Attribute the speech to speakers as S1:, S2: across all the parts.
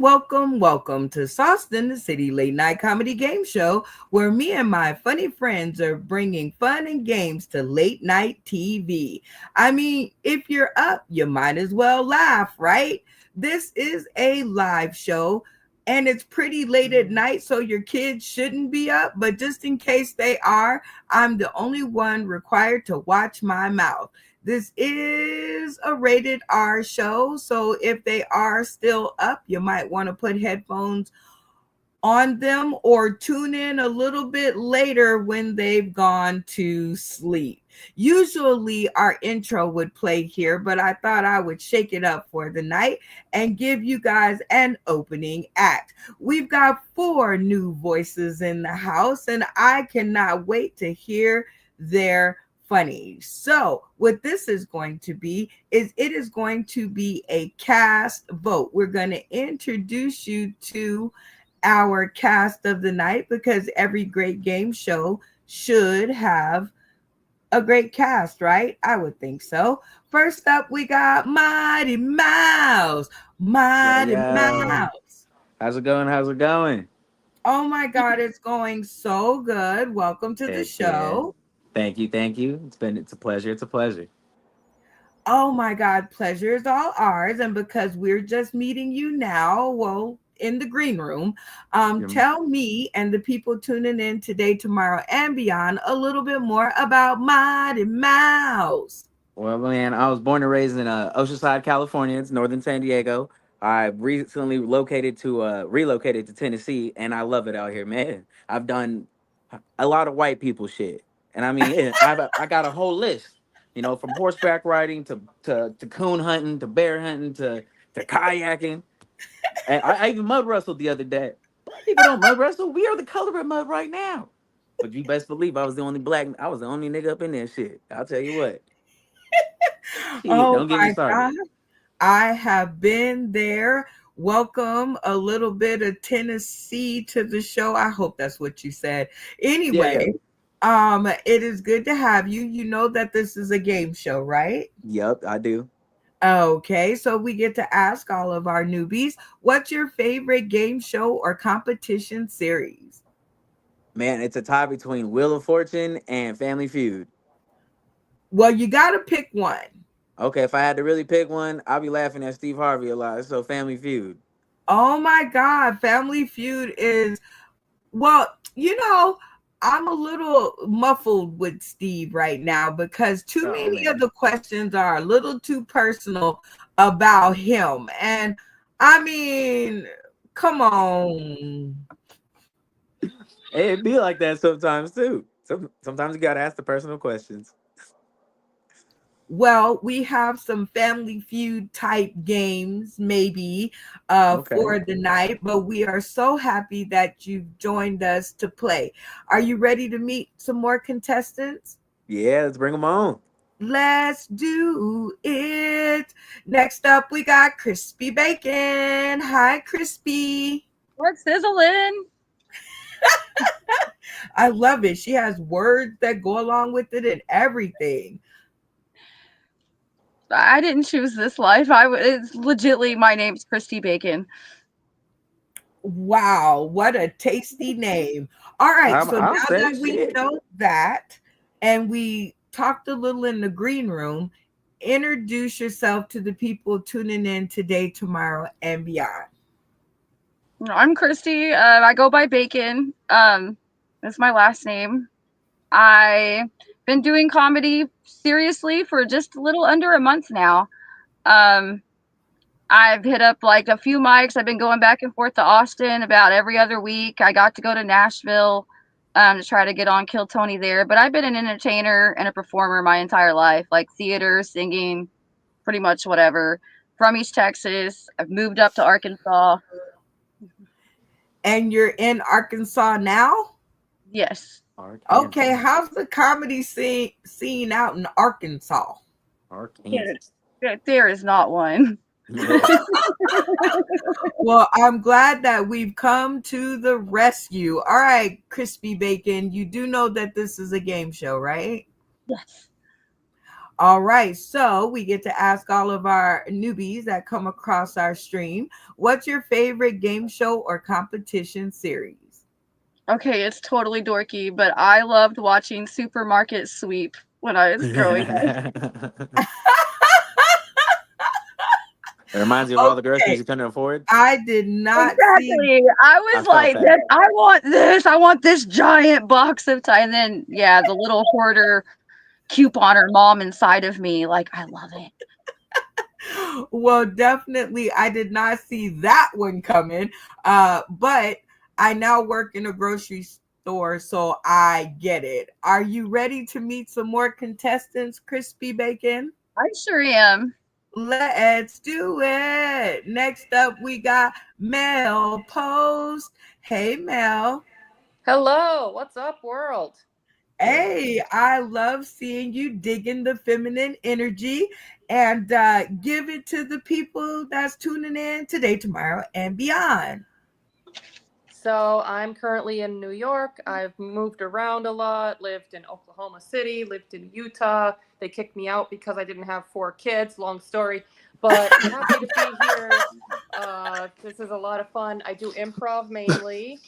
S1: welcome to Sauced in the City late night comedy game show where me and my funny friends are bringing fun and games to late night TV. I mean, if you're up, you might as well laugh, right? This is a live show and it's pretty late at night, so your kids shouldn't be up, but just in case they are, I'm the only one required to watch my mouth. This is a rated R show, so if they are still up, you might want to put headphones on them or tune in a little bit later when they've gone to sleep. Usually, our intro would play here, but I thought I would shake it up for the night and give you guys an opening act. We've got four new voices in the house, and I cannot wait to hear their funny. So, what this is going to be is it is going to be a cast vote. We're going to introduce you to our cast of the night because every great game show should have a great cast, right? I would think so. First up, we got Mighty Mouse.
S2: Yo,
S1: Mighty
S2: yo.
S1: Mouse.
S2: How's it going? How's it going?
S1: Oh my God, it's going so good. Welcome to the
S2: Heck yeah.
S1: show.
S2: Thank you, thank you. It's a pleasure. It's a pleasure.
S1: Oh my God, pleasure is all ours. And because we're just meeting you now, well, in the green room,
S2: You're,
S1: tell me and the people tuning in today, tomorrow, and beyond a little bit more about Mighty Mouse.
S2: well, man, I was born and raised in Oceanside, California. It's northern San Diego. I recently relocated to Tennessee, and I love it out here, man. I've done a lot of white people shit, and I mean, I got a whole list. From horseback riding to coon hunting to bear hunting to kayaking. And I even mud wrestled the other day. Black people don't mud wrestle. We are the color of mud right now. But you best believe I was the only nigga up in there shit. I'll tell you what. Shit,
S1: Oh
S2: don't get me
S1: my
S2: started.
S1: God, I have been there. Welcome a little bit of Tennessee to the show. I hope that's what you said.
S2: Yeah, yeah.
S1: Anyway, it is good to have you. You know that this is a game show, right?
S2: Yep, I do.
S1: Okay, so we get to ask all of our newbies, what's your favorite game show or competition series?
S2: Man, it's a tie between Wheel of Fortune and Family Feud.
S1: Well, you got to pick one.
S2: Okay, if I had to really pick one, I'll be laughing at Steve Harvey a lot. So Family Feud.
S1: Oh my God, Family Feud is, well, I'm a little muffled with Steve right now because too
S2: Oh
S1: many of
S2: man.
S1: the questions are a little too personal about him. And I mean, come on.
S2: Hey, it be like that sometimes too. Sometimes you gotta ask the personal questions.
S1: Well, we have some Family Feud type games, maybe,
S2: Okay.
S1: for the night, but we are so happy that you've joined us to play. Are you ready to meet some more contestants?
S2: Yeah, let's bring them on.
S1: Let's do it. Next up, we got Crispy Bacon. Hi, Crispy.
S3: What's sizzling?
S1: I love it. She has words that go along with it and everything.
S3: I didn't choose this life. It's legitly my name's Christy Bacon.
S1: Wow, what a tasty name. All right, so
S2: I'll
S1: now
S2: say
S1: that we
S2: shit.
S1: know that and we talked a little in the green room, introduce yourself to the people tuning in today, tomorrow, and beyond.
S3: I'm Christy. I go by Bacon. That's my last name. I've been doing comedy seriously for just a little under a month now. Um, I've hit up like a few mics. I've been going back and forth to Austin about every other week. I got to go to Nashville to try to get on Kill Tony there. But I've been an entertainer and a performer my entire life, like theater, singing, pretty much whatever. From East Texas. I've moved up to Arkansas.
S1: And you're in Arkansas now?
S3: Yes.
S1: Okay,
S2: Arkansas.
S1: how's the comedy scene out in Arkansas?
S2: Arkansas.
S3: There is not one.
S1: Well, I'm glad that we've come to the rescue. All right, Crispy Bacon, you do know that this is a game show, right?
S3: Yes.
S1: All right, so we get to ask all of our newbies that come across our stream, what's your favorite game show or competition series?
S3: Okay, it's totally dorky, but I loved watching Supermarket Sweep when I was growing up.
S2: It reminds you of all the groceries
S1: Okay,
S2: you couldn't afford.
S1: I did not see.
S3: Exactly. I
S2: I
S3: was
S2: felt
S3: like,
S2: that.
S3: this, I want this. I want this giant box of time. And then, yeah, the little hoarder couponer mom inside of me, like, I love it.
S1: Well, definitely, I did not see that one coming. But I now work in a grocery store, so I get it. Are you ready to meet some more contestants, Crispy Bacon?
S3: I sure am.
S1: Let's do it. Next up, we got Mel Post. Hey, Mel.
S4: Hello, what's up, world?
S1: Hey, I love seeing you digging the feminine energy and give it to the people that's tuning in today, tomorrow, and beyond.
S4: So, I'm currently in New York. I've moved around a lot, lived in Oklahoma City, lived in Utah. They kicked me out because I didn't have 4 kids, long story. But I'm happy to be here. This is a lot of fun. I do improv mainly.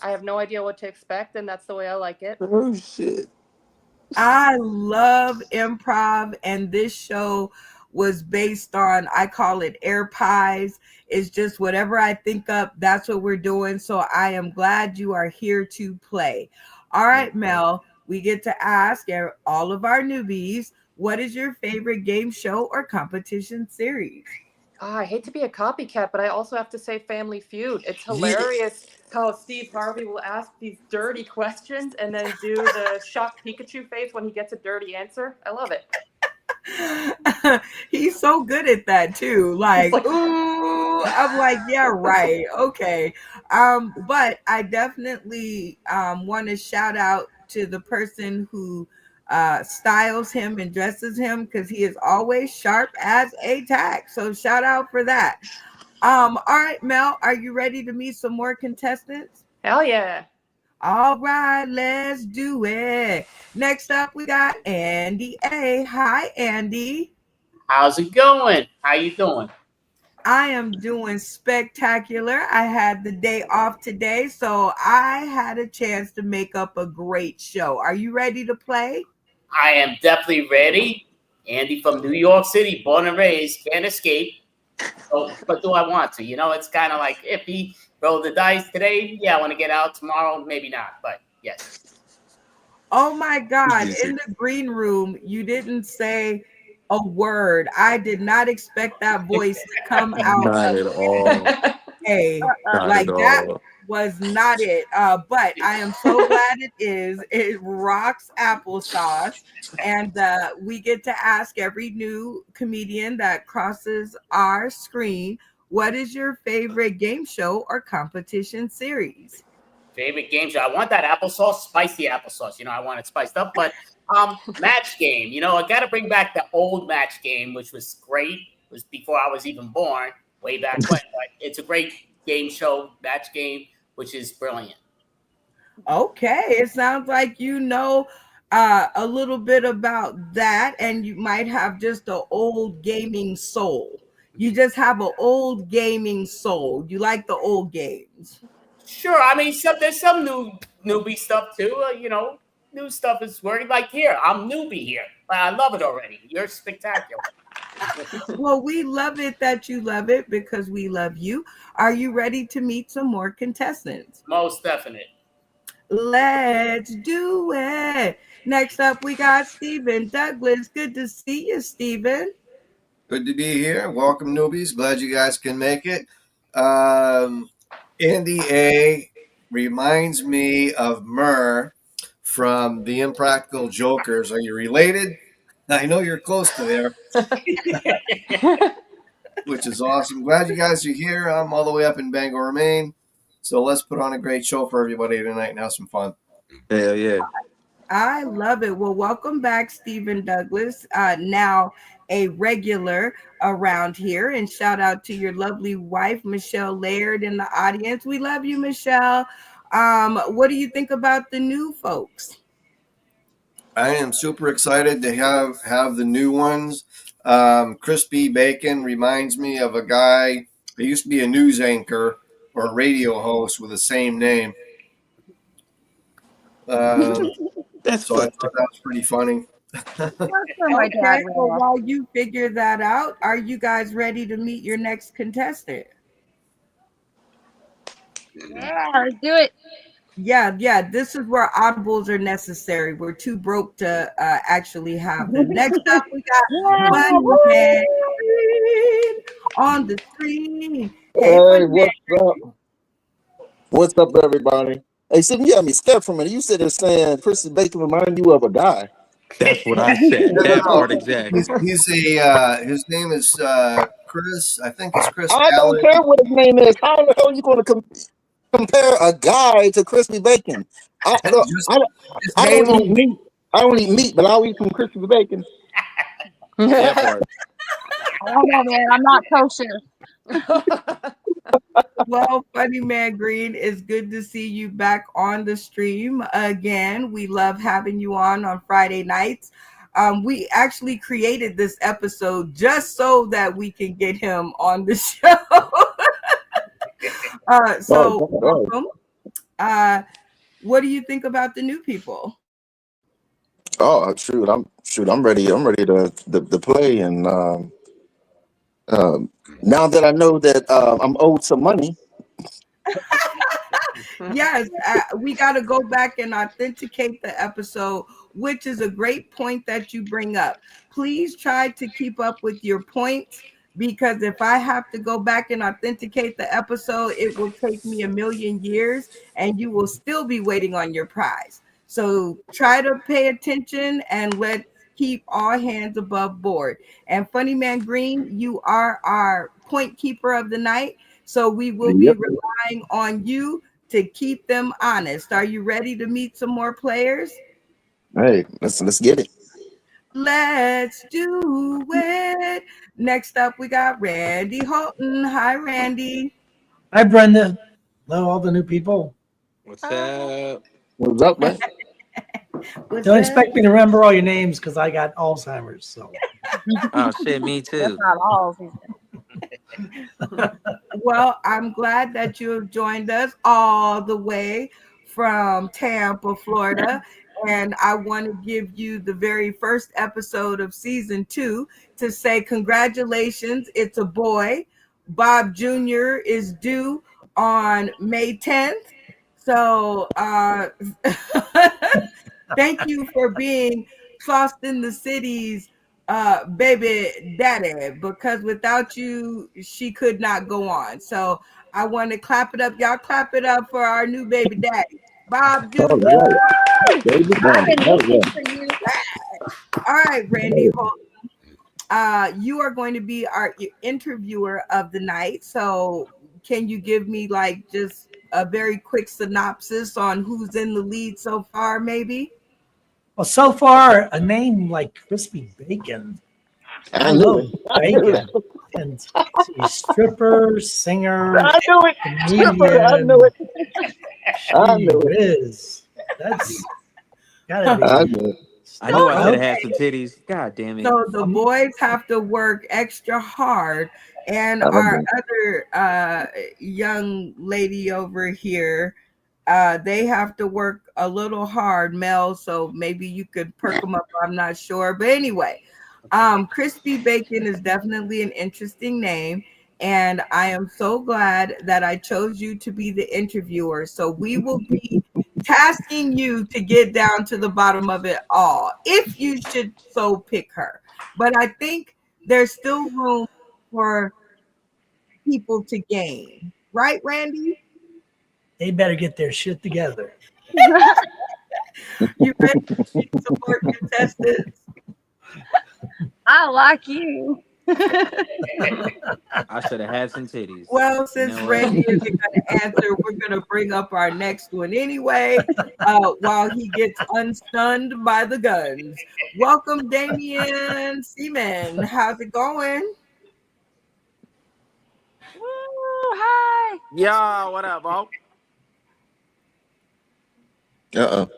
S4: I have no idea what to expect, and that's the way I like it.
S2: Oh shit.
S1: I love improv, and this show was based on, I call it air pies. It's just whatever I think up, that's what we're doing. So I am glad you are here to play. All right, Mel, we get to ask all of our newbies, what is your favorite game show or competition series?
S4: I hate to be a copycat, but I also have to say Family Feud. It's
S2: Yeah.
S4: hilarious how Steve Harvey will ask these dirty questions and then do the shocked Pikachu face when he gets a dirty answer. I love it.
S1: He's so good at that too. Like,
S4: Like-
S1: ooh, I'm like, yeah, right. Okay. But I definitely want to shout out to the person who styles him and dresses him because he is always sharp as a tack. So shout out for that. All right, Mel, are you ready to meet some more contestants?
S4: Hell yeah.
S1: All right, let's do it. Next up, we got Andy A. Hi, Andy.
S5: How's it going? How you doing?
S1: I am doing spectacular. I had the day off today, so I had a chance to make up a great show. Are you ready to play?
S5: I am definitely ready. Andy from New York City, born and raised, can't escape. So, but do I want to? You know, it's kind of like iffy. Roll the dice today. Yeah, I want to get out tomorrow. Maybe not, but yes.
S1: Oh my God. In the green room, you didn't say a word. I did not expect that voice to come out
S2: Not
S1: of
S2: at all.
S1: a
S2: Not
S1: like
S2: at
S1: that
S2: all.
S1: was not it. But I am so glad it is. It rocks applesauce. And we get to ask every new comedian that crosses our screen, what is your favorite game show or competition series?
S5: Favorite game show. I want that applesauce, spicy applesauce. You know, I want it spiced up. But match game. You know, I got to bring back the old match game, which was great. It was before I was even born, way back when. But it's a great game show, match game, which is brilliant.
S1: Okay, it sounds like you know a little bit about that, and you might have just an old gaming soul. You just have an old gaming soul. You like the old games.
S5: Sure. I mean, there's some newbie stuff too. You know, new stuff is worried. Like here, I'm newbie here, but I love it already. You're spectacular.
S1: Well, we love it that you love it because we love you. Are you ready to meet some more contestants?
S5: Most definite.
S1: Let's do it. Next up, we got Stephen Douglas. Good to see you, Stephen.
S6: Good to be here. Welcome, newbies. Glad you guys can make it. Andy A reminds me of Murr from The Impractical Jokers. Are you related? I know you're close to there, which is awesome. Glad you guys are here. I'm all the way up in Bangor, Maine. So let's put on a great show for everybody tonight and have some fun.
S2: Hell yeah.
S1: I love it. Well, welcome back, Stephen Douglas. Now a regular around here. And shout out to your lovely wife, Michelle Laird, in the audience. We love you, Michelle. What do you think about the new folks?
S6: I am super excited to have the new ones. Crispy Bacon reminds me of a guy. He used to be a news anchor or a radio host with the same name. Um,
S2: That's
S6: so I
S2: funny.
S6: thought that was pretty funny.
S3: That's where my dad
S1: Okay, well,
S3: ran off.
S1: while you figure that out, are you guys ready to meet your next contestant?
S3: Yeah, let's do it.
S1: Yeah, this is where audibles are necessary. We're too broke to actually have them. Next up, we got
S3: Yeah,
S1: Funny
S3: woo!
S1: Man Green on the screen. Hey,
S7: Hey,
S1: Funny Man.
S7: what's up? What's up, everybody? Hey, Sim, you had me scared for a minute. You said it's saying Chrissy Bacon remind you of a guy.
S2: That's what I said.
S6: No,
S2: That
S6: no,
S2: part exactly.
S6: he's his name is Chris. I think it's Chris
S7: I don't
S6: Allen.
S7: care what his name is. How the hell are you going to compare a guy to Crispy Bacon? Look,
S6: Just his
S7: I don't
S6: name.
S7: eat meat. I don't eat meat, but I'll eat some Crispy Bacon.
S2: That part.
S3: I don't know, man. I'm not kosher.
S1: Well, Funny Man Green, it's good to see you back on the stream again. We love having you on Friday nights. We actually created this episode just so that we can get him on the show. So
S7: Oh,
S1: welcome. What do you think about the new people?
S7: oh, shoot! I'm ready. I'm ready to play. And now that I know that I'm owed some money,
S1: Yes, we got to go back and authenticate the episode, which is a great point that you bring up. Please try to keep up with your points because if I have to go back and authenticate the episode, it will take me a million years and you will still be waiting on your prize. So try to pay attention and let's keep all hands above board. And Funny Man Green, you are our point keeper of the night. So we will be
S7: yep.
S1: relying on you to keep them honest. Are you ready to meet some more players?
S7: Hey, let's get it.
S1: Let's do it. Next up, we got Randy Holton. Hi, Randy.
S8: Hi, Brenda. Hello, all the new people.
S2: What's up?
S7: What's up, man?
S1: What's
S8: Don't
S1: up?
S8: expect me to remember all your names because I got Alzheimer's. So
S2: Oh shit, me
S3: That's
S2: too.
S3: not all.
S1: Well, I'm glad that you have joined us all the way from Tampa, Florida. And I want to give you the very first episode of season 2 to say congratulations. It's a boy. Bob Jr. is due on May 10th. So thank you for being Sauced in the City's baby daddy, because without you, she could not go on. So I want to clap it up. Y'all clap it up for our new baby daddy, Bob Jr.
S7: All right, baby,
S3: I've been
S7: all
S3: waiting
S7: right.
S3: for you.
S1: All right, Randy Holt. You are going to be our interviewer of the night. So can you give me like just a very quick synopsis on who's in the lead so far, maybe?
S8: well, so far a name like Crispy Bacon.
S7: I
S8: I
S7: knew
S8: love
S7: it. I knew
S8: bacon.
S7: it.
S8: And he's stripper, singer,
S7: I knew it. Stripper, I
S8: comedian.
S7: knew it. I
S8: She
S7: knew it.
S8: is. That's gotta be.
S7: I knew it.
S2: I knew I should have
S8: Okay.
S2: had some titties. God damn it.
S1: So the boys have to work extra hard, and
S7: I
S1: our
S7: know.
S1: other young lady over here, they have to work a little hard, Mel. So maybe you could perk them up. I'm not sure, but anyway, Crispy Bacon is definitely an interesting name, and I am so glad that I chose you to be the interviewer. So we will be tasking you to get down to the bottom of it all, if you should so pick her. But I think there's still room for people to gain, right, Randy?
S8: They better get their shit together.
S1: You ready to meet some more contestants?
S3: I like you.
S2: I should have had some titties.
S1: Well, since
S2: know what?
S1: Randy isn't going to answer, we're going to bring up our next one anyway, while he gets unstunned by the guns. Welcome, Damian Seaman. How's it going?
S3: Woo, hi.
S2: Yo, what up, Bo?
S7: Uh-oh.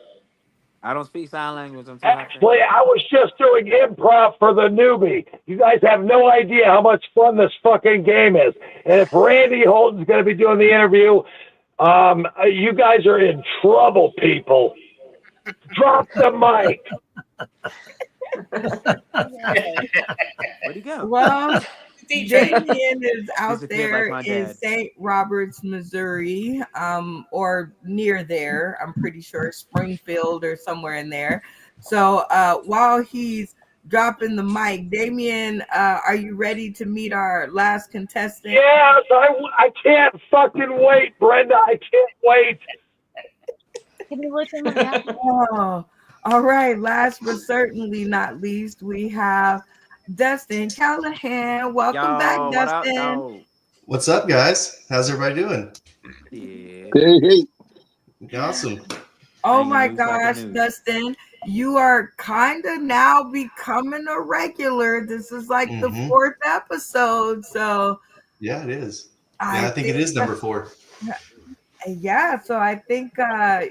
S2: I don't speak sign language. I'm sorry.
S9: Actually, I was just doing improv for the newbie. You guys have no idea how much fun this fucking game is. And if Randy Holton's going to be doing the interview, you guys are in trouble, people. Drop the mic.
S2: Where'd he go?
S1: Well,
S5: DJ.
S1: Damien is out
S2: Disappeared
S1: there
S2: like my
S1: in
S2: dad.
S1: St. Roberts, Missouri, or near there. I'm pretty sure Springfield or somewhere in there. So while he's dropping the mic, Damien, are you ready to meet our last contestant?
S9: Yes, I can't fucking wait, Brenda. I can't wait.
S3: Can you look in my app?
S1: Oh, all right. Last but certainly not least, we have Dustin Callahan. Welcome back,
S2: Yo, what up,
S1: Dustin.
S2: yo?
S10: What's up, guys? How's everybody doing?
S2: Yeah.
S7: Hey.
S10: Awesome.
S1: Oh
S2: Hanging
S1: my
S2: loose like a
S1: gosh,
S2: noose.
S1: Dustin, you are kind of now becoming a regular. This is like the
S10: Mhm.
S1: 4th episode. So
S10: Yeah, it is. Yeah, I think it is number 4.
S1: Yeah, so I think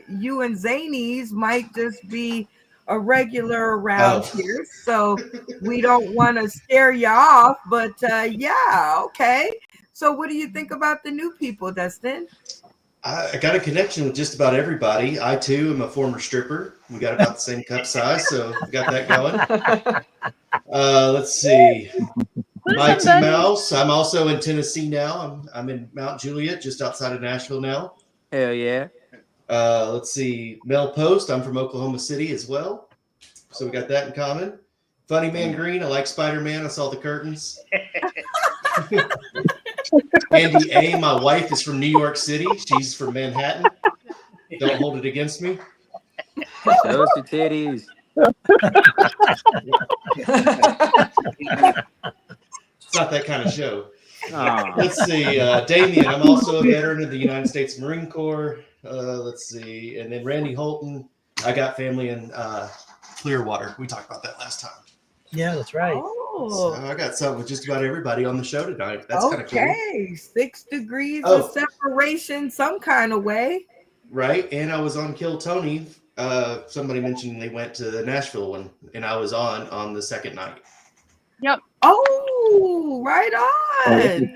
S1: you and Zanies might just be a regular around
S10: Oh.
S1: here. So we don't want to scare you off, but yeah, okay. So what do you think about the new people, Dustin?
S10: I got a connection with just about everybody. I too am a former stripper. We got about the same cup size, so we got that going. Let's see. Mighty Mouse. I'm also in Tennessee now. I'm in Mount Juliet, just outside of Nashville now.
S2: Hell yeah.
S10: Let's see. Mel Post. I'm from Oklahoma City as well, so we got that in common. Funny Man Green. I like Spider-Man. I saw the curtains. Andy A. My wife is from New York City. She's from Manhattan. Don't hold it against me.
S2: Show us your titties.
S10: It's not that kind of show.
S2: Aw.
S10: Let's see. Damien. I'm also a veteran of the United States Marine Corps. Let's see. And then Randy Holton. I got family in Clearwater. We talked about that last time.
S8: Yeah, that's right.
S1: Oh,
S10: So I got something with just about everybody on the show tonight. That's kind of cool.
S1: okay. 6 degrees
S10: Oh.
S1: of separation, some kind of way.
S10: Right. And I was on Kill Tony. Somebody mentioned they went to the Nashville one, and I was on the second night.
S1: Oh, right on.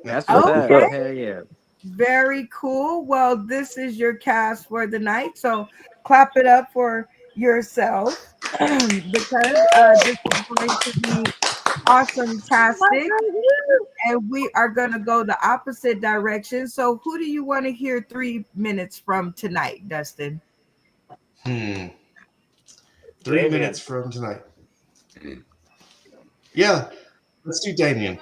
S2: That's what's up.
S1: Okay.
S2: Hell yeah.
S1: Very cool. Well, this is your cast for the night. So clap it up for yourself because this is going to be awesome-tastic. And we are going to go the opposite direction. So who do you want to hear 3 minutes from tonight, Dustin?
S10: 3
S5: Damien.
S10: minutes from tonight. Yeah. Let's do Damien.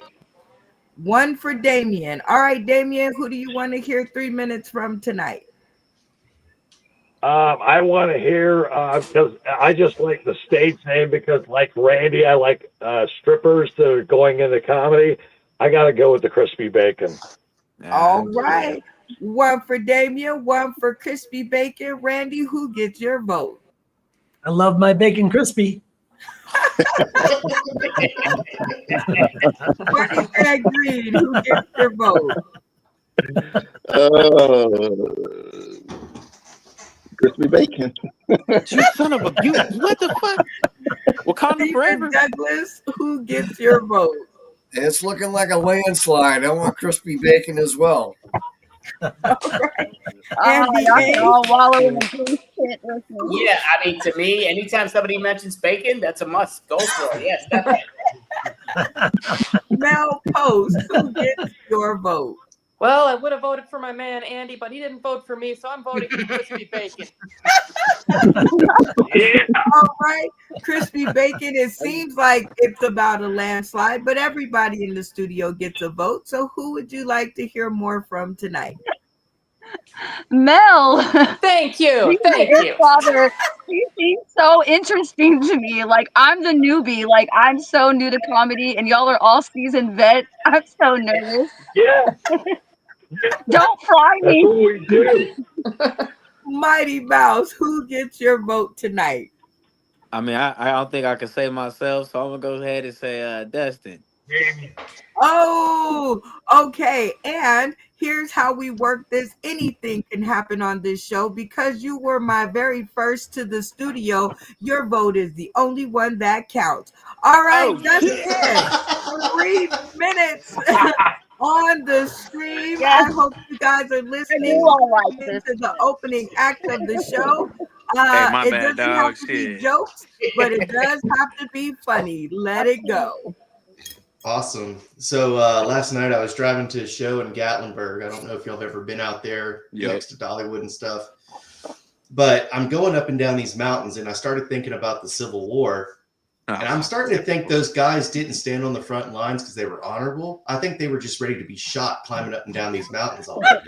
S1: 1 for Damien. All right, Damien, who do you want to hear 3 minutes from tonight?
S9: I want to hear, because I just like the stage name because, like Randy, I like strippers that are going into comedy. I got to go with the Crispy Bacon.
S1: All right. 1 for Damien, 1 for Crispy Bacon. Randy, who gets your vote?
S8: I love my bacon crispy.
S1: Funny Greg Green, who gets your vote?
S7: Crispy bacon.
S2: You son of a you what the fuck? Wakanda
S1: Stephen
S2: forever.
S1: Douglas, who gets your vote?
S6: It's looking like a landslide. I want crispy bacon as well.
S1: All right.
S3: Oh,
S1: Andy
S3: y'all
S1: A.
S3: can all wallow in the goose pit with me.
S5: Yeah, I mean, to me, anytime somebody mentions bacon, that's a must. Go for it. Yes, definitely.
S1: Mel Post, who gets your vote?
S4: Well, I would have voted for my man Andy, but he didn't vote for me, so I'm voting for Crispy Bacon.
S1: All right. Crispy Bacon, it seems like it's about a landslide, but everybody in the studio gets a vote. So who would you like to hear more from tonight?
S3: Mel.
S4: Thank you. Thank
S3: Your
S4: you.
S3: father, he seems so interesting to me. Like, I'm the newbie. Like, I'm so new to comedy, and y'all are all seasoned vets. I'm so nervous.
S9: Yeah,
S3: Don't fry
S9: that's
S3: me.
S9: what we do.
S1: Mighty Mouse, who gets your vote tonight?
S2: I mean, I don't think I can say myself, so I'm gonna go ahead and say Dustin.
S1: Oh, okay. And Here's how we work this. Anything can happen on this show because you were my very first to the studio. Your vote is the only one that counts. All right, Dustin, 3 minutes on the stream. I hope you guys are listening to the opening act of the show.
S11: My
S1: It
S11: bad,
S1: doesn't have
S11: dog.
S1: to be
S11: Shit.
S1: jokes, but it does have to be funny. Let it go.
S10: Awesome. So last night I was driving to a show in Gatlinburg. I don't know if y'all have ever been out there next to Dollywood and stuff. But I'm going up and down these mountains, and I started thinking about the Civil War. And I'm starting to think those guys didn't stand on the front lines because they were honorable. I think they were just ready to be shot climbing up and down these mountains all day.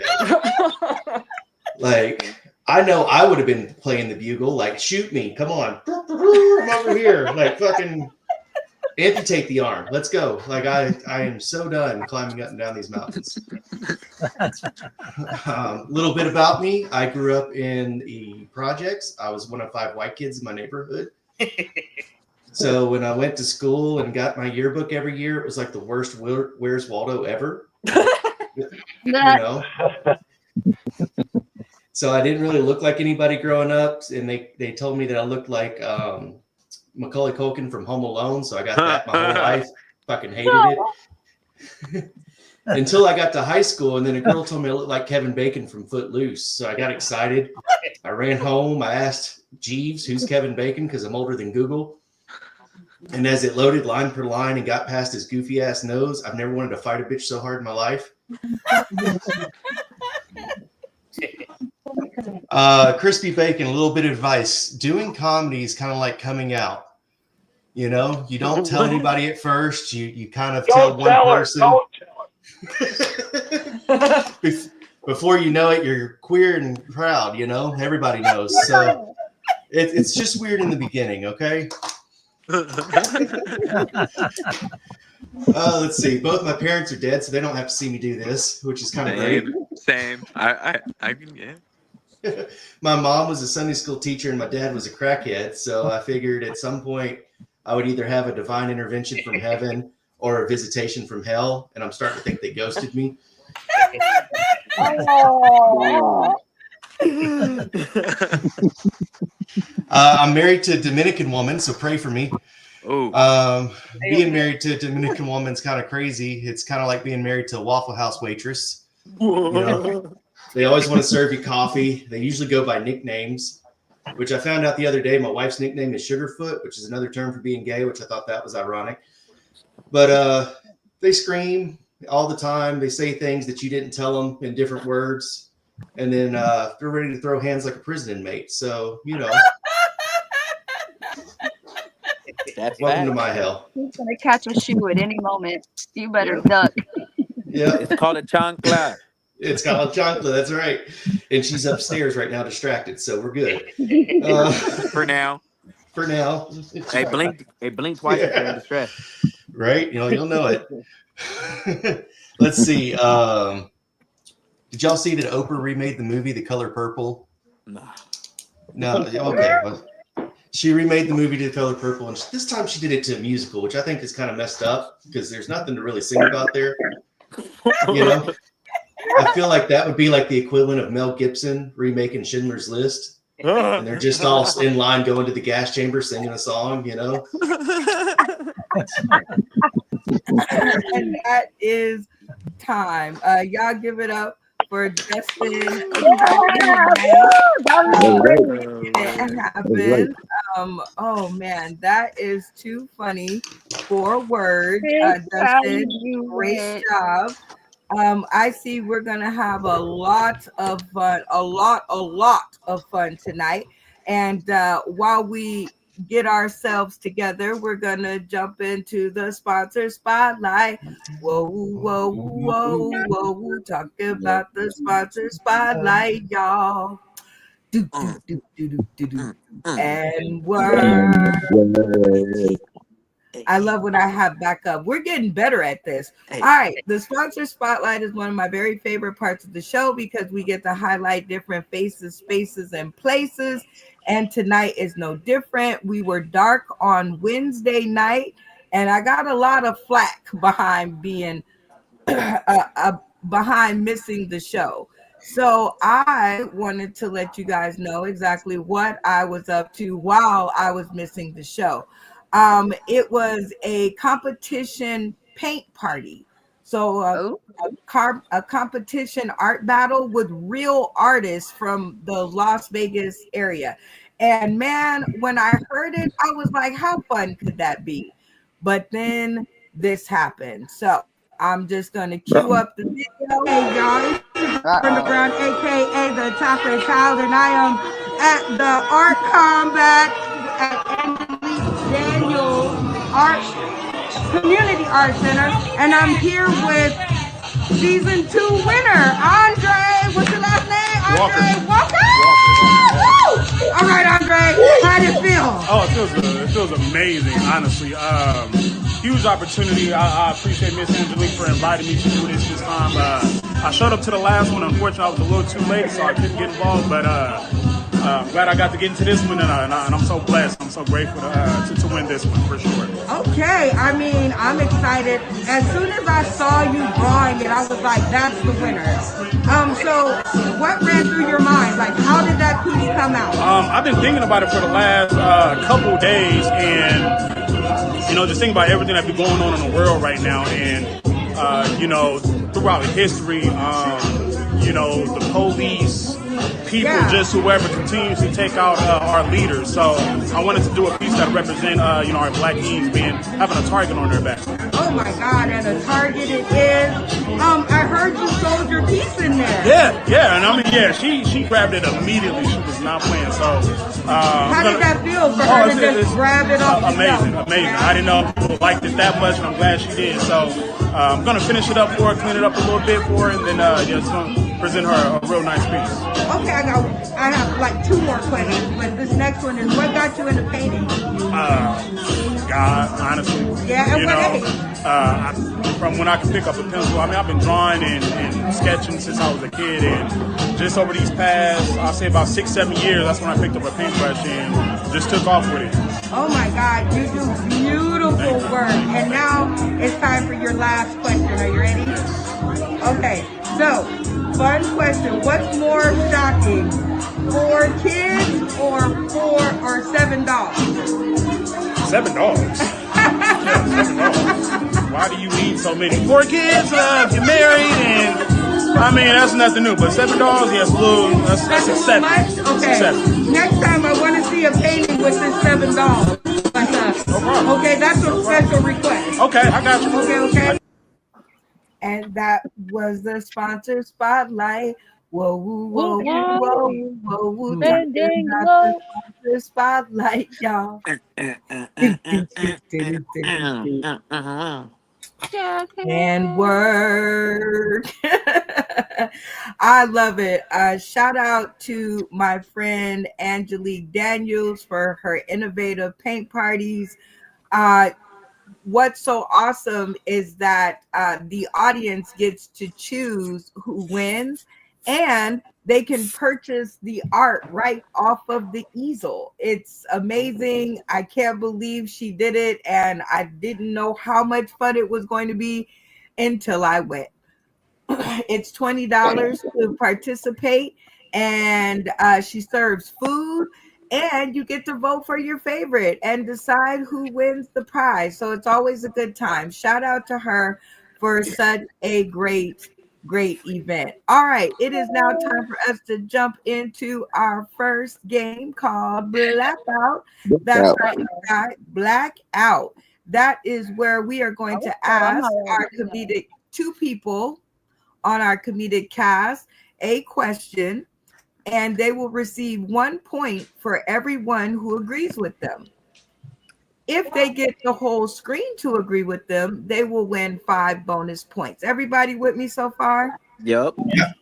S10: Like, I know I would have been playing the bugle, like, shoot me, come on, I'm over here, like, fucking amputate the arm, let's go. Like, I am so done climbing up and down these mountains. Little bit about me. I grew up in the projects. I was one of 5 white kids in my neighborhood. So when I went to school and got my yearbook every year, it was like the worst Where's Waldo ever. You know? So I didn't really look like anybody growing up, and they told me that I looked like Macaulay Culkin from Home Alone, so I got that my whole life. Fucking hated it. Until I got to high school, and then a girl told me I looked like Kevin Bacon from Footloose, so I got excited. I ran home. I asked Jeeves, who's Kevin Bacon, because I'm older than Google. And as it loaded line per line and got past his goofy ass nose, I've never wanted to fight a bitch so hard in my life. Crispy Bacon, a little bit of advice. Doing comedy is kind of like coming out. You know, you don't tell anybody at first. You kind of tell one person.
S9: Don't tell her.
S10: Before you know it, you're queer and proud. You know, everybody knows. So it's just weird in the beginning. Okay. Let's see. Both my parents are dead, so they don't have to see me do this, which is kind of great.
S11: Same. I can, yeah.
S10: My mom was a Sunday school teacher and my dad was a crackhead, so I figured at some point I would either have a divine intervention from heaven or a visitation from hell, and I'm starting to think they ghosted me. I'm married to a Dominican woman, so pray for me. Being married to a Dominican woman is kind of crazy. It's kind of like being married to a Waffle House waitress. You know, they always want to serve you coffee. They usually go by nicknames, which I found out the other day. My wife's nickname is Sugarfoot, which is another term for being gay, which I thought that was ironic. But they scream all the time. They say things that you didn't tell them in different words. And then they're ready to throw hands like a prison inmate. So, you know. Welcome to my hell.
S3: He's going to catch a shoe at any moment. You better duck.
S10: Yeah.
S2: It's called a chancla.
S10: It's called a chancla. That's right. And she's upstairs right now, distracted. So we're good.
S11: For now.
S10: For now.
S2: Hey, blink twice if you're in distress.
S10: Right? You know, you'll know it. Let's see. Did y'all see that Oprah remade the movie The Color Purple? No. Okay. Well, she remade the movie The Color Purple, and this time she did it to a musical, which I think is kind of messed up because there's nothing to really sing about there. You know, I feel like that would be like the equivalent of Mel Gibson remaking Schindler's List, and they're just all in line going to the gas chamber singing a song. You know.
S1: And that is time. Y'all give it up for Justin. It happened. Oh man, that is too funny for words. Justin, great job. I see we're gonna have a lot of fun, a lot of fun tonight. And while we get ourselves together, we're gonna jump into the sponsor spotlight. Whoa. Talk about the sponsor spotlight, y'all. And word. I love when I have backup. We're getting better at this. All right. The sponsor spotlight is one of my very favorite parts of the show because we get to highlight different faces, spaces, and places. And tonight is no different. We were dark on Wednesday night, and I got a lot of flack behind being behind missing the show. So I wanted to let you guys know exactly what I was up to while I was missing the show. It was a competition paint party. So a competition art battle with real artists from the Las Vegas area. And man, when I heard it, I was like, how fun could that be? But then this happened. So I'm just going to cue up the video. Hey, y'all. Brenda Brown, aka the Chocolate Child, and I am at the Art Combat at Angelique Daniel Art Community Art Center, and I'm here with season 2 winner, Andre. What's your last name? Andre Walker. Woo! All right, Andre, how did it feel?
S12: Oh, it feels good. It feels amazing, honestly. Huge opportunity. I appreciate Miss Angelique for inviting me to do this time. I showed up to the last one. Unfortunately, I was a little too late, so I couldn't get involved. But I'm glad I got to get into this one, and I'm so blessed. I'm so grateful to win this one for sure.
S1: Okay, I mean, I'm excited. As soon as I saw you drawing it, I was like, that's the winner. So what ran through your mind? Like, how did that piece come out?
S12: I've been thinking about it for the last couple days, and just thinking about everything that's been going on in the world right now, and throughout history, the police, people, just whoever continues to take out our leaders. So I wanted to do a piece that represent, our black kings having a target on their back.
S1: Oh my God, and a target it is. I heard you sold your piece in there.
S12: Yeah, and she grabbed it immediately. She was not playing. So
S1: how did that feel for her to just grab it off?
S12: Amazing. I didn't know people liked it that much, and I'm glad she did. So I'm gonna finish it up for her, clean it up a little bit for her, and then just gonna present her a real nice piece.
S1: Okay, I have like 2 more questions, but this next one is, what got you into painting?
S12: God, honestly.
S1: Yeah, and what age?
S12: From when I could pick up a pencil. I mean, I've been drawing and sketching since I was a kid, and just over these past, I'll say about 6-7 years, that's when I picked up a paintbrush and just took off with it.
S1: Oh my God, you do beautiful work. And now it's time for your last question. Are you ready? Okay, so fun question. What's more shocking, 4 kids or $7?
S12: $7. Yeah, $7. Why do you need so many? 4 kids, you're married, and I mean, that's nothing new, but $7, yes, Lou, that's acceptable.
S1: Okay, next time I want to see a painting with this $7. But,
S12: no problem.
S1: Okay, that's a special request.
S12: Okay, I got you.
S1: Okay. And that was the sponsor spotlight. Whoa, whoa, whoa, whoa, whoa, whoa. The sponsor spotlight, y'all. And work. I love it. Shout out to my friend Angelique Daniels for her innovative paint parties. What's so awesome is that the audience gets to choose who wins, and they can purchase the art right off of the easel. It's amazing. I can't believe she did it, and I didn't know how much fun it was going to be until I went. It's $20 to participate, and she serves food, and you get to vote for your favorite and decide who wins the prize. So it's always a good time. Shout out to her for such a great event. All right, it is now time for us to jump into our first game called Blackout. That's right, guys, Blackout. That is where we are going to ask our comedic 2 people on our comedic cast a question, and they will receive 1 point for everyone who agrees with them. If they get the whole screen to agree with them, they will win 5 bonus points. Everybody with me so far?
S2: Yep.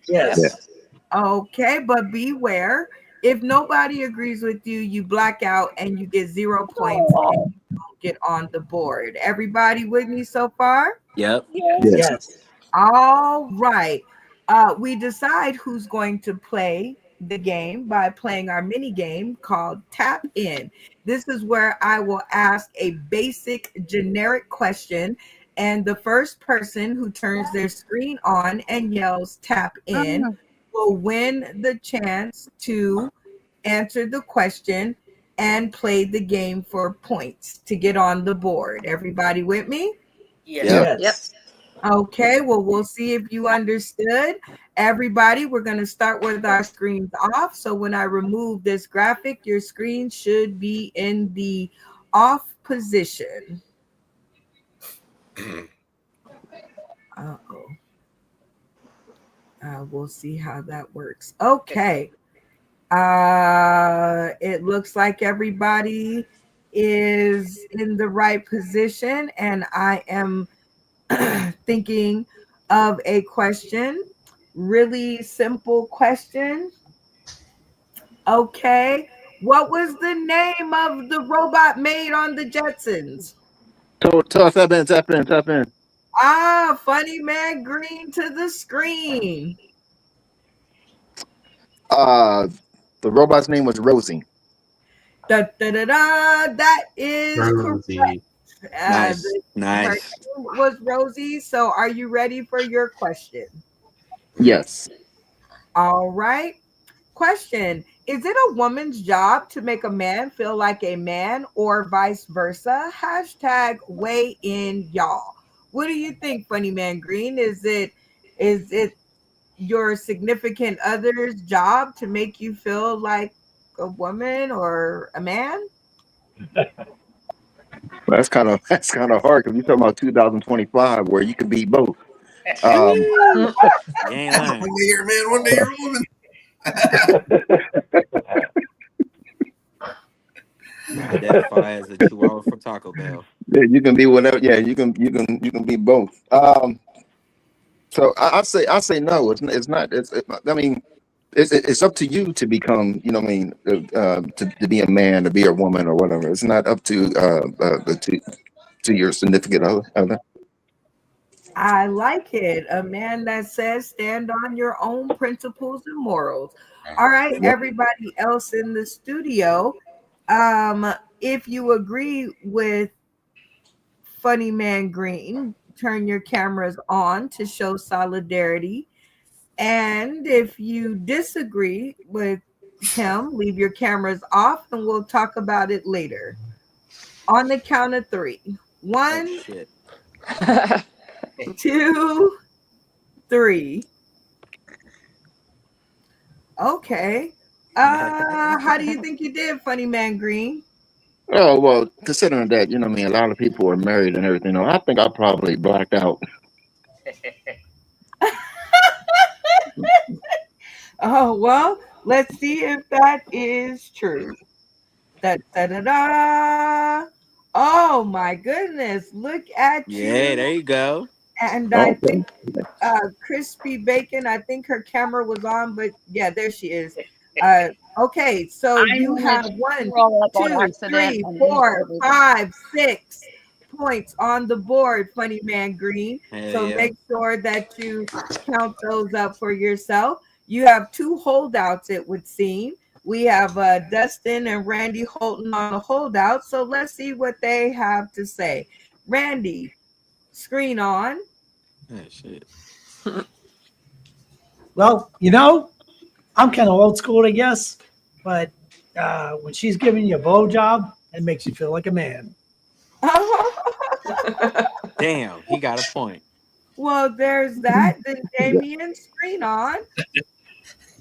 S8: Yes.
S1: Okay, but beware. If nobody agrees with you, you black out and you get 0 points and you don't get on the board. Everybody with me so far?
S2: Yep.
S8: Yes.
S1: All right. We decide who's going to play the game by playing our mini game called Tap In. This is where I will ask a basic generic question, And the first person who turns their screen on and yells tap in will win the chance to answer the question and play the game for points to get on the board. Everybody with me?
S5: Yes.
S3: Yep.
S1: Okay, well, we'll see if you understood. Everybody, we're going to start with our screens off. So when I remove this graphic, your screen should be in the off position. Uh-oh. We'll see how that works. Okay. It looks like everybody is in the right position, and I am thinking of a question. Really simple question. Okay. What was the name of the robot made on the Jetsons?
S7: Tap in.
S1: Funny Man Green to the screen.
S7: The robot's name was Rosie.
S1: That is
S11: Rosie.
S1: correct.
S2: Nice.
S1: Her
S2: Nice.
S1: name was Rosie. So are you ready for your question?
S7: Yes.
S1: All right. Question. Is it a woman's job to make a man feel like a man or vice versa? Hashtag weigh in, y'all. What do you think, Funny Man Green? Is it your significant other's job to make you feel like a woman or a man?
S7: That's kind of hard because you're talking about 2025 where you could be both.
S2: You ain't lying.
S6: One day you're a man, one day you're a woman.
S2: Identify as a chihuahua from Taco Bell.
S7: Yeah, you can be whatever. Yeah, you can be both. So I say no. It's not. I mean, it's up to you to become. You know what I mean? To be a man, to be a woman, or whatever. It's not up to to your significant other.
S1: I like it. A man that says stand on your own principles and morals. All right,
S7: Yep.
S1: everybody else in the studio, if you agree with Funny Man Green, turn your cameras on to show solidarity. And if you disagree with him, leave your cameras off and we'll talk about it later. On the count of 3. 1,
S2: Oh, shit.
S1: 2, 3. Okay. How do you think you did, Funny Man Green?
S7: Oh well, considering that you know what I mean, a lot of people are married and everything. I think I probably blacked out.
S1: Oh, well, let's see if that is true. Da. Oh my goodness, look at you.
S2: Yeah, there you go.
S1: And I
S7: Okay.
S1: think Crispy Bacon, I think her camera was on, but yeah, there she is. Okay, so you have 1,
S3: roll up on
S1: 2,
S3: accident
S1: 3,
S3: and
S1: 4,
S3: everything.
S1: 5, 6 points on the board, Funny Man Green.
S2: Hell
S1: So
S2: yeah.
S1: make sure that you count those up for yourself. You have 2 holdouts, it would seem. We have Dustin and Randy Holton on the holdout. So let's see what they have to say. Randy, screen on.
S2: Oh, shit.
S8: Well, I'm kind of old school, I guess, but when she's giving you a blowjob, it makes you feel like a man.
S2: Damn, he got a point.
S1: Well, there's that. Then Damien, screen on.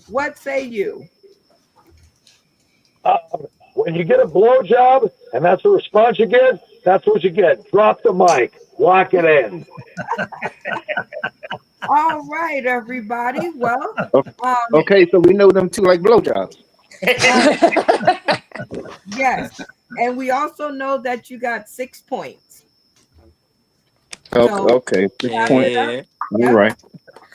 S1: What say you?
S9: When you get a blowjob and that's the response you get, that's what you get. Drop the mic. Lock it in.
S1: All right, everybody. Well,
S7: Okay, so we know them two like blowjobs.
S1: yes. And we also know that you got 6 points.
S7: Okay, 6
S2: Yeah.
S7: points.
S1: Yep.
S7: You're right.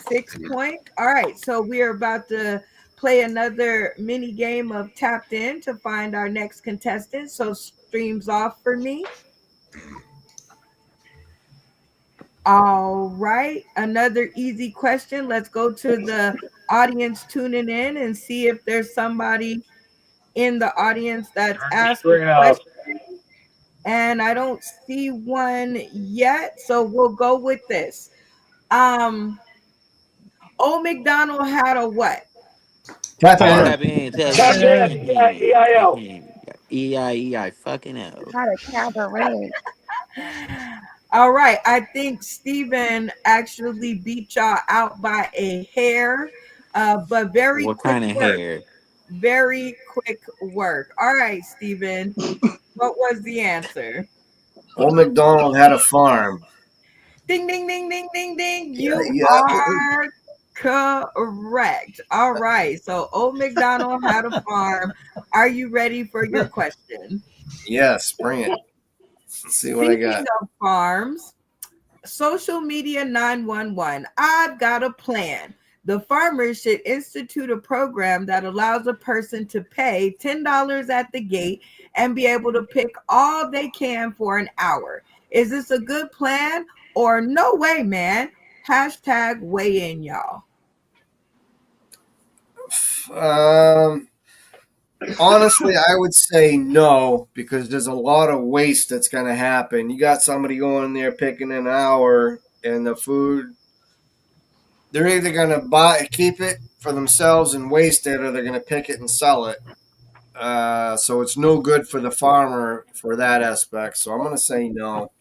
S1: 6 point. All right. So we are about to play another mini game of Tapped In to find our next contestant. So streams off for me. All right. Another easy question. Let's go to the audience tuning in and see if there's somebody in the audience that's asking
S9: Screen out.
S1: questions. And I don't see one yet, so we'll go with this. Old McDonald had a what?
S6: Tap
S2: Tap
S6: in.
S2: in, tap
S9: Tap in,
S2: in.
S9: EIL.
S2: EIEI fucking hell.
S3: Had a cabaret.
S1: All right, I think Steven actually beat y'all out by a hair, but very
S2: What
S1: quick
S2: kind of
S1: work.
S2: hair?
S1: Very quick work. All right, Steven, what was the answer?
S6: Old McDonald had a farm.
S1: Ding, ding, ding, ding, ding, ding.
S6: Yeah,
S1: You
S6: yeah.
S1: are correct. All right, so Old McDonald had a farm. Are you ready for your question?
S6: Yes, bring it. Let's see what I
S1: Speaking
S6: got.
S1: of farms, Social Media 911, I've got a plan. The farmers should institute a program that allows a person to pay $10 at the gate and be able to pick all they can for an hour. Is this a good plan or no way, man? Hashtag weigh in, y'all.
S6: Honestly, I would say no, because there's a lot of waste that's going to happen. You got somebody going there picking an hour, and the food, they're either going to keep it for themselves and waste it, or they're going to pick it and sell it. So it's no good for the farmer for that aspect. So I'm going to say no.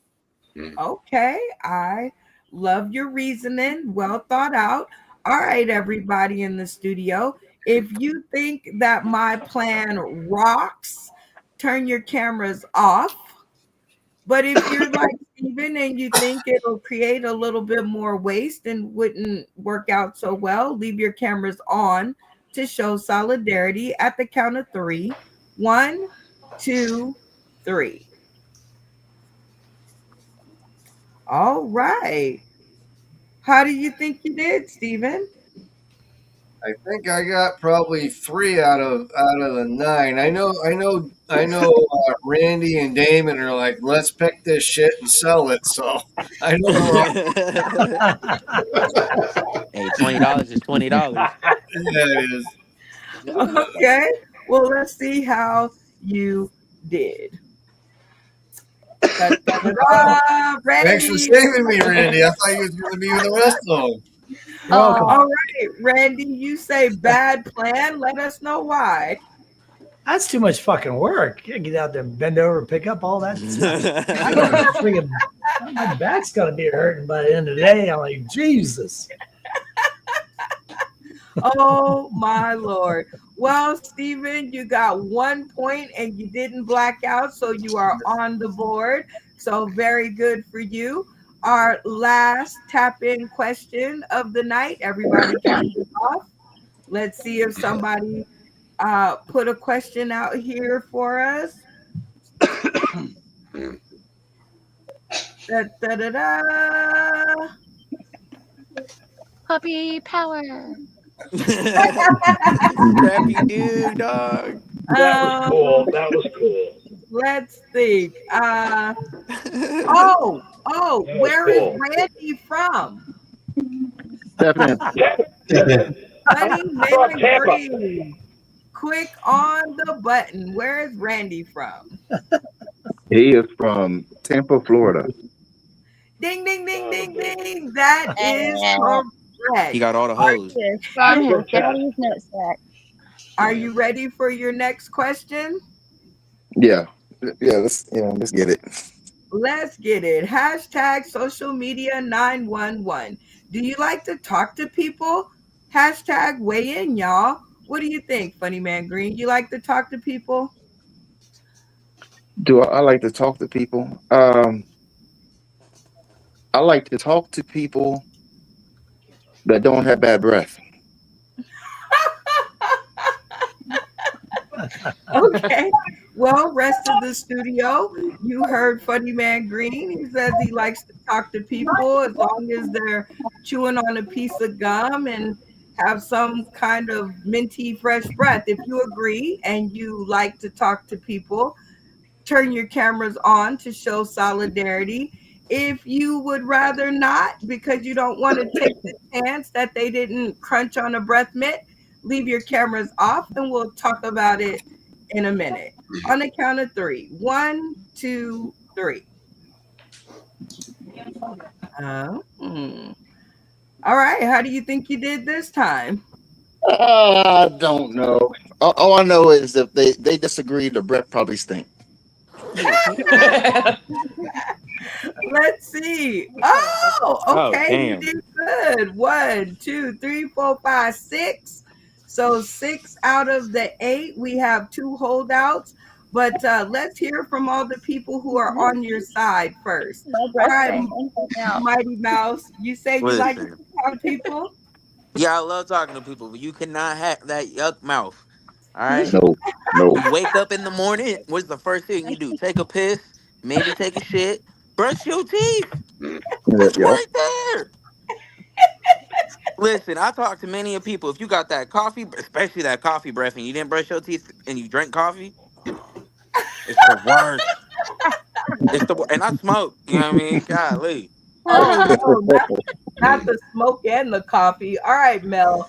S1: Okay, I love your reasoning. Well thought out. All right, everybody in the studio. If you think that my plan rocks, turn your cameras off. But if you're like Steven and you think it'll create a little bit more waste and wouldn't work out so well, leave your cameras on to show solidarity at the count of 3. 1, 2, 3. All right. How do you think you did, Steven?
S6: I think I got probably 3 out of the 9. I know. Randy and Damon are like, let's pick this shit and sell it. So I know.
S2: Hey, $20 is $20.
S6: Yeah, it is.
S1: Okay. Well, let's see how you did. Randy.
S6: Thanks for saving me, Randy. I thought you was going to be with the rest of them.
S1: All right, Randy, you say bad plan. Let us know why.
S8: That's too much fucking work. You get out there and bend over and pick up all that stuff. My back's gonna be hurting by the end of the day. I'm like, Jesus.
S1: Oh my Lord. Well, Steven, you got 1 point and you didn't black out, so you are on the board. So very good for you. Our last tap-in question of the night. Everybody count it off. Let's see if somebody put a question out here for us. Da, da, da, da.
S3: Puppy power.
S2: Crappy dude, dog.
S9: That was cool.
S1: Let's think. Where is Randy from? Honey,
S9: From Tampa.
S1: Green. Quick on the button. Where is Randy from?
S7: He is from Tampa, Florida.
S1: Ding, ding, ding, ding, ding. That is correct.
S2: He got all the hoes.
S3: From his daddy's nutsack.
S1: Are you ready for your next question?
S7: Yeah, let's get it.
S1: Let's get it. Hashtag social media 911. Do you like to talk to people? Hashtag weigh in, y'all. What do you think, Funny Man Green? You like to talk to people?
S7: Do I like to talk to people? I like to talk to people that don't have bad breath.
S1: Okay. Well, rest of the studio, you heard Funny Man Green. He says he likes to talk to people as long as they're chewing on a piece of gum and have some kind of minty fresh breath. If you agree and you like to talk to people, turn your cameras on to show solidarity. If you would rather not, because you don't want to take the chance that they didn't crunch on a breath mint, leave your cameras off and we'll talk about it in a minute. On the count of 3. 1, 2, 3. All right. How do you think you did this time?
S7: I don't know. All I know is if they disagree, the breath probably stink.
S1: Let's see. Oh, okay. You
S2: damn.
S1: did good. 1, 2, 3, 4, 5, 6. So 6 out of the 8. We have 2 holdouts. But let's hear from all the people who are on your side first. All right, Mighty Mouse, you say you like to talk to people?
S2: Yeah, I love talking to people, but you cannot have that yuck mouth. All right?
S7: No.
S2: You wake up in the morning, what's the first thing you do? Take a piss, maybe take a shit, brush your teeth. It's right there. Listen, I talk to many of people. If you got that coffee, especially that coffee breath, and you didn't brush your teeth and you drank coffee, it's the worst. And I smoke. You know what I mean? Golly.
S1: Oh, no, not the smoke and the coffee. All right, Mel.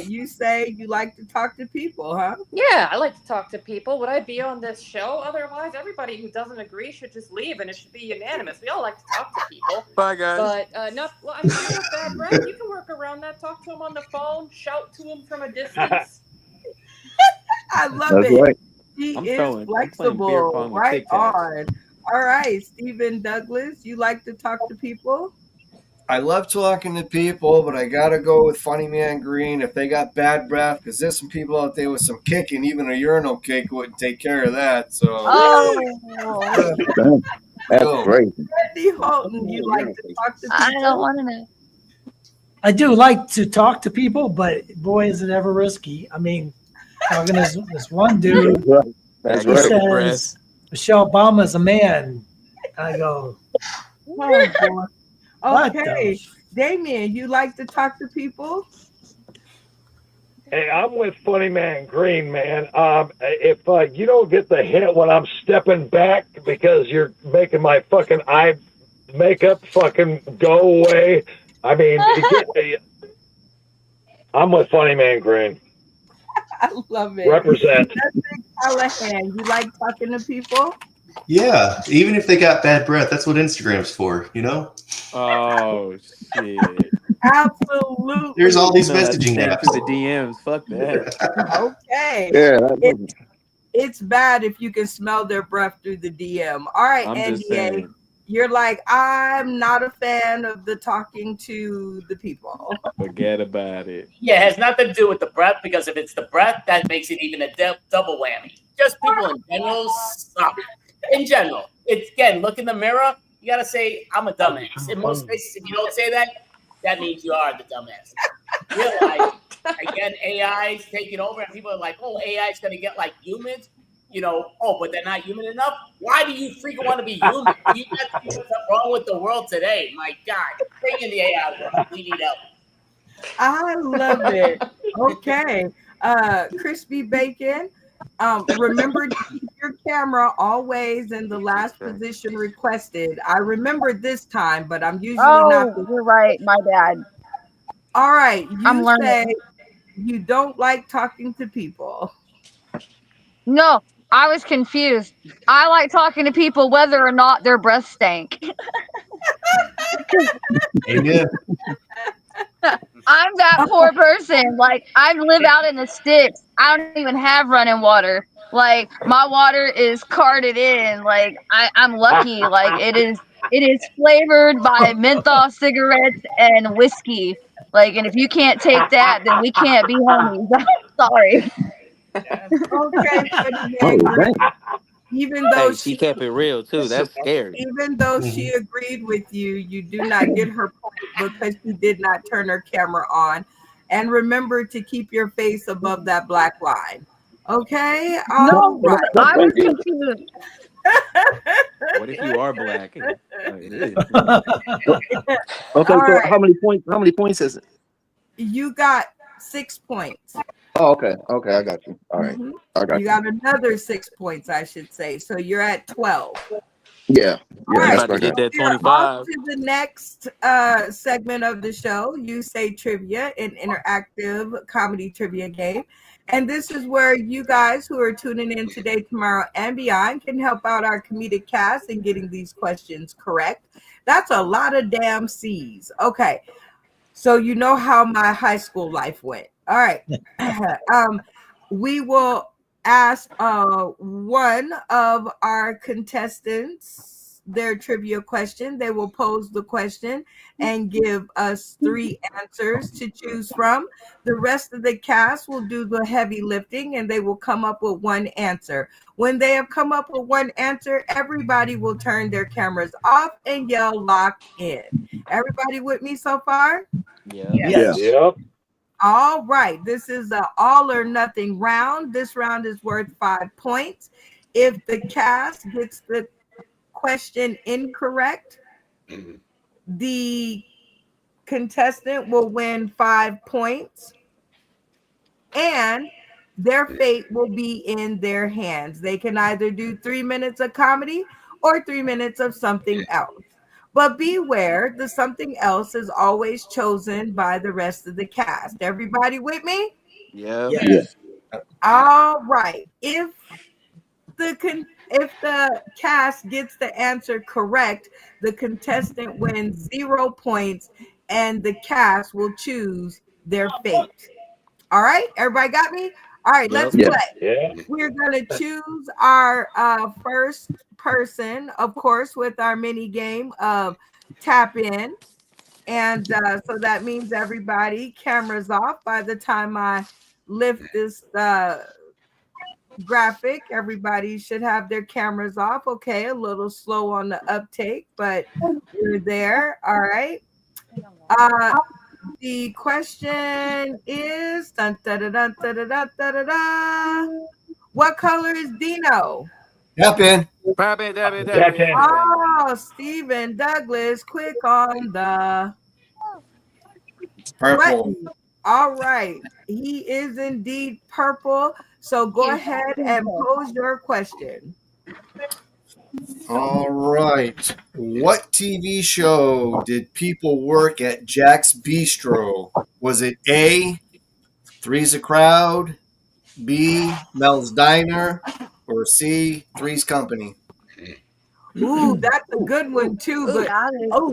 S1: You say you like to talk to people, huh?
S4: Yeah, I like to talk to people. Would I be on this show? Otherwise, everybody who doesn't agree should just leave, and it should be unanimous. We all like to talk to people.
S2: Bye, guys.
S4: But not. Well, I mean, you have bad breath. You can work around that. Talk to them on the phone. Shout to them from a distance.
S1: I love
S7: That's
S1: it.
S7: right.
S1: He
S2: I'm
S1: is
S2: throwing- I'm playing beer
S1: flexible.
S2: pong with
S1: Right
S2: Tic Tacs.
S1: on. All right, Stephen Douglas, you like to talk to people?
S6: I love talking to people, but I gotta go with Funny Man Green if they got bad breath, because there's some people out there with some kicking. Even a urinal cake wouldn't take care of that. So
S7: That's crazy.
S1: Randy Holton, you like to talk to people?
S3: I don't want to know.
S8: I do like to talk to people, but boy, is it ever risky. I mean, talking to this one dude,
S7: That's
S8: he
S7: right.
S8: says Michelle Obama's a man. I go,
S1: Oh, boy.
S8: What
S1: Okay, Damien, you like to talk to people?
S9: Hey, I'm with Funny Man Green, man. If you don't get the hint when I'm stepping back because you're making my fucking eye makeup fucking go away, I mean, I'm with Funny Man Green.
S1: I love it.
S9: Represent.
S1: Justin Callahan, you like talking to people?
S10: Yeah, even if they got bad breath, that's what Instagram's for, you know?
S2: Oh, shit.
S1: Absolutely.
S10: There's all these
S2: You know, that's
S10: messaging
S2: sent
S10: apps.
S2: through the DMs. Fuck that.
S1: Okay.
S7: Yeah.
S1: It's bad if you can smell their breath through the DM. All right,
S2: I'm just
S1: NDA.
S2: saying.
S1: You're like, I'm not a fan of the talking to the people.
S2: Forget about it.
S5: Yeah, it has nothing to do with the breath, because if it's the breath, that makes it even a double whammy. Just people in general suck. In general, it's again, look in the mirror. You gotta say, I'm a dumbass. In most cases, if you don't say that, that means you are the dumbass. Realize, again, AI is taking over, and people are like, oh, AI is gonna get like humans. You know, oh, but they're not human enough. Why do you freaking want to be human? You got something wrong with the world today. My God, bring in the AI world. We need help.
S1: I love it. Okay. Crispy Bacon. Remember to keep your camera always in the last position requested. I remember this time, but I'm usually not.
S3: You're right. My bad.
S1: All right.
S3: I'm
S1: You
S3: learning.
S1: say you don't like talking to people.
S3: No, I was confused. I like talking to people whether or not their breath stank.
S10: Amen.
S3: I'm that poor person. Like, I live out in the sticks. I don't even have running water. Like, my water is carted in. Like, I'm lucky. Like, it is flavored by menthol cigarettes and whiskey. Like, and if you can't take that, then we can't be homies. Sorry.
S1: Okay,
S7: Oh, dang.
S1: even though
S2: Hey, she kept it real too. That's scary.
S1: even though she agreed with you, you do not get her point because she did not turn her camera on. And remember to keep your face above that black line. Okay? All right.
S3: I was confused.
S2: What if you are black? It is.
S7: Okay,
S1: All
S7: so
S1: right.
S7: how many points is it?
S1: You got 6 points.
S7: Oh, okay, I got you. All right,
S1: Mhm.
S7: I got
S1: You
S7: you.
S1: got another 6 points, I should say. So you're at 12.
S7: Yeah,
S1: All
S7: yeah,
S1: right,
S7: that's
S2: About to
S7: right.
S2: get that
S1: we're on
S2: 25.
S1: to the next segment of the show. You Say Trivia, an interactive comedy trivia game. And this is where you guys who are tuning in today, tomorrow, and beyond can help out our comedic cast in getting these questions correct. That's a lot of damn C's. Okay, so you know how my high school life went. All right. We will ask one of our contestants their trivia question. They will pose the question and give us 3 answers to choose from. The rest of the cast will do the heavy lifting and they will come up with 1 answer. When they have come up with 1 answer, everybody will turn their cameras off and yell locked in. Everybody with me so far?
S2: Yeah.
S8: Yes.
S9: Yep.
S1: All right. This is an all or nothing round. This round is worth 5 points. If the cast gets the question incorrect, the contestant will win 5 points and their fate will be in their hands. They can either do 3 minutes of comedy or 3 minutes of something else. But beware, the something else is always chosen by the rest of the cast. Everybody with me?
S2: Yeah.
S8: Yes.
S1: All right. If the cast gets the answer correct, the contestant wins 0 points and the cast will choose their fate. All right, everybody got me? All right, let's
S2: Yep.
S7: Yeah.
S1: play.
S9: Yeah.
S1: We're gonna choose our first person, of course, with our mini game of tap in. And so that means everybody, cameras off by the time I lift this graphic. Everybody should have their cameras off. Okay, a little slow on the uptake, but we're there. All right. The question is dun, da, da, da, da, da, da, da, da. What color is Dino?
S6: Tap in.
S9: Tap in.
S1: Oh, Stephen Douglas, quick on the
S6: Purple.
S1: button. All right. He is indeed purple. So go ahead and pose your question.
S6: All right. What TV show did people work at Jack's Bistro? Was it A, Three's a Crowd, B, Mel's Diner, or C, Three's Company?
S1: Ooh, that's a good one too. But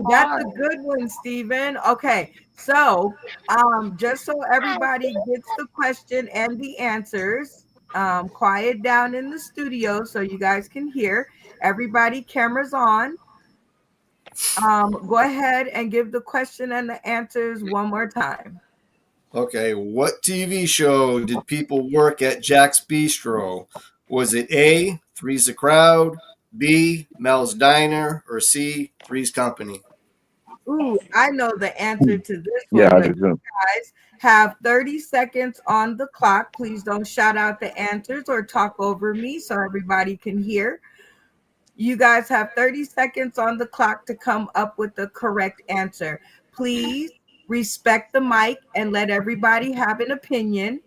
S1: that's a good one, Stephen. Okay, so just so everybody gets the question and the answers, quiet down in the studio so you guys can hear. Everybody, cameras on. Go ahead and give the question and the answers one more time.
S6: Okay, what TV show did people work at Jack's Bistro? Was it A, Three's a Crowd, B, Mel's Diner, or C, Three's Company?
S1: Ooh, I know the answer to this
S7: Yeah,
S1: one,
S7: I
S1: but
S7: do too.
S1: you guys have 30 seconds on the clock. Please don't shout out the answers or talk over me so everybody can hear. You guys have 30 seconds on the clock to come up with the correct answer. Please respect the mic and let everybody have an opinion.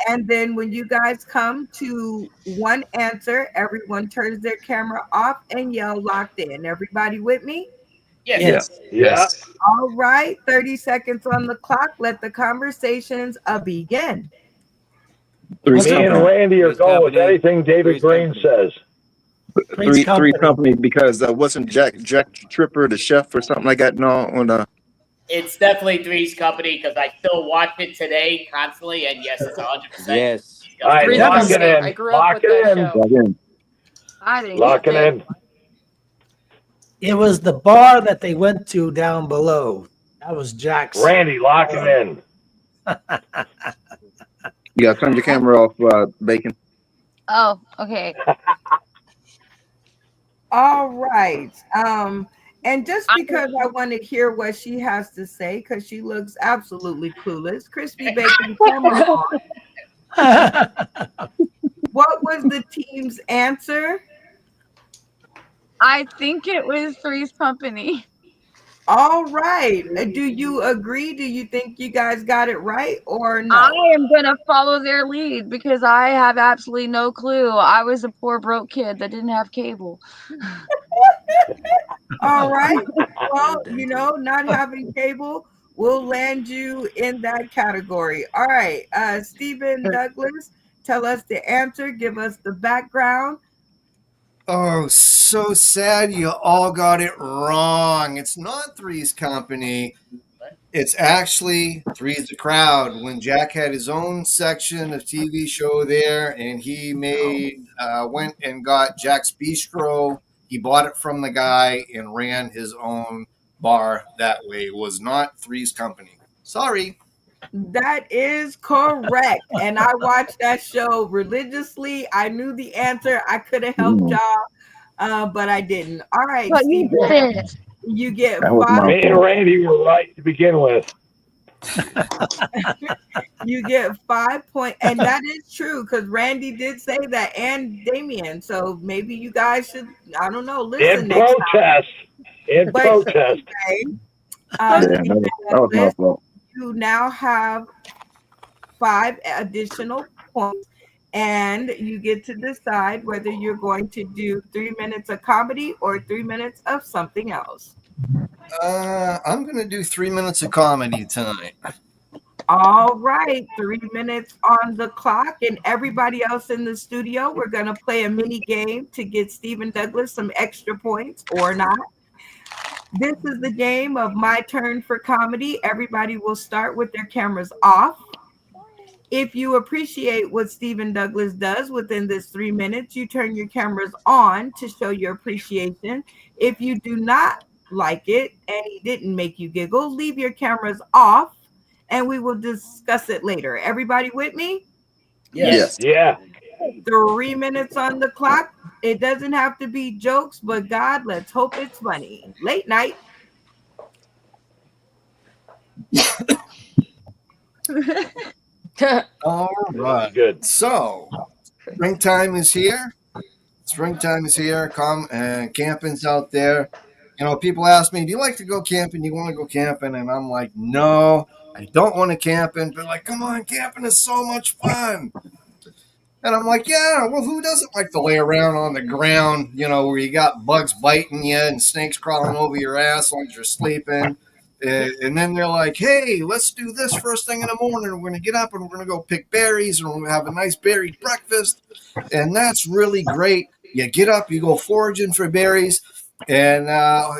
S1: And then when you guys come to one answer, everyone turns their camera off and yell locked in. Everybody with me?
S5: Yes.
S8: Yes.
S9: Yeah.
S1: All right, 30 seconds on the clock. Let the conversations begin.
S7: Three's
S9: Me and
S7: Company.
S9: Randy are
S2: Three's
S9: going with
S2: Company.
S9: anything David
S2: Three's
S9: Green
S2: Company.
S9: says.
S8: Three's
S7: Three's Company because wasn't Jack Tripper the chef or something like that? No, on
S5: It's definitely Three's Company because I still watch it today constantly, and yes, it's 100%.
S2: Yes.
S9: All right,
S4: Three's
S9: lock it
S4: Company.
S9: in.
S4: I grew up
S9: Lock
S4: with
S9: it
S4: that
S9: in.
S4: show.
S3: I didn't
S9: Lock
S3: get
S9: it
S3: it.
S9: in.
S8: It was the bar that they went to down below. That was Jack's.
S9: Randy, lock it in.
S7: you got to turn your camera off, Bacon.
S3: Oh, okay.
S1: All right. And just because I want to hear what she has to say, because she looks absolutely clueless, Crispy Bacon, camera on. What was the team's answer?
S3: I think it was Three's Company.
S1: All right. Do you agree? Do you think you guys got it right or no?
S3: I am going to follow their lead because I have absolutely no clue. I was a poor broke kid that didn't have cable.
S1: All right. Well, not having cable will land you in that category. All right. Stephen Douglas, tell us the answer. Give us the background.
S6: Oh, so sad you all got it wrong. It's not Three's Company. It's actually Three's the Crowd. When Jack had his own section of TV show there, and he went and got Jack's Bistro. He bought it from the guy and ran his own bar that way. It was not Three's Company. Sorry.
S1: That is correct. And I watched that show religiously. I knew the answer. I could have helped y'all, but I didn't. All right,
S3: But you
S1: Stephen,
S3: didn't.
S1: you get
S7: That was
S1: 5
S7: my
S9: Me and Randy were right to begin with.
S1: You get 5 points, and that is true because Randy did say that, and Damien. So maybe you guys should, I don't know, listen
S9: In
S1: next
S9: protest. In
S1: But
S9: protest.
S1: time.
S7: yeah,
S1: Stephen
S7: that was my
S1: Douglas,
S7: fault.
S1: you now have 5 additional points, and you get to decide whether you're going to do 3 minutes of comedy or 3 minutes of something else.
S6: I'm going to do 3 minutes of comedy tonight.
S1: All right, 3 minutes on the clock, and everybody else in the studio, we're going to play a mini game to get Stephen Douglas some extra points or not. This is the game of My Turn for Comedy. Everybody will start with their cameras off. If you appreciate what Stephen Douglas does within this 3 minutes, you turn your cameras on to show your appreciation. If you do not like it and he didn't make you giggle, leave your cameras off and we will discuss it later. Everybody with me?
S7: Yes.
S9: Yeah.
S1: 3 minutes on the clock. It doesn't have to be jokes, but God, let's hope it's funny. Late night.
S6: All right.
S9: Good.
S6: So, springtime is here. Springtime is here. Camping's out there. People ask me, do you like to go camping? Do you want to go camping? And I'm like, no, I don't want to camping. But like, come on, camping is so much fun. And I'm like, yeah, well, who doesn't like to lay around on the ground, where you got bugs biting you and snakes crawling over your ass while you're sleeping? And then they're like, hey, let's do this first thing in the morning. We're going to get up and we're going to go pick berries and we're going to have a nice berry breakfast. And that's really great. You get up, you go foraging for berries, and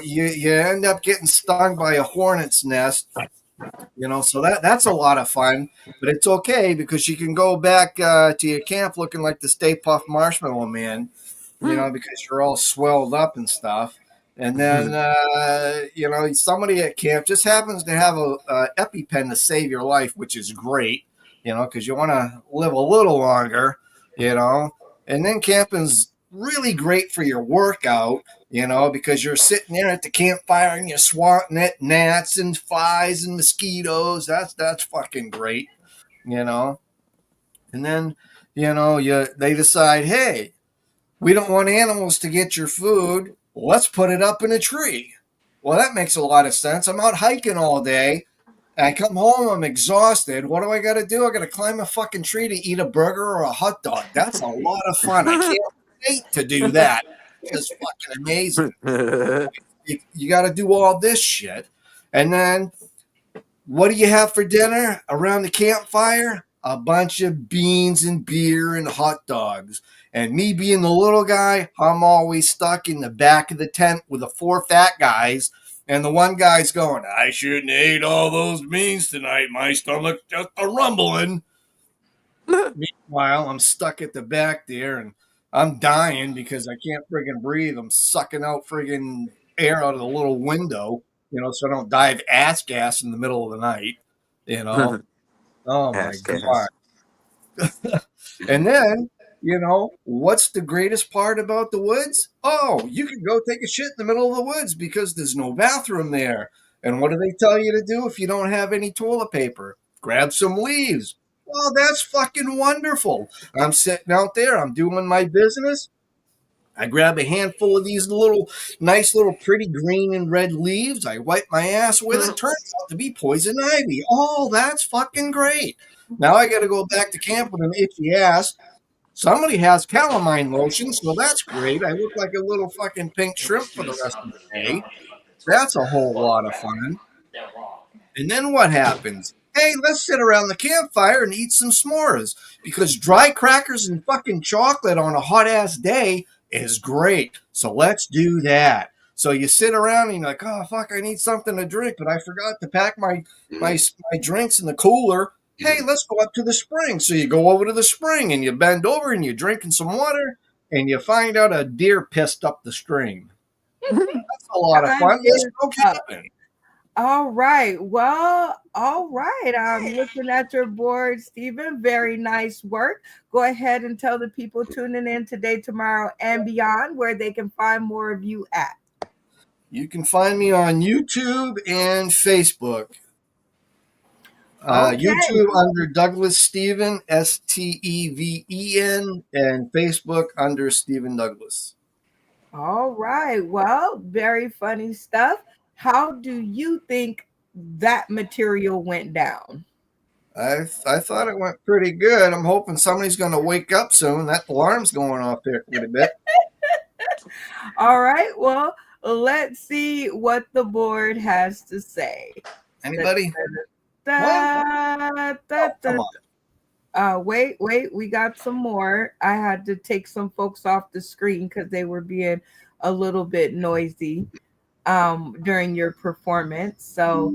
S6: you end up getting stung by a hornet's nest. So that's a lot of fun, but it's okay because you can go back to your camp looking like the Stay Puft Marshmallow Man, because you're all swelled up and stuff. And then, somebody at camp just happens to have a EpiPen to save your life, which is great, because you want to live a little longer, And then camping's really great for your workout, because you're sitting there at the campfire and you're swatting at gnats and flies and mosquitoes. That's fucking great, And then, they decide, hey, we don't want animals to get your food. Let's put it up in a tree. Well, that makes a lot of sense. I'm out hiking all day. I come home, I'm exhausted. What do I got to do? I got to climb a fucking tree to eat a burger or a hot dog. That's a lot of fun. I can't wait to do that. It's fucking amazing. You got to do all this shit. And then what do you have for dinner around the campfire? A bunch of beans and beer and hot dogs. And me being the little guy, I'm always stuck in the back of the tent with the 4 fat guys. And the one guy's going, I shouldn't have ate all those beans tonight. My stomach's just a rumbling. Meanwhile, I'm stuck at the back there and I'm dying because I can't friggin' breathe. I'm sucking out friggin' air out of the little window, so I don't die of ass gas in the middle of the night, Oh, my God. And then, what's the greatest part about the woods? Oh, you can go take a shit in the middle of the woods because there's no bathroom there. And what do they tell you to do if you don't have any toilet paper? Grab some leaves. Well, that's fucking wonderful. I'm sitting out there. I'm doing my business. I grab a handful of these nice little pretty green and red leaves. I wipe my ass with it. Turns out to be poison ivy. Oh, that's fucking great. Now I got to go back to camp with an itchy ass. Somebody has calamine lotion, so that's great. I look like a little fucking pink shrimp for the rest of the day. That's a whole lot of fun. And then what happens? Hey, let's sit around the campfire and eat some s'mores, because dry crackers and fucking chocolate on a hot ass day is great. So let's do that. So you sit around and you're like, oh fuck, I need something to drink, but I forgot to pack my drinks in the cooler. Hey, let's go up to the spring. So you go over to the spring and you bend over and you're drinking some water and you find out a deer pissed up the stream. That's a lot of fun. Let's go camping.
S1: All right. Well, all right. I'm looking at your board, Stephen. Very nice work. Go ahead and tell the people tuning in today, tomorrow, and beyond where they can find more of you at.
S6: You can find me on YouTube and Facebook. YouTube under Douglas Steven, Steven, and Facebook under Stephen Douglas.
S1: All right. Well, very funny stuff. How do you think that material went down?
S6: I thought it went pretty good. I'm hoping somebody's going to wake up soon. That alarm's going off there quite a bit.
S1: All right. Well, let's see what the board has to say.
S6: Anybody?
S1: Wait. We got some more. I had to take some folks off the screen because they were being a little bit noisy during your performance. So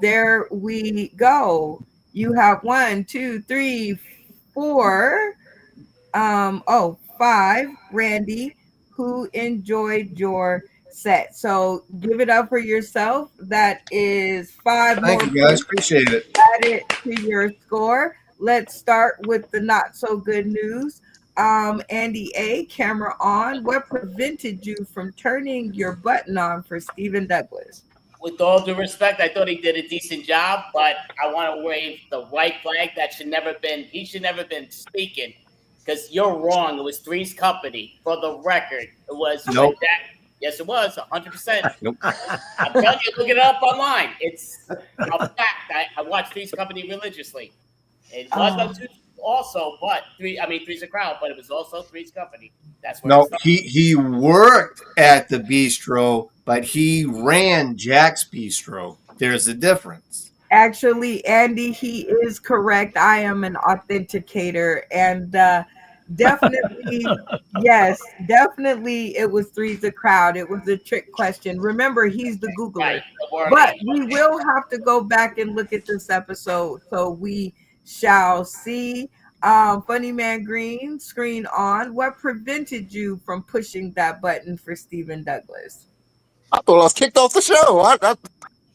S1: there we go. You have 1, 2, 3, 4. 5. Randy, who enjoyed your set. So give it up for yourself. That is 5 more.
S6: Thank you guys. Appreciate it.
S1: Add it to your score. Let's start with the not so good news. Andy A, camera on. What prevented you from turning your button on for Stephen Douglas?
S5: With all due respect, I thought he did a decent job, but I want to wave the white flag. He should never been speaking, because you're wrong. It was Three's Company. For the record, it was
S6: Nope.
S5: Yes, it was 100%.
S6: Nope.
S5: I'm telling you, look it up online. It's a fact. I watch Three's Company religiously. It was also, but Three's a Crowd, but it was also Three's Company. That's what.
S6: No, he worked at the bistro, but he ran Jack's Bistro. There's a difference.
S1: Actually, Andy, he is correct. I am an authenticator, and definitely, yes, definitely, it was Three's a Crowd. It was a trick question. Remember, he's the Googler.
S5: Right.
S1: But we will have to go back and look at this episode, so we shall see. Funny Man Green, screen on. What prevented you from pushing that button for Stephen Douglas?
S7: I thought I was kicked off the show.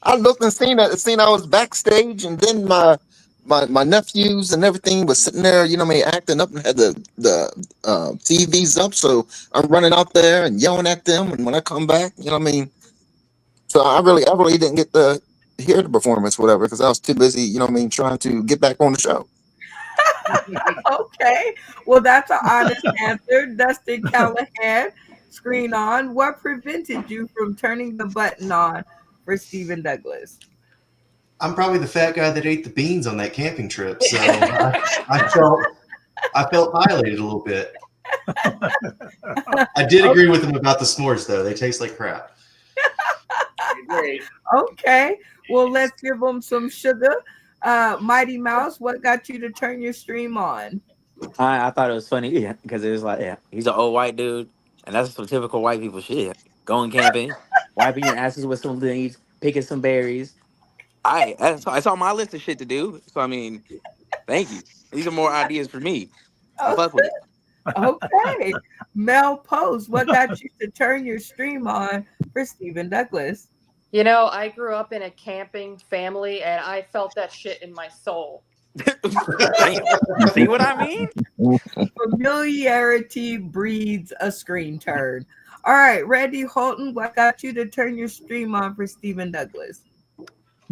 S7: I looked and seen I was backstage, and then my nephews and everything was sitting there, acting up, and had the TVs up. So I'm running out there and yelling at them. And when I come back, so I really didn't get to hear the performance, whatever, because I was too busy, trying to get back on the show.
S1: Okay, well, that's an honest answer. Dustin Callahan, screen on. What prevented you from turning the button on for Stephen Douglas?
S10: I'm probably the fat guy that ate the beans on that camping trip, so I felt violated a little bit. I did agree with him about the s'mores, though. They taste like crap.
S1: Okay, well, let's give them some sugar. Mighty Mouse, what got you to turn your stream on?
S2: I thought it was funny, because it was like, he's an old white dude, and that's some typical white people shit. Going camping, wiping your asses with some leaves, picking some berries. That's on my list of shit to do. So thank you. These are more ideas for me. Fuck with it.
S1: Okay, Mel Post, what got you to turn your stream on for Stephen Douglas?
S4: I grew up in a camping family, and I felt that shit in my soul.
S2: You see what I mean?
S1: Familiarity breeds a screen turn. All right, Randy Holton, what got you to turn your stream on for Stephen Douglas?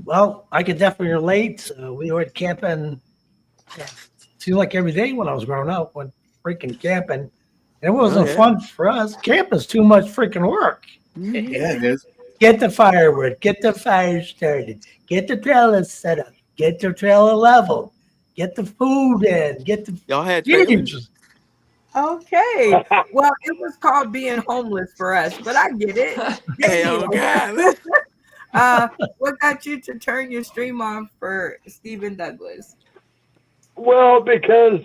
S8: Well, I could definitely relate. We were camping, seemed like every day when I was growing up, when freaking camping. It wasn't fun for us. Camping's too much freaking work.
S6: Yeah, it is.
S8: Get the firewood, get the fire started, get the trailer set up, get the trailer level, Get the food in. Get the
S11: Y'all had
S8: games.
S11: trailers?
S1: Okay. Well, it was called being homeless for us, but I get it.
S11: Hey, oh God.
S1: What got you to turn your stream on for Stephen Douglas?
S9: Well, because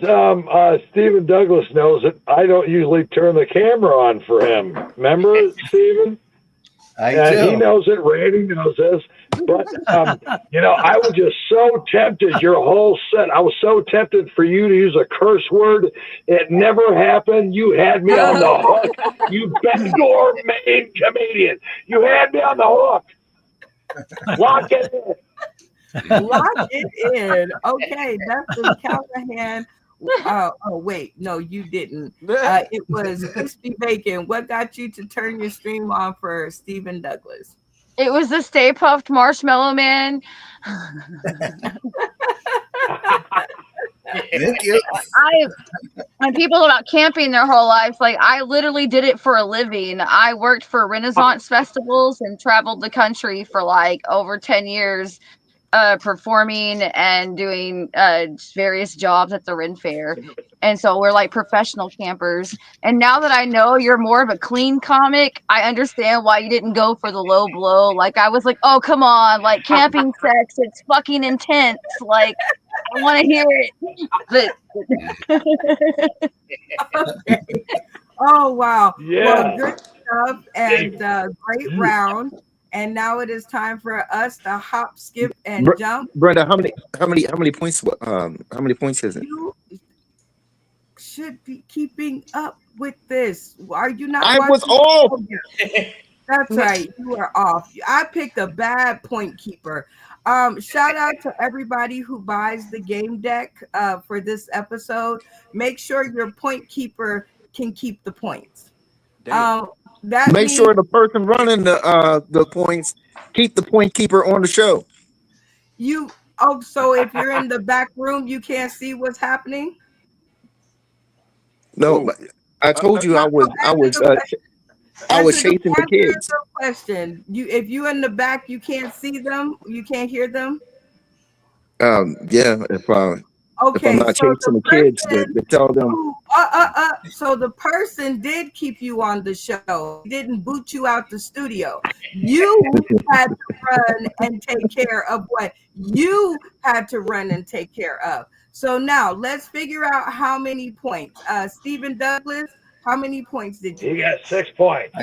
S9: Stephen Douglas knows that I don't usually turn the camera on for him. Remember, Stephen?
S6: do.
S9: He knows it. Randy knows this. But, I was just so tempted, your whole set. I was so tempted for you to use a curse word. It never happened. You had me on the hook. You backdoor main comedian. You had me on the hook. Lock it in.
S1: Lock it in. Okay, Dustin Callahan. Oh, wait, no, you didn't. It was Crispy Bacon. What got you to turn your stream on for Stephen Douglas?
S3: It was the Stay Puft Marshmallow Man.
S6: Thank you.
S3: And people about camping their whole life, like I literally did it for a living. I worked for Renaissance festivals and traveled the country for like over 10 years. Performing and doing various jobs at the Ren Fair. And so we're like professional campers. And now that I know you're more of a clean comic, I understand why you didn't go for the low blow. Like I was like, oh, come on, like camping sex, it's fucking intense. Like I want to hear it.
S1: Okay. Oh, wow.
S9: Yeah.
S1: Well, good stuff and great round. And now it is time for us to hop, skip, and jump.
S7: Brenda, how many points? How many points is it?
S1: You should be keeping up with this. Are you not?
S7: I was off.
S1: That's right. You are off. I picked a bad point keeper. Shout out to everybody who buys the game deck for this episode. Make sure your point keeper can keep the points.
S7: Make sure the person running the points keep the point keeper on the show.
S1: So if you're in the back room, you can't see what's happening.
S7: No, I told you I was chasing the kids.
S1: Question: if you in the back, you can't see them, you can't hear them.
S7: Yeah, if I'm not chasing the kids, to tell them.
S1: So the person did keep you on the show. He didn't boot you out the studio. You had to run and take care of what you had to run and take care of. So now let's figure out how many points. Stephen Douglas, how many points did you
S9: get? 6 points.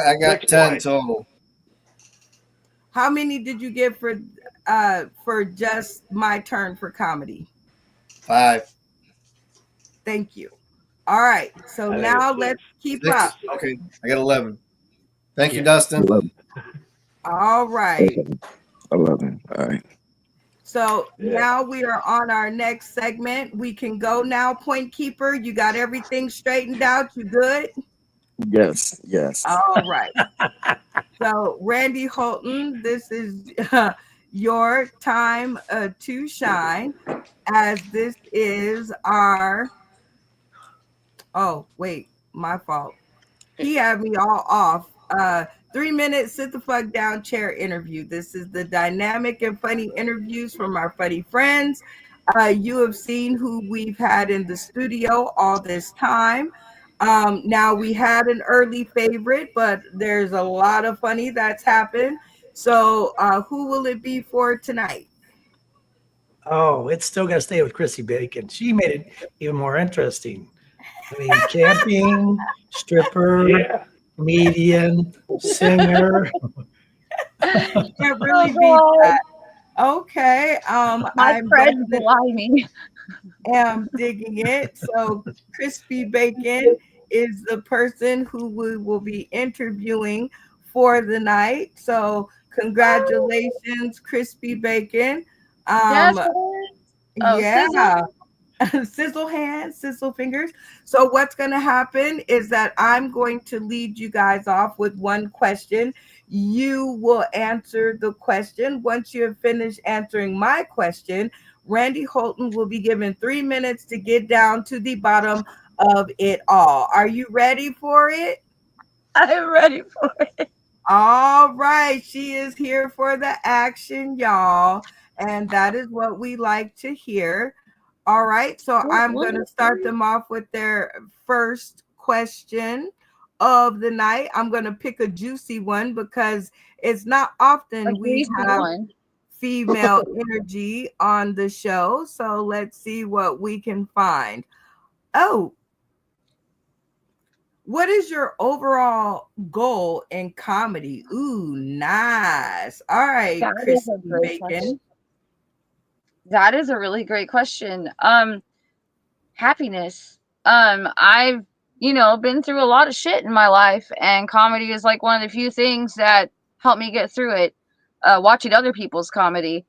S6: I got 10 total.
S1: How many did you get for just my turn for comedy?
S6: 5.
S1: Thank you. All right. So now let's keep
S6: 6.
S1: up.
S6: Okay. I got 11. Thank you, Dustin.
S7: 11.
S1: All right.
S7: 11. All right.
S1: So now we are on our next segment. We can go now, point keeper. You got everything straightened out. You good?
S7: Yes.
S1: All right. So Randy Holton, this is your time to shine, as this is our. Oh, wait, my fault. He had me all off. 3 minutes, sit the fuck down chair interview. This is the dynamic and funny interviews from our funny friends. You have seen who we've had in the studio all this time. Now we had an early favorite, but there's a lot of funny that's happened. So who will it be for tonight?
S8: Oh, it's still got to stay with Chrissy Bacon. She made it even more interesting. I mean, camping, stripper, comedian, singer.
S1: Can't really beat that. Okay.
S3: My friends belie me.
S1: Am digging it. So Crispy Bacon is the person who we will be interviewing for the night. So congratulations, Crispy Bacon. Yeah. Sizzle hands, sizzle fingers. So what's going to happen is that I'm going to lead you guys off with one question. You will answer the question. Once you have finished answering my question, Randy Holton will be given 3 minutes to get down to the bottom of it all. Are you ready for it?
S3: I'm ready for it.
S1: All right. She is here for the action, y'all. And that is what we like to hear. All right, so I'm going to start them off with their first question of the night. I'm going to pick a juicy one because it's not often we have female energy on the show. So let's see what we can find. Oh, what is your overall goal in comedy? Ooh, nice. All right, Christy Bacon.
S3: That is a really great question. Happiness. I've, been through a lot of shit in my life, and comedy is like one of the few things that helped me get through it. Watching other people's comedy.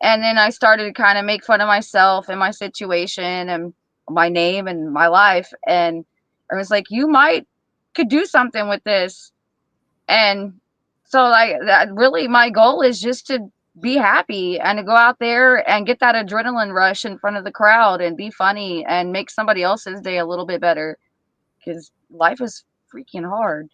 S3: And then I started to kind of make fun of myself and my situation and my name and my life. And I was like, you could do something with this. And so like that really my goal is just to be happy and to go out there and get that adrenaline rush in front of the crowd and be funny and make somebody else's day a little bit better, because life is freaking hard.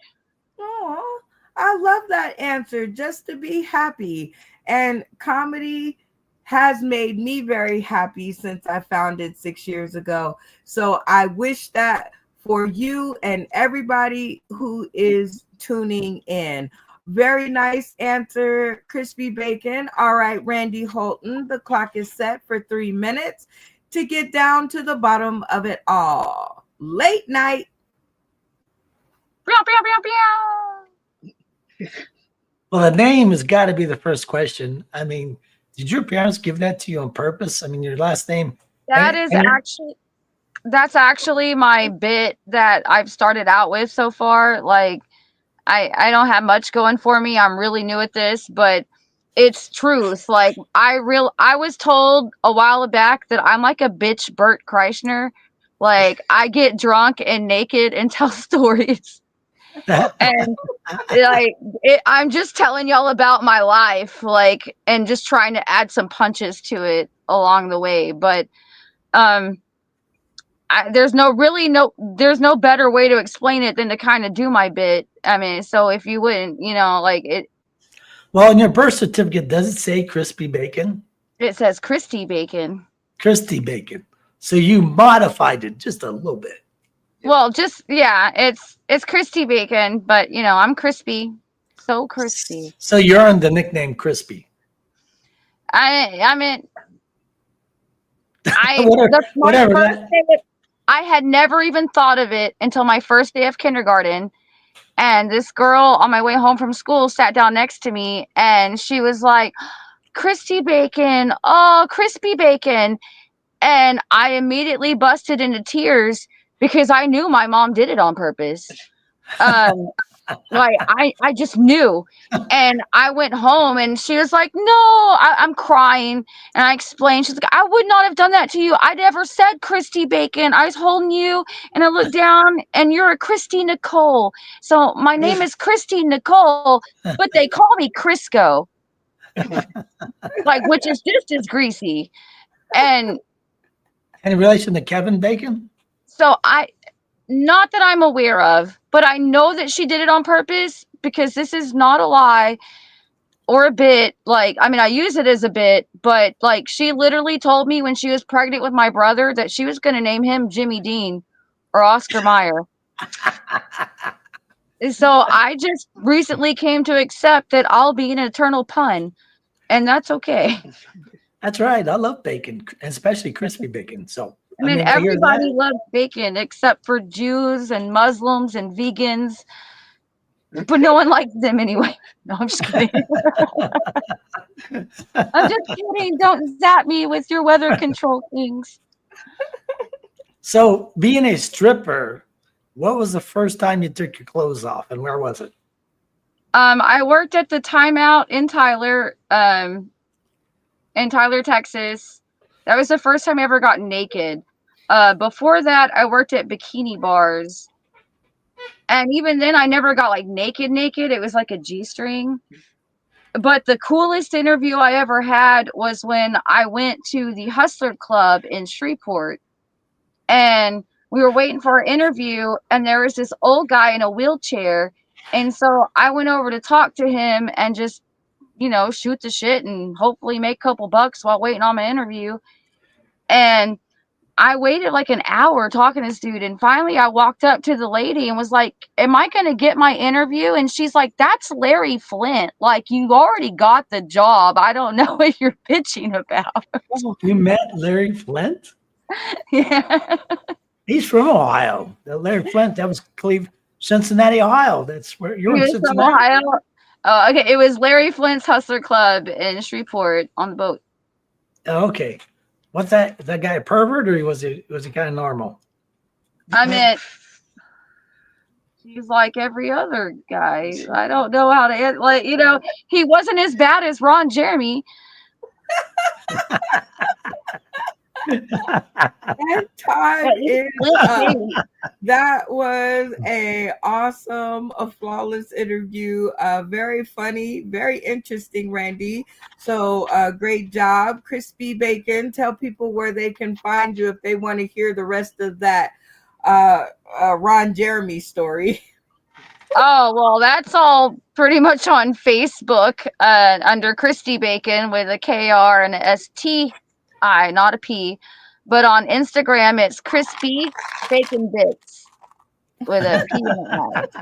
S1: Oh, I love that answer. Just to be happy. And comedy has made me very happy since I found it 6 years ago. So I wish that for you and everybody who is tuning in. Very nice answer, Crispy Bacon. All right, Randy Holton, the clock is set for 3 minutes to get down to the bottom of it all. Late night.
S8: Well, the name has got to be the first question. I mean, did your parents give that to you on purpose? I mean, your last name.
S3: That's actually my bit that I've started out with so far. Like, I don't have much going for me. I'm really new at this, but it's truth. Like, I was told a while back that I'm like a bitch Bert Kreischer. Like, I get drunk and naked and tell stories. And like I'm just telling y'all about my life, like, and just trying to add some punches to it along the way. But there's no better way to explain it than to kind of do my bit. I mean, so if you wouldn't, like it.
S8: Well, in your birth certificate, does it say Crispy Bacon?
S3: It says Christy Bacon.
S8: Christy Bacon. So you modified it just a little bit.
S3: Well, it's Christy Bacon, but I'm crispy, so crispy.
S8: So you earned the nickname Crispy.
S3: I mean,
S8: whatever.
S3: I had never even thought of it until my first day of kindergarten, and this girl on my way home from school sat down next to me, and she was like, "Christy Bacon, oh, Crispy Bacon," and I immediately busted into tears. Because I knew my mom did it on purpose. Like I just knew. And I went home and she was like, no, I'm crying. And I explained, she's like, I would not have done that to you. I never said Christy Bacon. I was holding you and I looked down and you're a Christy Nicole. So my name is Christy Nicole, but they call me Crisco. Like, which is just as greasy. And
S8: any relation to Kevin Bacon?
S3: So not that I'm aware of, but I know that she did it on purpose, because this is not a lie or a bit. Like, I mean, I use it as a bit, but like she literally told me when she was pregnant with my brother that she was going to name him Jimmy Dean or Oscar Mayer. So I just recently came to accept that I'll be an eternal pun, and that's okay.
S8: That's right. I love bacon, especially crispy bacon. So
S3: I mean everybody loves bacon except for Jews and Muslims and vegans, but no one likes them anyway. No, I'm just kidding. I'm just kidding. Don't zap me with your weather control things.
S8: So, being a stripper, what was the first time you took your clothes off, and where was it?
S3: I worked at the Timeout in Tyler, Texas. That was the first time I ever got naked. Before that, I worked at bikini bars. And even then, I never got like naked. It was like a G-string. But the coolest interview I ever had was when I went to the Hustler Club in Shreveport. And we were waiting for our interview, and there was this old guy in a wheelchair. And so I went over to talk to him and just, shoot the shit and hopefully make a couple bucks while waiting on my interview. And I waited like an hour talking to this dude, and finally I walked up to the lady and was like, am I going to get my interview? And she's like, that's Larry Flint. Like, you already got the job. I don't know what you're pitching about.
S8: You met Larry Flint?
S3: Yeah.
S8: He's from Ohio. Larry Flint, that was Cincinnati, Ohio. That's where you're
S3: He
S8: in
S3: was from
S8: Cincinnati.
S3: Ohio. Oh, okay. It was Larry Flint's Hustler Club in Shreveport on the boat.
S8: Oh, okay. What's that? Is that guy a pervert, or was he kind of normal?
S3: I mean, he's like every other guy. I don't know how to, like, you know, he wasn't as bad as Ron Jeremy.
S1: That time is up. That was a flawless interview. Very funny, very interesting, Randy. So great job. Crispy Bacon, tell people where they can find you if they want to hear the rest of that Ron Jeremy story.
S3: Oh, well, that's all pretty much on Facebook under Christy Bacon with a KR and a STI, not a P. But on Instagram, it's Crispy Bacon Bits with a P in it.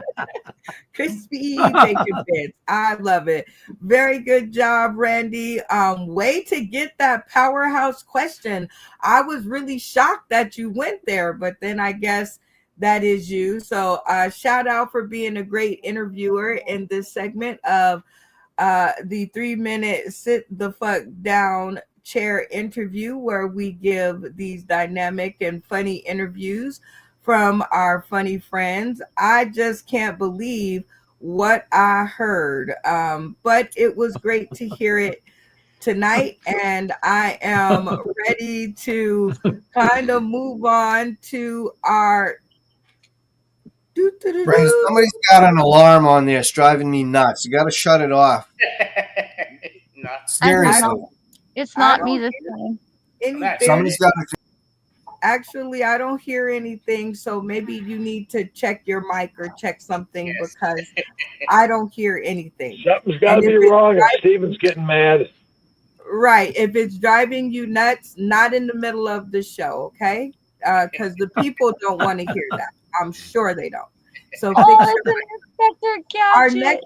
S1: Crispy Bacon Bits. I love it. Very good job, Randy. Way to get that powerhouse question. I was really shocked that you went there, but then I guess that is you. So shout out for being a great interviewer in this segment of the 3-minute sit the fuck down chair interview, where we give these dynamic and funny interviews from our funny friends. I just can't believe what I heard, but it was great to hear it tonight, and I am ready to kind of move on to our
S6: Brandon, somebody's got an alarm on there. It's driving me nuts. You got to shut it off. Seriously.
S3: It's not me this time.
S6: Somebody's got to.
S1: Actually, I don't hear anything, so maybe you need to check your mic or check something, because I don't hear anything.
S9: Something's got to be wrong if Steven's getting mad.
S1: Right. If it's driving you nuts, not in the middle of the show, okay? Because the people don't want to hear that. I'm sure they don't. So our next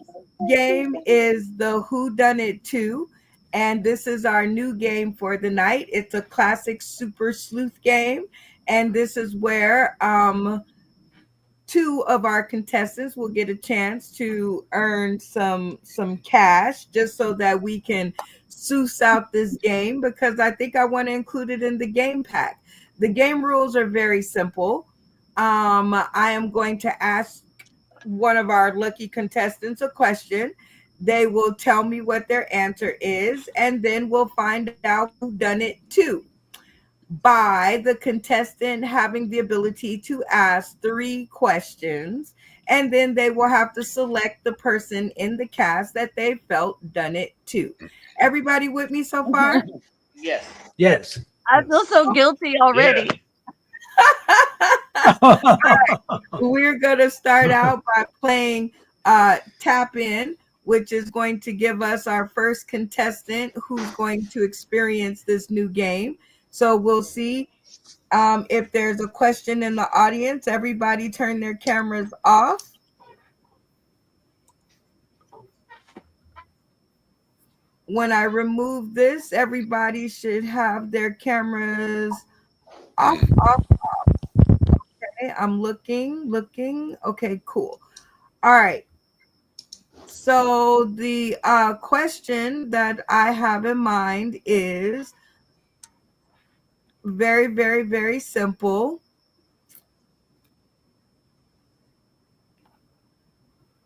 S1: game is the Who Done It 2. And this is our new game for the night. It's a classic Super Sleuth game. And this is where 2 of our contestants will get a chance to earn some cash, just so that we can suss out this game, because I think I want to include it in the game pack. The game rules are very simple. I am going to ask one of our lucky contestants a question. They will tell me what their answer is, and then we'll find out who done it too, by the contestant having the ability to ask 3 questions, and then they will have to select the person in the cast that they felt done it too. Everybody with me so far?
S5: Yes.
S8: Yes.
S3: I feel so guilty already.
S1: All right. We're going to start out by playing Tap In, which is going to give us our first contestant who's going to experience this new game. So we'll see if there's a question in the audience. Everybody turn their cameras off. When I remove this, everybody should have their cameras off. Okay, I'm looking. Okay, cool. All right. So the question that I have in mind is very, very, very simple.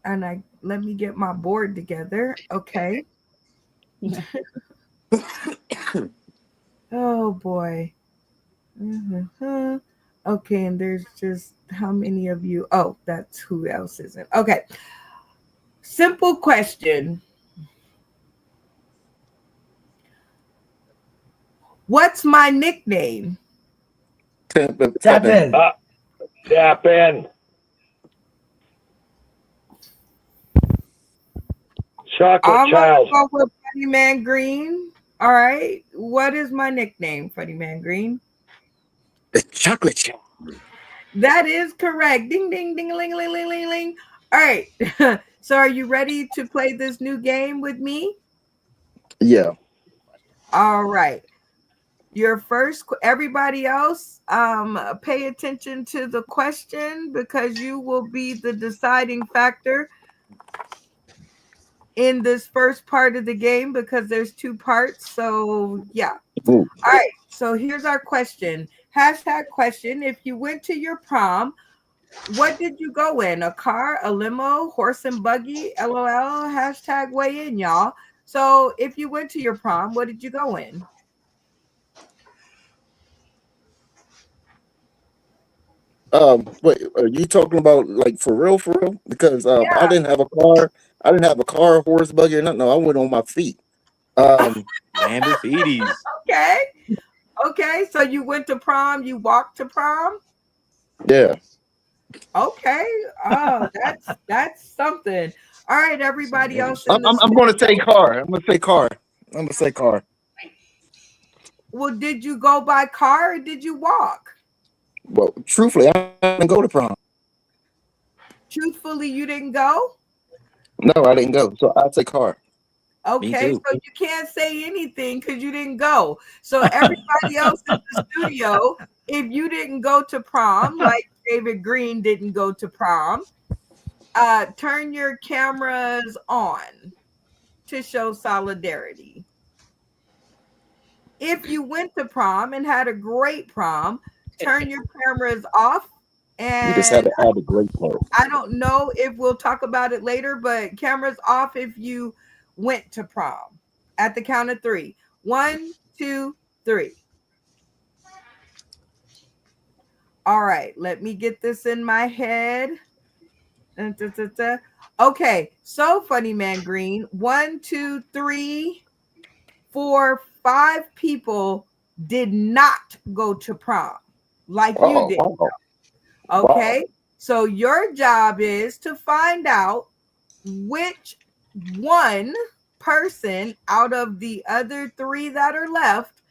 S1: And let me get my board together. Okay. Oh boy. Mm-hmm. Okay, and there's just how many of you? Oh, that's who else isn't. Okay. Simple question. What's my nickname?
S8: Tap in.
S9: Tap in. Chocolate Child.
S1: Go with Funny Man Green. All right. What is my nickname, Funny Man Green?
S7: The chocolate chip.
S1: That is correct. Ding, ding, ding, ling, ling, ling, ling, ling. All right. So are you ready to play this new game with me?
S7: Yeah.
S1: All right. Your first, everybody else, pay attention to the question because you will be the deciding factor in this first part of the game because there's two parts. So yeah.
S7: Ooh.
S1: All right. So here's our question. Hashtag question. If you went to your prom, what did you go in? A car, a limo, horse and buggy? LOL. Hashtag weigh in, y'all. So if you went to your prom, what did you go in?
S7: Wait, are you talking about like for real, for real? Because I didn't have a car. I didn't have a car, horse, buggy, or nothing. No, I went on my feet.
S2: Lamborghinis.
S1: Okay. Okay. So you went to prom, you walked to prom?
S7: Yeah.
S1: Okay. Oh, that's something. All right, everybody else in
S7: I'm
S1: the
S7: going to say
S1: studio.
S7: car. I'm going to say car. I'm going to say car.
S1: Well, did you go by car or did you walk?
S7: Well, truthfully, I didn't go to prom.
S1: Truthfully, you didn't go?
S7: No, I didn't go. So I'd say car.
S1: Okay, so you can't say anything because you didn't go. So everybody else in the studio, if you didn't go to prom, like David Green didn't go to prom, turn your cameras on to show solidarity. If you went to prom and had a great prom, turn your cameras off.
S7: You just had
S1: And
S7: to add a great part.
S1: I don't know if we'll talk about it later, but cameras off if you went to prom. At the count of 3. 1, 2, 3. All right, let me get this in my head. Okay, so Funny Man Green, 1, 2, 3, 4, 5 people did not go to prom like you did. Okay, so your job is to find out which one person out of the other 3 that are left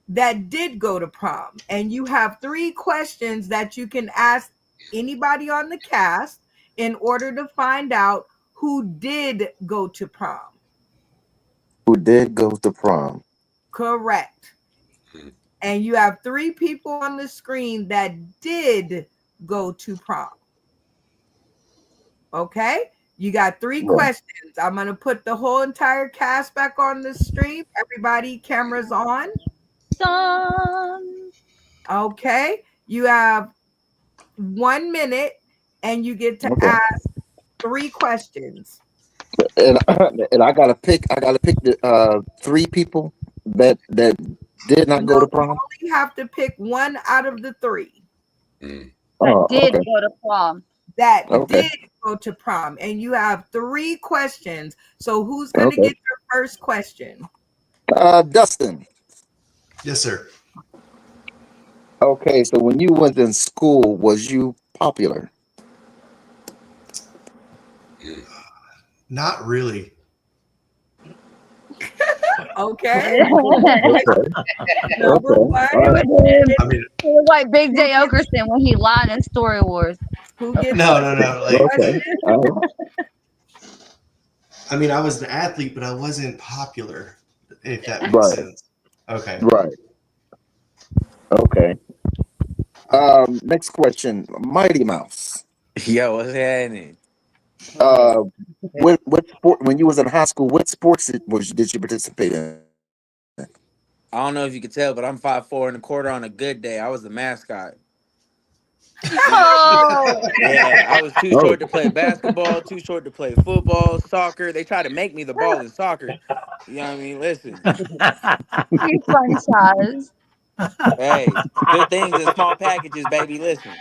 S1: that did go to prom. And you have 3 questions that you can ask anybody on the cast in order to find out who did go to prom.
S7: Who did go to prom?
S1: Correct. And you have 3 people on the screen that did go to prom. Okay? You got 3 questions. I'm going to put the whole entire cast back on the stream. Everybody, cameras on. Okay. You have 1 minute and you get to ask 3 questions.
S7: And I gotta pick the 3 people that did not go to prom.
S1: You only have to pick 1 out of the 3.
S3: That did go to prom.
S1: That did go to prom. And you have 3 questions. So who's going to get your first question?
S7: Dustin.
S10: Yes, sir.
S7: Okay, so when you was in school, was you popular?
S10: Not really.
S1: Okay.
S3: Number 1.
S10: I mean,
S3: It was like Big J Okerson when he lied in Story Wars.
S1: Who gets
S10: no. Like, I mean, I was an athlete, but I wasn't popular, if that makes sense. Okay.
S7: Right. Okay. Next question. Mighty Mouse.
S2: Yo, what's happening?
S7: What sport when you was in high school? What sports did you participate in?
S2: I don't know if you could tell, but I'm 5'4" and 1/4 on a good day. I was the mascot.
S3: Oh.
S2: Yeah, I was too short to play basketball, too short to play football, soccer. They tried to make me the ball in soccer. You know what I mean? Listen.
S3: You fun size.
S2: Hey, good things in small packages, baby. Listen.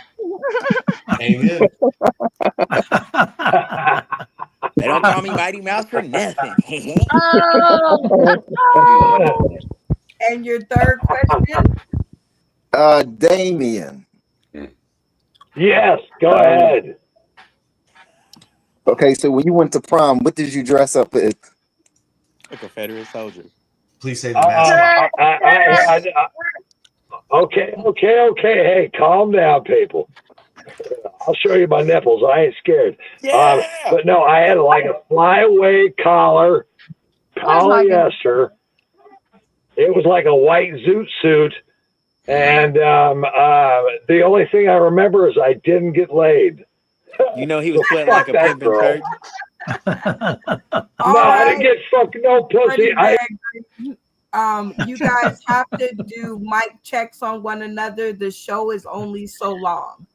S10: Amen.
S2: They don't call me Mighty Mouse for nothing.
S1: And your third question?
S7: Damien.
S9: Yes, go ahead.
S7: Okay, so when you went to prom, what did you dress up as?
S2: A Confederate soldier.
S10: Please say the mascot.
S9: Okay. Hey, calm down, people. I'll show you my nipples. I ain't scared. But no, I had like a flyaway collar, polyester. It was like a white zoot suit. And the only thing I remember is I didn't get laid.
S2: You know he was sweating like a pimpin' turd.
S9: I didn't get fucking no pussy.
S1: You guys have to do mic checks on one another. The show is only so long.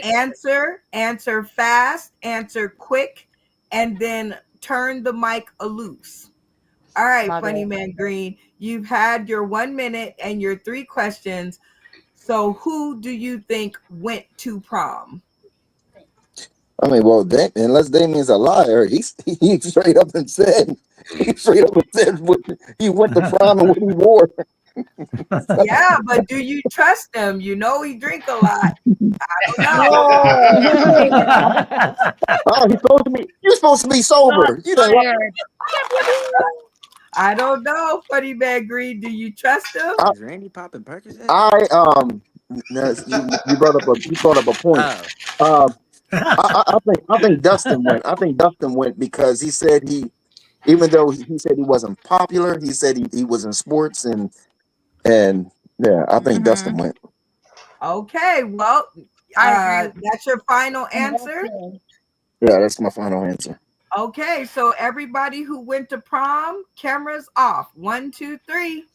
S1: Answer fast, answer quick, and then turn the mic loose. All right, Funny Man Green, you've had your 1 minute and your 3 questions. So who do you think went to prom?
S7: I mean, well, unless Damien's a liar, he straight up and said he went to prom and what he wore.
S1: Yeah, but do you trust him? You know he drink a lot. I don't know.
S7: You're supposed to be sober. You know.
S1: I don't know, Funny Man Green. Do you trust him?
S2: Is Randy popping Percocet?
S7: You brought up a point. I think Dustin went. I think Dustin went because he said even though he said he wasn't popular, he said he was in sports and yeah, I think Dustin went.
S1: Okay, well, that's your final answer?
S7: Yeah, that's my final answer.
S1: Okay, so everybody who went to prom, cameras off. 1, 2, 3.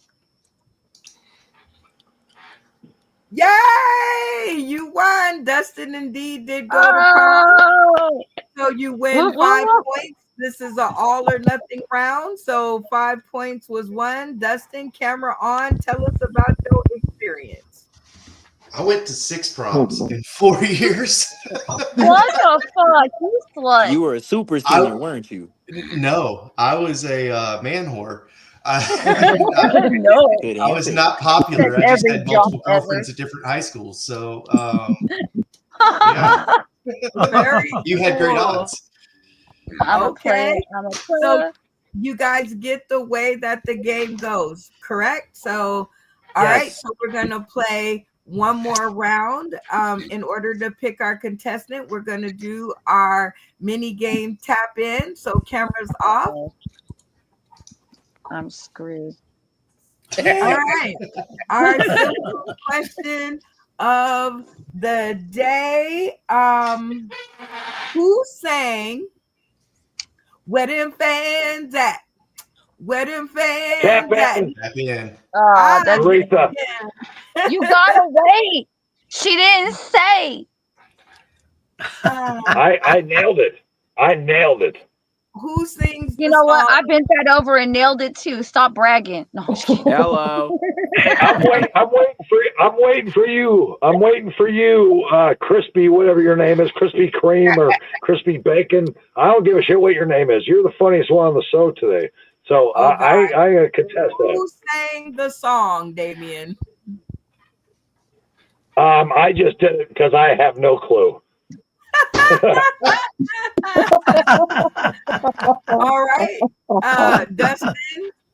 S1: Yay! You won. Dustin indeed did go to prom. So you win 5 points. This is an all or nothing round. So 5 points was won. Dustin, camera on. Tell us about your experience.
S10: I went to 6 proms in 4 years.
S3: What the fuck? You slut.
S2: You were a super senior, weren't you?
S10: No, I was a man whore. I was
S3: No.
S10: not popular. I just had multiple girlfriends at different high schools. So, yeah.
S1: Very
S10: You had great
S1: cool.
S10: odds.
S1: Okay. So you guys get the way that the game goes, correct? So, all right. So we're going to play one more round. In order to pick our contestant, we're going to do our mini game tap in. So cameras off.
S3: I'm screwed.
S1: All right. Our simple question of the day. Who sang Where Them Fans At? Where Them Fans At?
S10: Tap in.
S9: Aretha.
S3: You gotta wait. She didn't say.
S9: I nailed it.
S1: Who sings?
S3: You know what? I bent that over and nailed it too. Stop bragging. No, I'm just kidding.
S2: Hello.
S9: I'm waiting for you. I'm waiting for you, Crispy, whatever your name is, Krispy Kreme or Crispy Bacon. I don't give a shit what your name is. You're the funniest one on the show today. So I'm gonna contest that.
S1: Who sang the song, Damien?
S9: I just did it because I have no clue.
S1: All right. Dustin,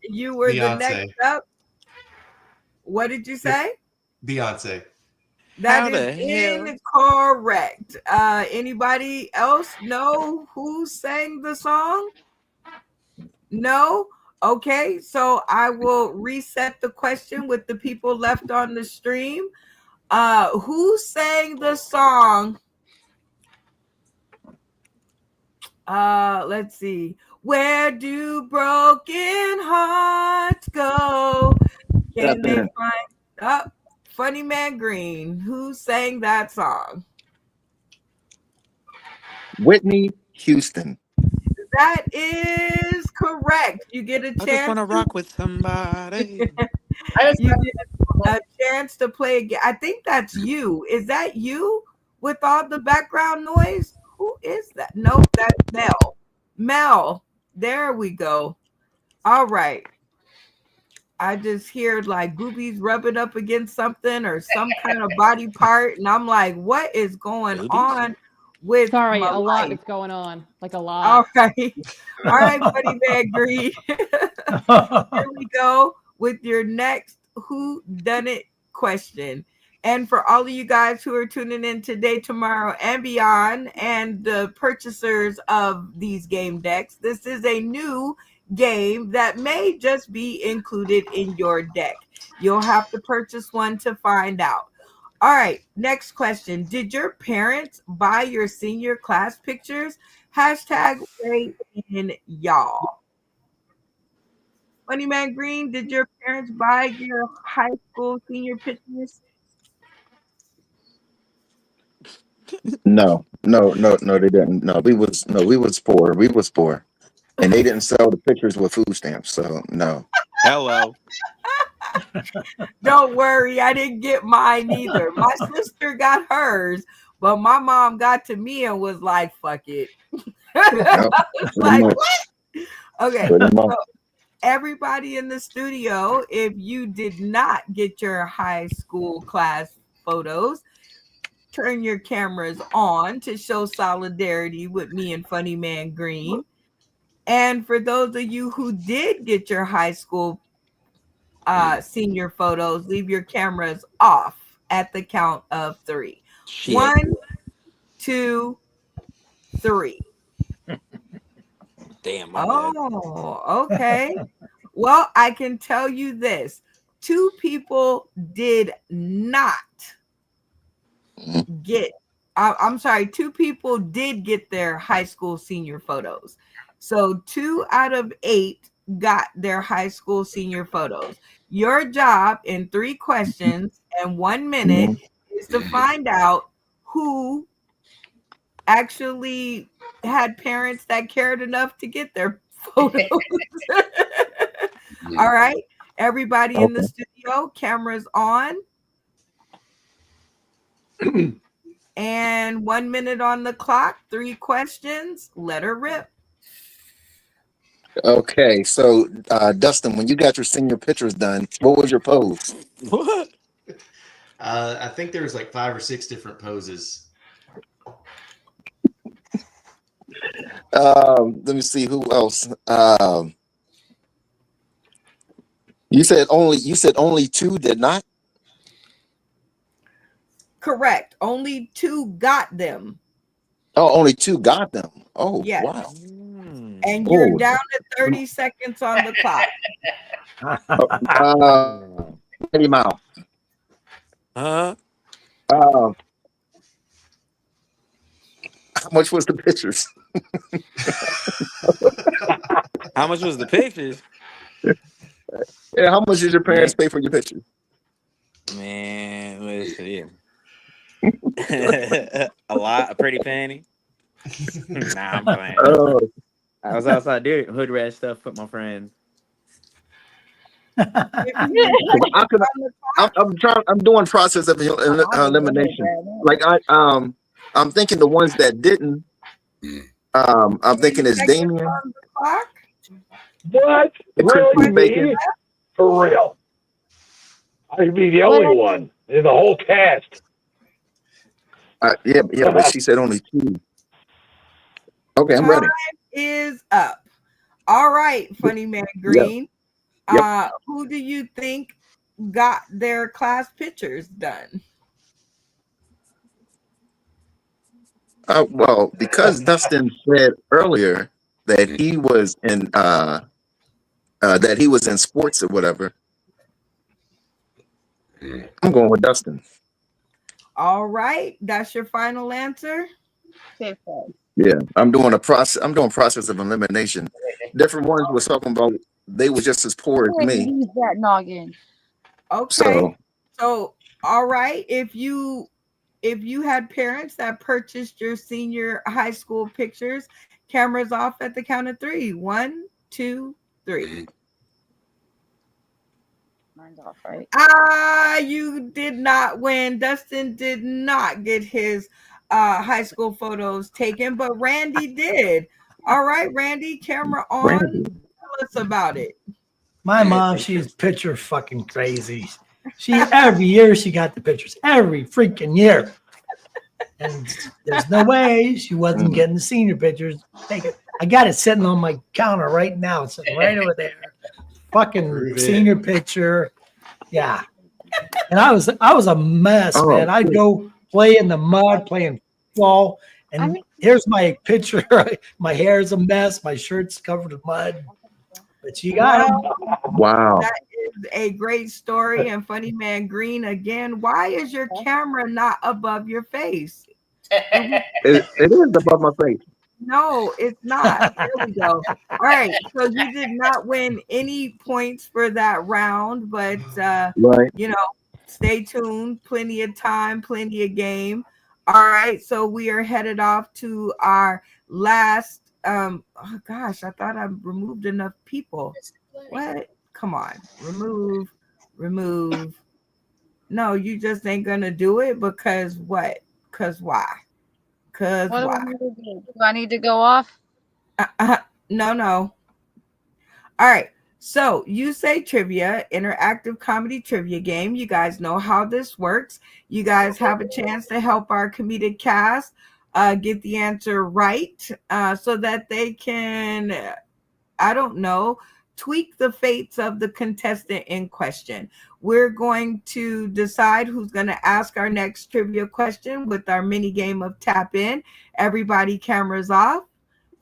S1: you were the
S10: Beyonce.
S1: next up. What did you say?
S10: Beyonce.
S1: That is incorrect. Anybody else know who sang the song? No? Okay, so I will reset the question with the people left on the stream. Who sang the song? Let's see. Where do broken hearts go? Can they find Funny Man Green? Who sang that song?
S7: Whitney Houston.
S1: That is correct. You get a chance.
S11: I just want to rock with somebody.
S1: You get a chance to play again. I think that's you. Is that you with all the background noise? Who is that? Nope, that's Mel. Mel. There we go. All right. I just hear like boobies rubbing up against something or some kind of body part. And I'm like, what is going on with
S13: Sorry,
S1: my
S13: a lot
S1: life?
S13: is going on. Like a lot.
S1: All right. All right, Funny Man Green. Here we go with your next Who Done It question. And for all of you guys who are tuning in today, tomorrow, and beyond, and the purchasers of these game decks, this is a new game that may just be included in your deck. You'll have to purchase one to find out. All right, next question. Did your parents buy your senior class pictures? Hashtag weigh in, y'all. Funny Man Green, did your parents buy your high school senior pictures?
S7: No, they didn't. No, we was poor. We was poor, and they didn't sell the pictures with food stamps. So no.
S2: Hello.
S1: Don't worry, I didn't get mine either. My sister got hers, but my mom got to me and was like, "Fuck it."
S7: Nope,
S1: Like
S7: much.
S1: what? Okay, so everybody in the studio, if you did not get your high school class photos, turn your cameras on to show solidarity with me and Funny Man Green. And for those of you who did get your high school senior photos, leave your cameras off at the count of 3.
S2: Shit.
S1: 1, 2, 3.
S2: Damn. My bad.
S1: Oh, okay. Well, I can tell you this. 2 people did not get, I'm sorry, 2 people did get their high school senior photos. So 2 out of 8 got their high school senior photos. Your job in 3 questions and 1 minute is to find out who actually had parents that cared enough to get their photos. All right, everybody in the studio, cameras on. And 1 minute on the clock, 3 questions, let her rip.
S7: Okay, so Dustin, when you got your senior pictures done, what was your pose?
S2: What?
S10: I think there was like 5 or 6 different poses.
S7: Let me see who else. You said only 2 did not.
S1: Correct. Only 2 got them.
S7: Oh, only 2 got them. Oh,
S1: Yes.
S7: wow.
S1: And you're
S7: Oh.
S1: down to 30 seconds on the clock.
S7: Mighty Mouse.
S2: Huh?
S7: How much was the pictures?
S2: How much was the pictures?
S7: Yeah, how much did your parents pay for your pictures?
S2: Man, let's see. A lot. A pretty penny. Nah, I'm playing. I was outside doing hood rat stuff with my friends.
S7: I'm doing process of elimination. Like I'm thinking the ones that didn't. I'm thinking it's Damien.
S9: What? Really? Me? For real? I'd be the only one in the whole cast.
S7: Yeah, but she said only 2. Okay, I'm ready.
S1: Time is up. All right, Funny Man Green.
S7: Yep.
S1: Who do you think got their class pictures done?
S7: Well, because Dustin said earlier that he was in sports or whatever, I'm going with Dustin.
S1: All right, that's your final answer.
S7: Yeah, I'm doing process of elimination. Different ones was talking about they were just as poor as me.
S3: Use that noggin.
S1: Okay. So all right, if you had parents that purchased your senior high school pictures, cameras off at the count of 3. 1, 2, 3.
S3: Mine's off, right?
S1: You did not win. Dustin did not get his high school photos taken, but Randy did. All right, Randy, camera on. Tell us about it.
S8: My mom, she's picture fucking crazy. She every year she got the pictures, every freaking year. And there's no way she wasn't getting the senior pictures. I got it sitting on my counter right now. It's sitting right over there. Fucking senior picture. Yeah. And I was a mess,
S7: Oh,
S8: man. I'd go play in the mud, playing football, and here's my picture. My hair's a mess. My shirt's covered in mud. But you got him.
S7: wow.
S1: That is a great story. And Funny Man Green again. Why is your camera not above your face?
S7: It is above my face.
S1: No, it's not. There we go. All right. So you did not win any points for that round, but
S7: Right.
S1: you know, stay tuned. Plenty of time, plenty of game. All right. So we are headed off to our last. Oh gosh, I thought I removed enough people. What? Come on. Remove. No, you just ain't gonna do it because what? Because why? Because
S3: What do
S1: why?
S3: I need to do? Do I need to go off?
S1: No. All right. So you say trivia, interactive comedy trivia game. You guys know how this works. You guys have a chance to help our comedic cast get the answer right so that they can, I don't know, tweak the fates of the contestant in question. We're going to decide who's going to ask our next trivia question with our mini game of Tap In. Everybody, cameras off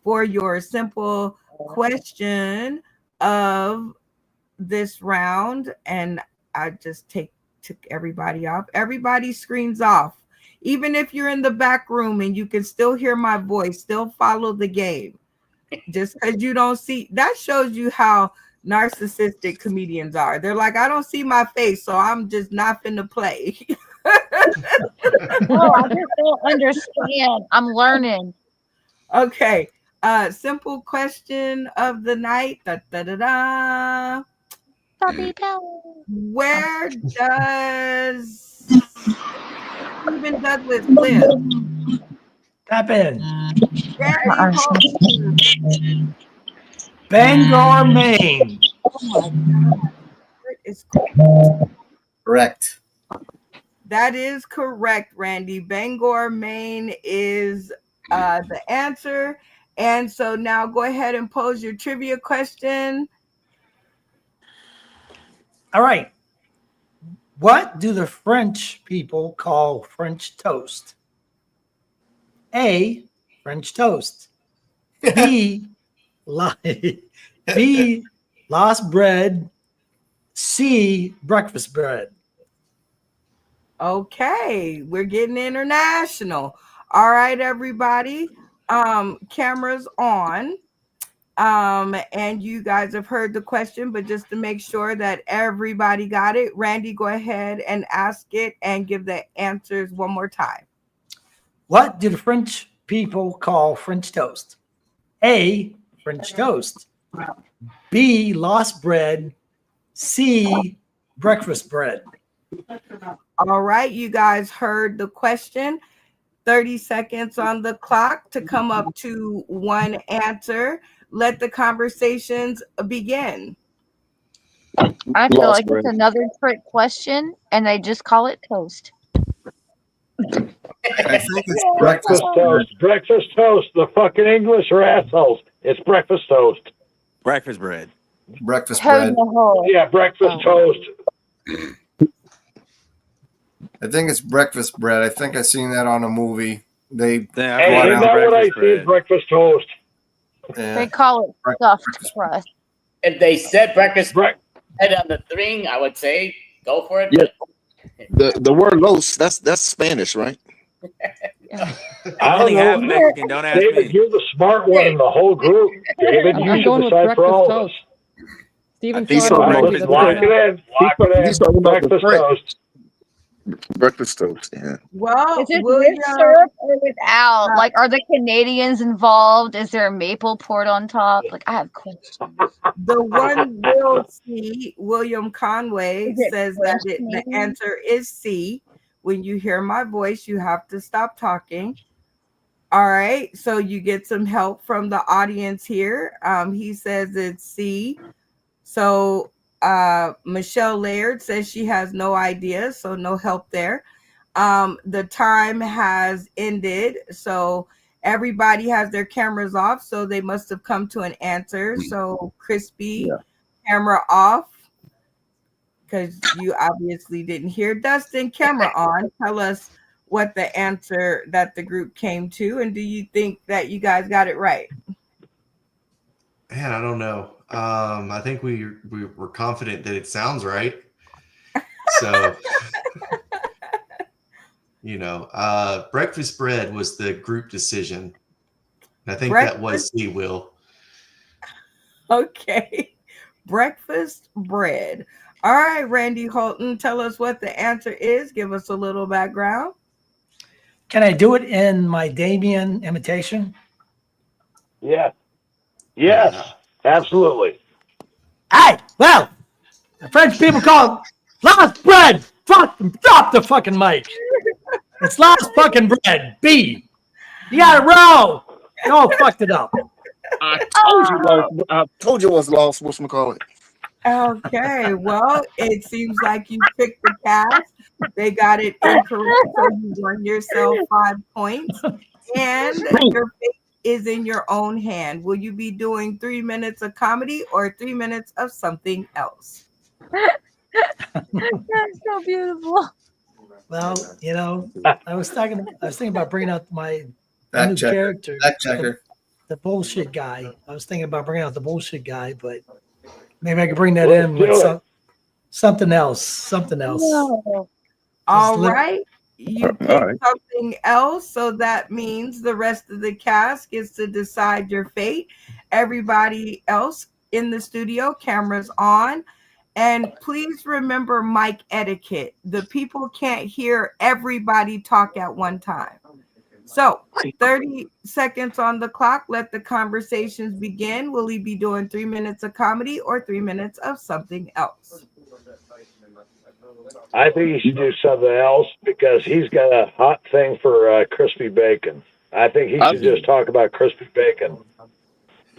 S1: for your simple question of this round. And I just took everybody off. Everybody screens off. Even if you're in the back room and you can still hear my voice, still follow the game. Just because you don't see, that shows you how narcissistic comedians are. They're like, I don't see my face, so I'm just not finna play.
S3: No, I just don't understand. I'm learning.
S1: Okay. Simple question of the night. Da, da, da, da. Where does Stephen Douglas live?
S8: Tap in.
S1: Randy Holmes.
S8: Bangor, Maine.
S1: Oh my God. It's
S6: Correct.
S1: That is correct, Randy. Bangor, Maine is the answer. And so now go ahead and pose your trivia question.
S8: All right. What do the French people call French toast? A, French toast. B, B, lost bread. C, breakfast bread.
S1: Okay, we're getting international. All right, everybody. Cameras on. And you guys have heard the question, but just to make sure that everybody got it, Randy, go ahead and ask it and give the answers one more time.
S8: What do the French people call French toast? A, French toast. B, lost bread. C, breakfast bread.
S1: All right, you guys heard the question. 30 seconds on the clock to come up to one answer. Let the conversations begin.
S3: I feel like it's another trick question, and they just call it toast.
S6: I think it's
S9: Breakfast toast. Breakfast toast. The fucking English are assholes. It's breakfast toast.
S11: Breakfast bread.
S6: Breakfast
S3: Toad
S6: bread.
S3: in the hole.
S9: Yeah, breakfast toast.
S6: I think it's breakfast bread. I think I seen that on a movie. They
S11: Yeah,
S9: Hey,
S6: brought
S9: isn't
S6: out
S9: that what I
S11: breakfast
S9: see?
S11: bread.
S9: Breakfast toast.
S3: They call it stuffed crust.
S5: If they said breakfast
S9: Bre-
S5: bread on the thing, I would say go for it.
S7: Yeah. The word los, that's Spanish, right?
S9: I
S11: Only
S9: don't
S11: half
S9: know.
S11: Mexican. Don't ask
S9: David,
S11: me.
S9: you're the smart one in the whole group. David, you
S13: I'm
S9: should
S13: going with
S9: decide for
S13: breakfast
S9: all of
S13: toast.
S9: us.
S13: Steven
S7: He's
S13: Sean
S7: talking
S13: Randy,
S7: about
S13: that's
S9: Lock
S13: good
S9: it
S13: enough.
S9: in. Lock it
S7: He's
S9: in.
S7: talking about the
S9: Breakfast
S7: bread.
S9: toast.
S7: Breakfast toast. Yeah.
S1: Well,
S3: Is it
S1: William,
S3: with syrup or without? Like, are the Canadians involved? Is there a maple poured on top? Like, I have questions.
S1: the one will see, William Conway
S3: Is it
S1: says
S3: French
S1: that the
S3: Canadian?
S1: answer is C. When you hear my voice, you have to stop talking. All right, so you get some help from the audience here. He says it's C. So Michelle Laird says she has no idea, so no help there. The time has ended, so everybody has their cameras off, so they must have come to an answer. So Crispy, camera off. because you obviously didn't hear. Dustin, camera on. Tell us what the answer that the group came to, and do you think that you guys got it right?
S10: Man, I don't know. I think we were confident that it sounds right. So, breakfast bread was the group decision. And I think that was C, Will.
S1: Okay. Breakfast bread. All right, Randy Holton, tell us what the answer is. Give us a little background.
S8: Can I do it in my Damien imitation?
S9: Yeah. Yes, absolutely.
S8: Hey, well, the French people call it last bread. Fucking drop the fucking mic. It's last fucking bread. B. You got it wrong. You all fucked it up.
S7: I told you it was lost. Whatchamacallit?
S1: Okay, well, it seems like you picked the cast. They got it incorrect, so you won yourself 5 points. And your fate is in your own hand. Will you be doing 3 minutes of comedy or 3 minutes of something else?
S3: That's so beautiful.
S8: Well, I was thinking about bringing out my
S6: Fact
S8: new
S6: checker.
S8: character,
S6: Fact checker.
S8: the bullshit guy. I was thinking about bringing out the bullshit guy, but maybe I could bring that in with something else. Something else.
S3: No.
S1: All right. You picked
S7: All right.
S1: something else, so that means the rest of the cast gets to decide your fate. Everybody else in the studio, cameras on. And please remember mic etiquette. The people can't hear everybody talk at one time. So 30 seconds on the clock. Let the conversations begin. Will he be doing 3 minutes of comedy or 3 minutes of something else?
S9: I think he should do something else because he's got a hot thing for crispy bacon. I think he should just talk about crispy bacon.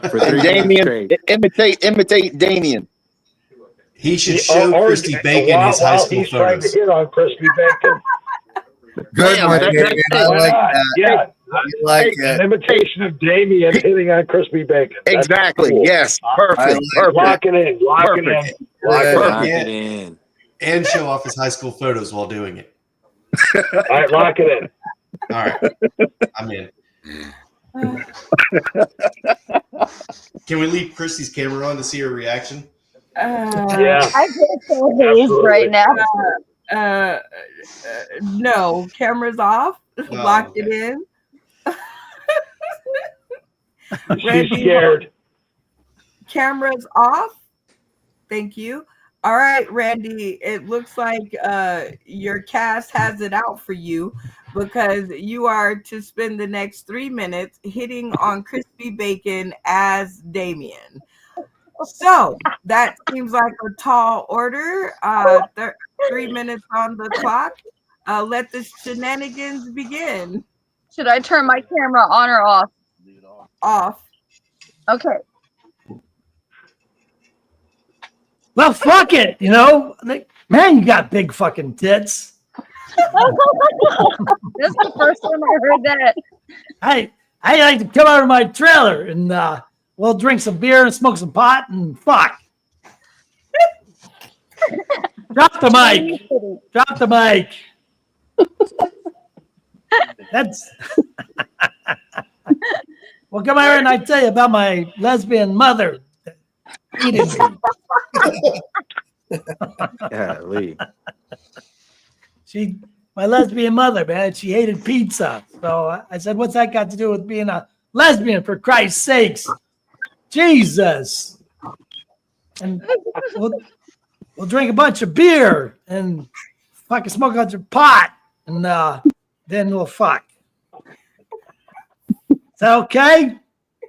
S2: For 3 minutes
S7: Damien,
S2: straight.
S7: imitate Damien.
S10: He should show Crispy Bacon his high school
S9: he's trying to
S10: photos.
S9: hit on crispy bacon.
S6: Good
S7: Damn,
S6: one,
S7: that-
S6: Damien. I
S9: Why
S6: like
S9: not?
S6: that.
S9: Yeah.
S6: I like
S9: An
S6: it.
S9: imitation of Damien hitting on crispy bacon. That's
S7: Exactly.
S9: cool.
S7: Yes.
S6: I
S7: Perfect.
S6: like
S7: Perfect.
S9: Lock it in. Lock it in.
S7: Perfect.
S9: Lock it in.
S2: Lock it in.
S10: And show off his high school photos while doing it.
S9: All right, lock it in.
S10: All right. I'm in. Can we leave Christy's camera on to see her reaction?
S9: Yeah.
S3: I feel so hazed right now.
S1: No, cameras off. Lock it in.
S9: She's scared.
S1: Cameras off. Thank you. All right, Randy, it looks like your cast has it out for you because you are to spend the next 3 minutes hitting on crispy bacon as Damien. So that seems like a tall order. 3 minutes on the clock. Let the shenanigans begin.
S3: Should I turn my camera on or off?
S1: Off.
S3: Okay.
S8: Well, fuck it. Man, you got big fucking tits.
S3: This is the first time I heard that.
S8: I like to come out of my trailer and we'll drink some beer and smoke some pot and fuck. Drop the mic. Drop the mic. That's. Well, come here and I tell you about my lesbian mother. Eating me.
S2: Golly.
S8: My lesbian mother, man, she hated pizza. So I said, what's that got to do with being a lesbian, for Christ's sakes? Jesus. And we'll drink a bunch of beer and fucking smoke a bunch of pot and then we'll fuck. Is that okay?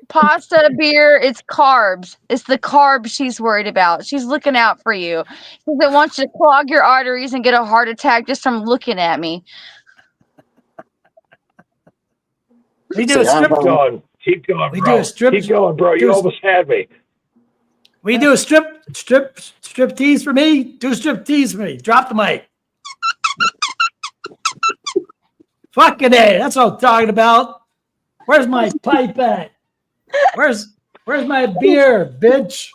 S3: Pasta, beer, it's carbs. It's the carbs she's worried about. She's looking out for you. She doesn't want you to clog your arteries and get a heart attack just from looking at me.
S8: We do a strip.
S9: Keep going. Keep going,
S8: We
S9: bro.
S8: do a strip.
S9: Keep going, bro. You almost had me.
S8: We do a strip tease for me. Do a strip tease for me. Drop the mic. Fucking A. That's what I'm talking about. Where's my pipe at? Where's my beer, bitch?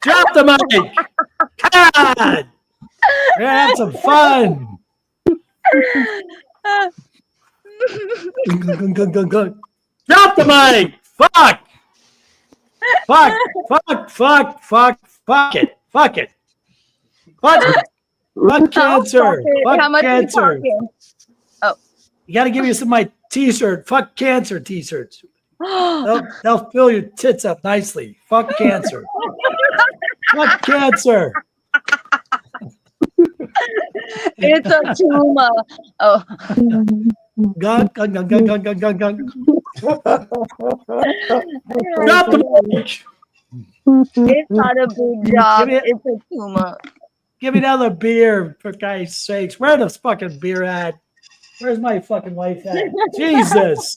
S8: Drop the mic. God. We're gonna have some fun. Drop the mic. Fuck. Fuck. Fuck. Fuck. Fuck. Fuck it. Fuck it. Fuck it. Fuck cancer. Fuck cancer.
S3: Oh.
S8: You got to give me some of my t-shirt. Fuck cancer t-shirts. They'll fill your tits up nicely. Fuck cancer. Fuck cancer.
S3: It's a tumor. Oh.
S8: Gun. Drop the mic.
S3: It's not a big job. It's a tumor.
S8: Give me another beer, for Christ's sakes. Where the fucking beer at? Where's my fucking wife at? Jesus.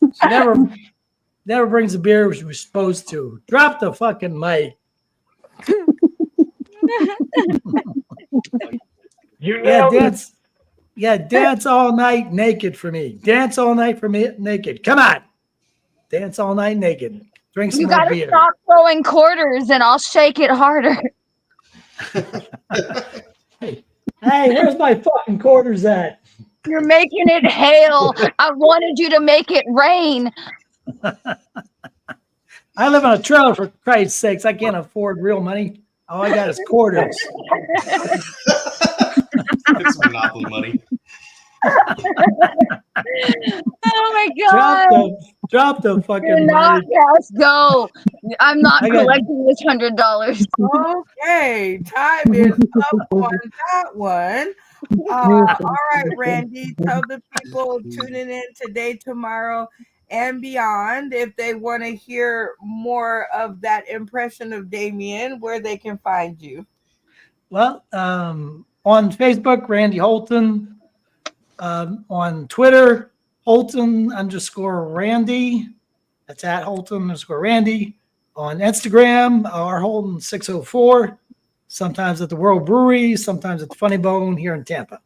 S8: She never brings the beer she was supposed to. Drop the fucking mic. Dance all night naked for me. Dance all night for me naked. Come on. Dance all night naked. Drink some more beer.
S3: You gotta stop throwing quarters and I'll shake it harder.
S8: Hey, where's my fucking quarters at?
S3: You're making it hail. I wanted you to make it rain.
S8: I live on a trailer, for Christ's sakes. I can't afford real money. All I got is quarters.
S10: It's Monopoly money.
S3: Oh my God.
S8: Drop the fucking
S3: You're not,
S8: money.
S3: yes, go. I'm not collecting this $100.
S1: Okay, time is up on that one. All right, Randy, tell the people tuning in today, tomorrow, and beyond if they want to hear more of that impression of Damien, where they can find you.
S8: Well, on Facebook, Randy Holton. On Twitter, Holton_Randy. That's at Holton_Randy. On Instagram, rholton604. Sometimes at the World Brewery, sometimes at the Funny Bone here in Tampa.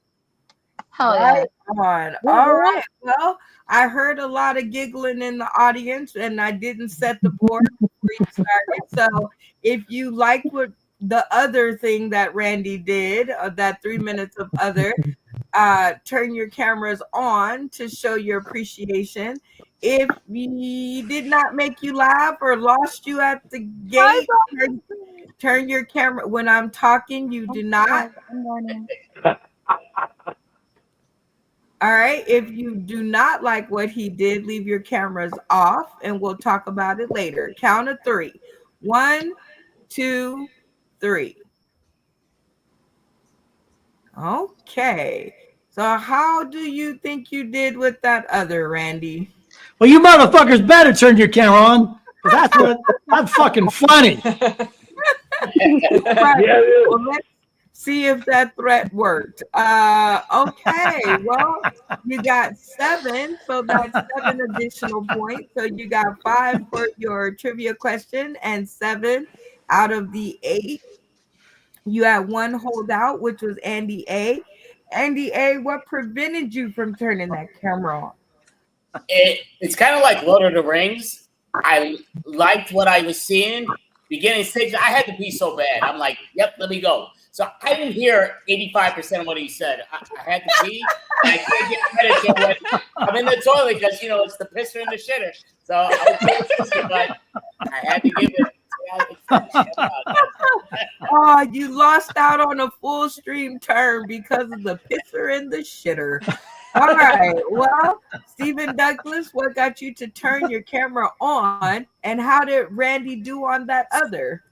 S3: Hell yeah.
S1: Right on. All right. Well, I heard a lot of giggling in the audience, and I didn't set the board before you started. So if you liked what the other thing that Randy did, that 3 minutes of other, turn your cameras on to show your appreciation. If we did not make you laugh or lost you at the gate, turn your camera. When I'm talking, you do not. All right. If you do not like what he did, leave your cameras off and we'll talk about it later. Count of 3. 1, 2, 3. Okay. So how do you think you did with that other, Randy?
S8: Well, you motherfuckers better turn your camera on. That's fucking funny.
S1: Well, let's see if that threat worked. Okay. Well, you got 7, so that's 7 additional points. So you got 5 for your trivia question and 7 out of the 8. You had 1 holdout, which was Andy A. Andy A., what prevented you from turning that camera on?
S5: It's kind of like Lord of the Rings. I liked what I was seeing. Beginning stage, I had to pee so bad. I'm like, yep, let me go. So I didn't hear 85% of what he said. I had to pee. I can't get credit to what I'm in the toilet because, it's the pisser and the shitter. So I was but I had to give it.
S1: Oh, you lost out on a full stream turn because of the pisser and the shitter. All right. Well, Stephen Douglas, what got you to turn your camera on, and how did Randy do on that other?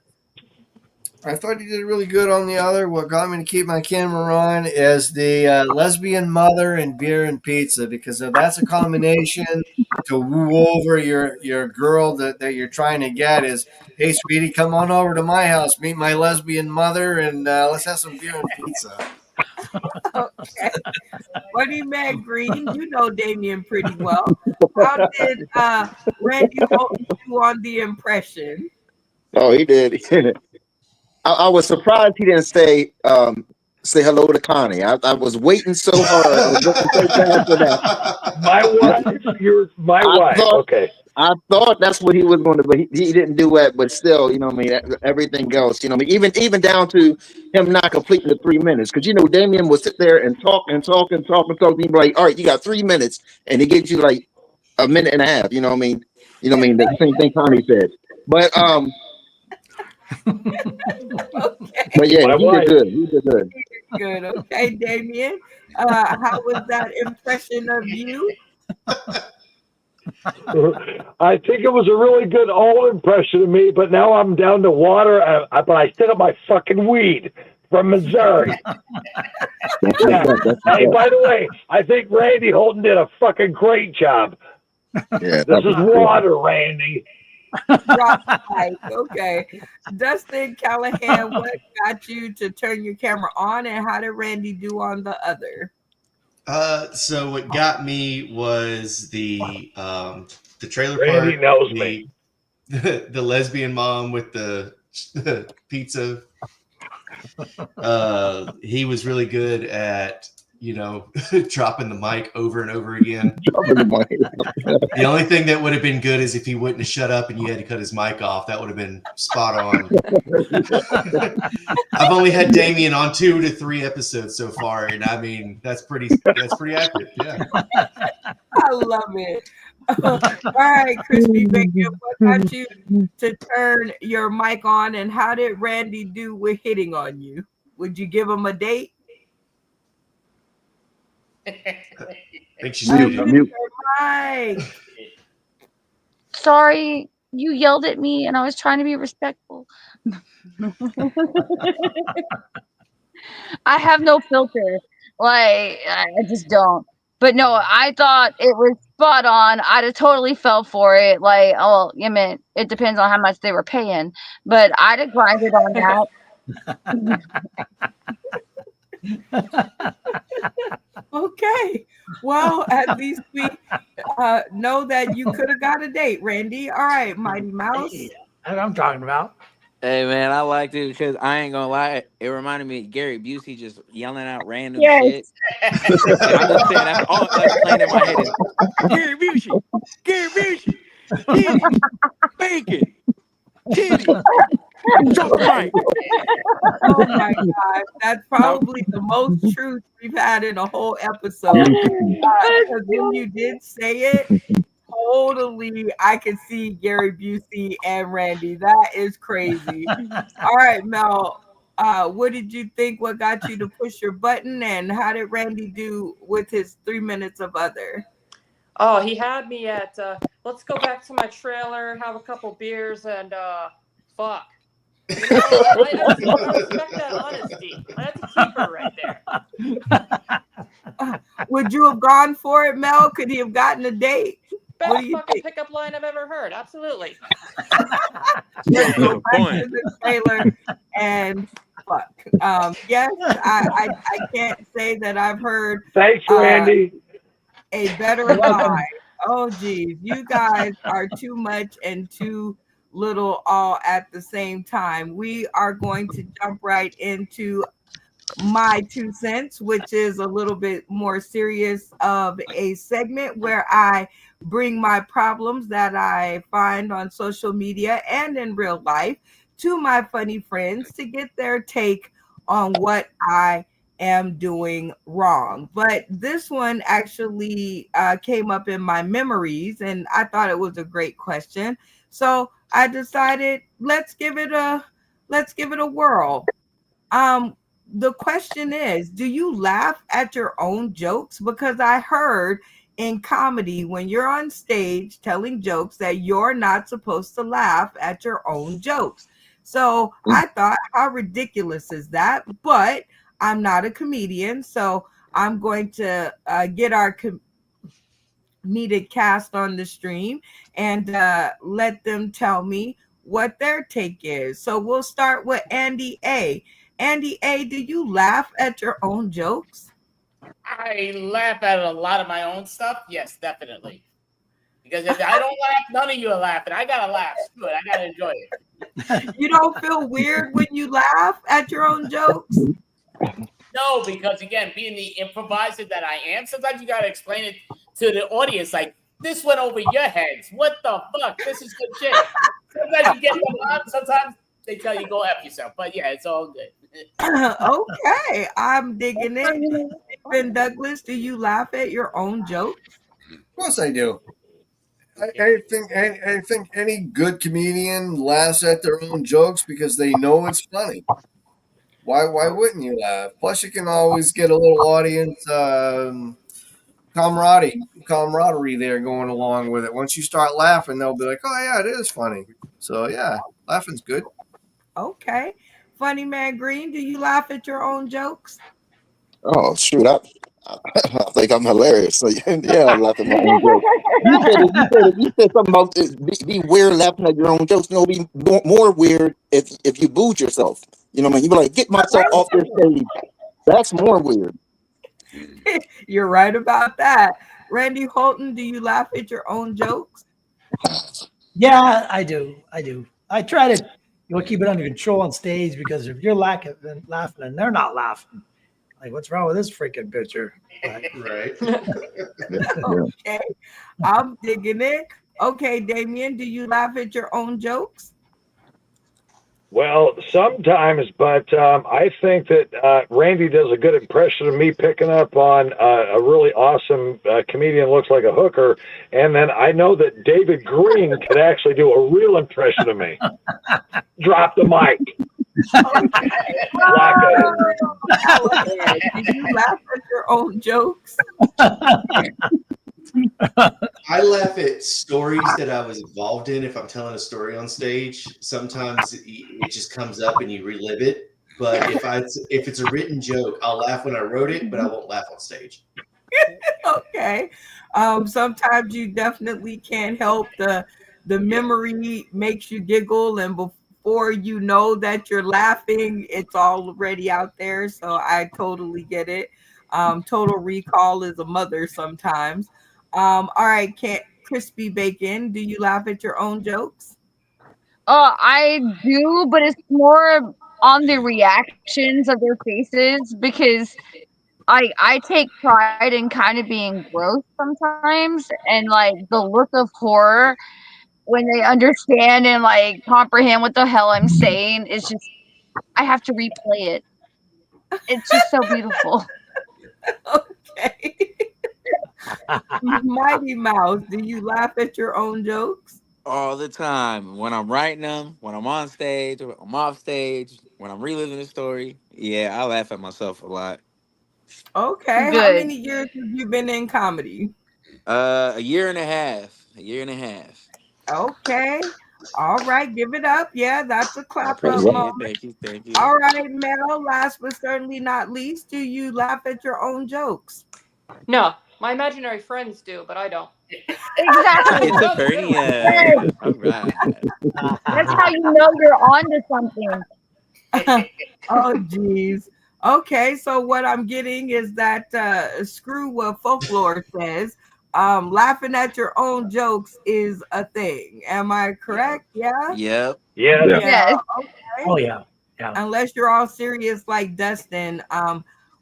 S6: I thought he did really good on the other. What got me to keep my camera on is the lesbian mother and beer and pizza, because that's a combination to woo over your girl that you're trying to get is, hey, sweetie, come on over to my house, meet my lesbian mother, and let's have some beer and pizza.
S1: Okay. Buddy Matt Green, you know Damien pretty well. How did Randy Holton do on the impression?
S7: Oh, he did. I was surprised he didn't say say hello to Connie. I was waiting so hard. I was looking so bad for that.
S9: My wife, you're my wife. Okay.
S7: I thought that's what he was going to, but he didn't do that. But still, you know what I mean, everything else, you know what I mean, even down to him not completing the 3 minutes. Because, you know, Damien will sit there and talk. And he'd be like, all right, you got 3 minutes. And he gives you like a minute and a half, you know what I mean? You know what I mean? The same thing Connie said. But, but yeah, he did good. He did good.
S1: Good. Okay, Damien. How was that impression of you?
S9: I think it was a really good old impression of me, but now I'm down to water. But I still have my fucking weed from Missouri. Yeah. Hey, by the way, I think Randy Holton did a fucking great job.
S7: Yeah,
S9: this is water, Randy.
S1: Right. Okay. Dustin Callahan, what got you to turn your camera on, and how did Randy do on the other?
S10: So what got me was the trailer
S9: Randy
S10: park.
S9: knows me.
S10: The lesbian mom with the pizza. He was really good at, you know, dropping the mic over and over again. The only thing that would have been good is if he wouldn't have shut up and you had to cut his mic off. That would have been spot on. I've only had Damien on 2 to 3 episodes so far, and I mean that's pretty accurate. Yeah.
S1: I love it. All right, Christy Bacon, what got you to turn your mic on, and how did Randy do with hitting on you? Would you give him a date?
S10: I think she's muted.
S1: Mike.
S3: Sorry, you yelled at me and I was trying to be respectful. I have no filter. Like, I just don't. But no, I thought it was spot on. I'd have totally fell for it. Like, oh, I mean, it depends on how much they were paying. But I'd have grinded on that.
S1: Okay. Well, at least we know that you could have got a date, Randy. All right, Mighty Mouse.
S8: That's what I'm talking about.
S2: Hey man, I liked it because I ain't gonna lie, it reminded me of Gary Busey just yelling out random shit. And I'm just saying that's all that's playing in my head is Gary Busey, titty, bacon, titty. Right.
S1: Oh my God, that's probably the most truth we've had in a whole episode. Because when you did say it, totally, I could see Gary Busey and Randy. That is crazy. All right, Mel, what did you think? What got you to push your button, and how did Randy do with his 3 minutes of other?
S4: Oh, he had me at let's go back to my trailer, have a couple beers, and fuck. You know, I respect that honesty. That's a keeper right there.
S1: Would you have gone for it, Mel? Could he have gotten a date?
S4: Best
S1: What do you
S4: fucking
S1: think?
S4: pickup line I've ever heard. Absolutely.
S1: Let's go back to the trailer and fuck. Yes, I can't say that I've heard.
S9: Thanks, Randy.
S1: A better lie. Oh, geez, you guys are too much and too little all at the same time. We are going to jump right into my 2 cents, which is a little bit more serious of a segment where I bring my problems that I find on social media and in real life to my funny friends to get their take on what I am doing wrong. But this one actually came up in my memories, and I thought it was a great question. So I decided let's give it a whirl. The question is, do you laugh at your own jokes? Because I heard in comedy, when you're on stage telling jokes, that you're not supposed to laugh at your own jokes. So I thought, how ridiculous is that? But I'm not a comedian, so I'm going to get our needed cast on the stream and let them tell me what their take is. So we'll start with Andy A. Andy A., do you laugh at your own jokes?
S5: I laugh at a lot of my own stuff. Yes, definitely. Because if I don't laugh, none of you are laughing. I gotta laugh. Good. I gotta enjoy it.
S1: You don't feel weird when you laugh at your own jokes?
S5: No, because again, being the improviser that I am, sometimes you gotta explain it to the audience. Like, this went over your heads. What the fuck? This is good shit. Sometimes you get them on. Sometimes they tell you go F yourself. But yeah, it's all good.
S1: Okay, I'm digging it. Stephen Douglas, do you laugh at your own jokes?
S6: Of course I do. I think any good comedian laughs at their own jokes because they know it's funny. Why wouldn't you laugh? Plus, you can always get a little audience camaraderie there going along with it. Once you start laughing, they'll be like, "Oh yeah, it is funny." So yeah, laughing's good.
S1: Okay. Funny Man Green, do you laugh at your own jokes?
S7: Oh shoot, I think I'm hilarious. So yeah, I laugh at my own jokes. You said something about be weird laughing at your own jokes. No, be more weird if you booed yourself. You know what I mean? You be like, get myself off this stage. That's more weird.
S1: You're right about that. Randy Holton, do you laugh at your own jokes?
S8: Yeah, I do. I try to keep it under control on stage because if you're laughing and they're not laughing, like what's wrong with this freaking picture?
S10: Right.
S1: Okay, I'm digging it. Okay, Damien, do you laugh at your own jokes?
S9: Well, sometimes, but I think that Randy does a good impression of me picking up on a really awesome comedian looks like a hooker, and then I know that David Green could actually do a real impression of me. Drop the mic.
S1: Did you laugh at your own jokes?
S10: I laugh at stories that I was involved in. If I'm telling a story on stage, sometimes it just comes up and you relive it. But if it's a written joke, I'll laugh when I wrote it, but I won't laugh on stage.
S1: Okay. Sometimes you definitely can't help the memory makes you giggle, and before you know that you're laughing, it's already out there. So I totally get it. Total Recall is a mother sometimes. All right, Crispy Bacon, do you laugh at your own jokes?
S3: I do, but it's more on the reactions of their faces because I take pride in kind of being gross sometimes, and like the look of horror when they understand and like comprehend what the hell I'm saying is just I have to replay it. It's just so beautiful.
S1: Okay. Mighty Mouse, do you laugh at your own jokes?
S2: All the time. When I'm writing them, when I'm on stage, when I'm off stage, when I'm reliving the story. Yeah, I laugh at myself a lot.
S1: Okay.
S3: Good.
S1: How many years have you been in comedy?
S2: A year and a half. A year and a half.
S1: Okay. All right. Give it up. Yeah, that's a
S2: I
S1: clap up
S2: appreciate it.
S1: moment.
S2: Thank you.
S1: All right, Mel. Last but certainly not least, do you laugh at your own jokes?
S4: No, my imaginary friends do, but I don't.
S3: Exactly.
S2: Schizophrenia. All right.
S3: That's how you know you're onto something.
S1: Oh, geez. Okay, so what I'm getting is that screw what folklore says. Laughing at your own jokes is a thing. Am I correct? Yeah.
S2: Yep.
S9: Yeah.
S3: Yes.
S1: Okay.
S8: Oh yeah. Yeah.
S1: Unless you're all serious like Dustin.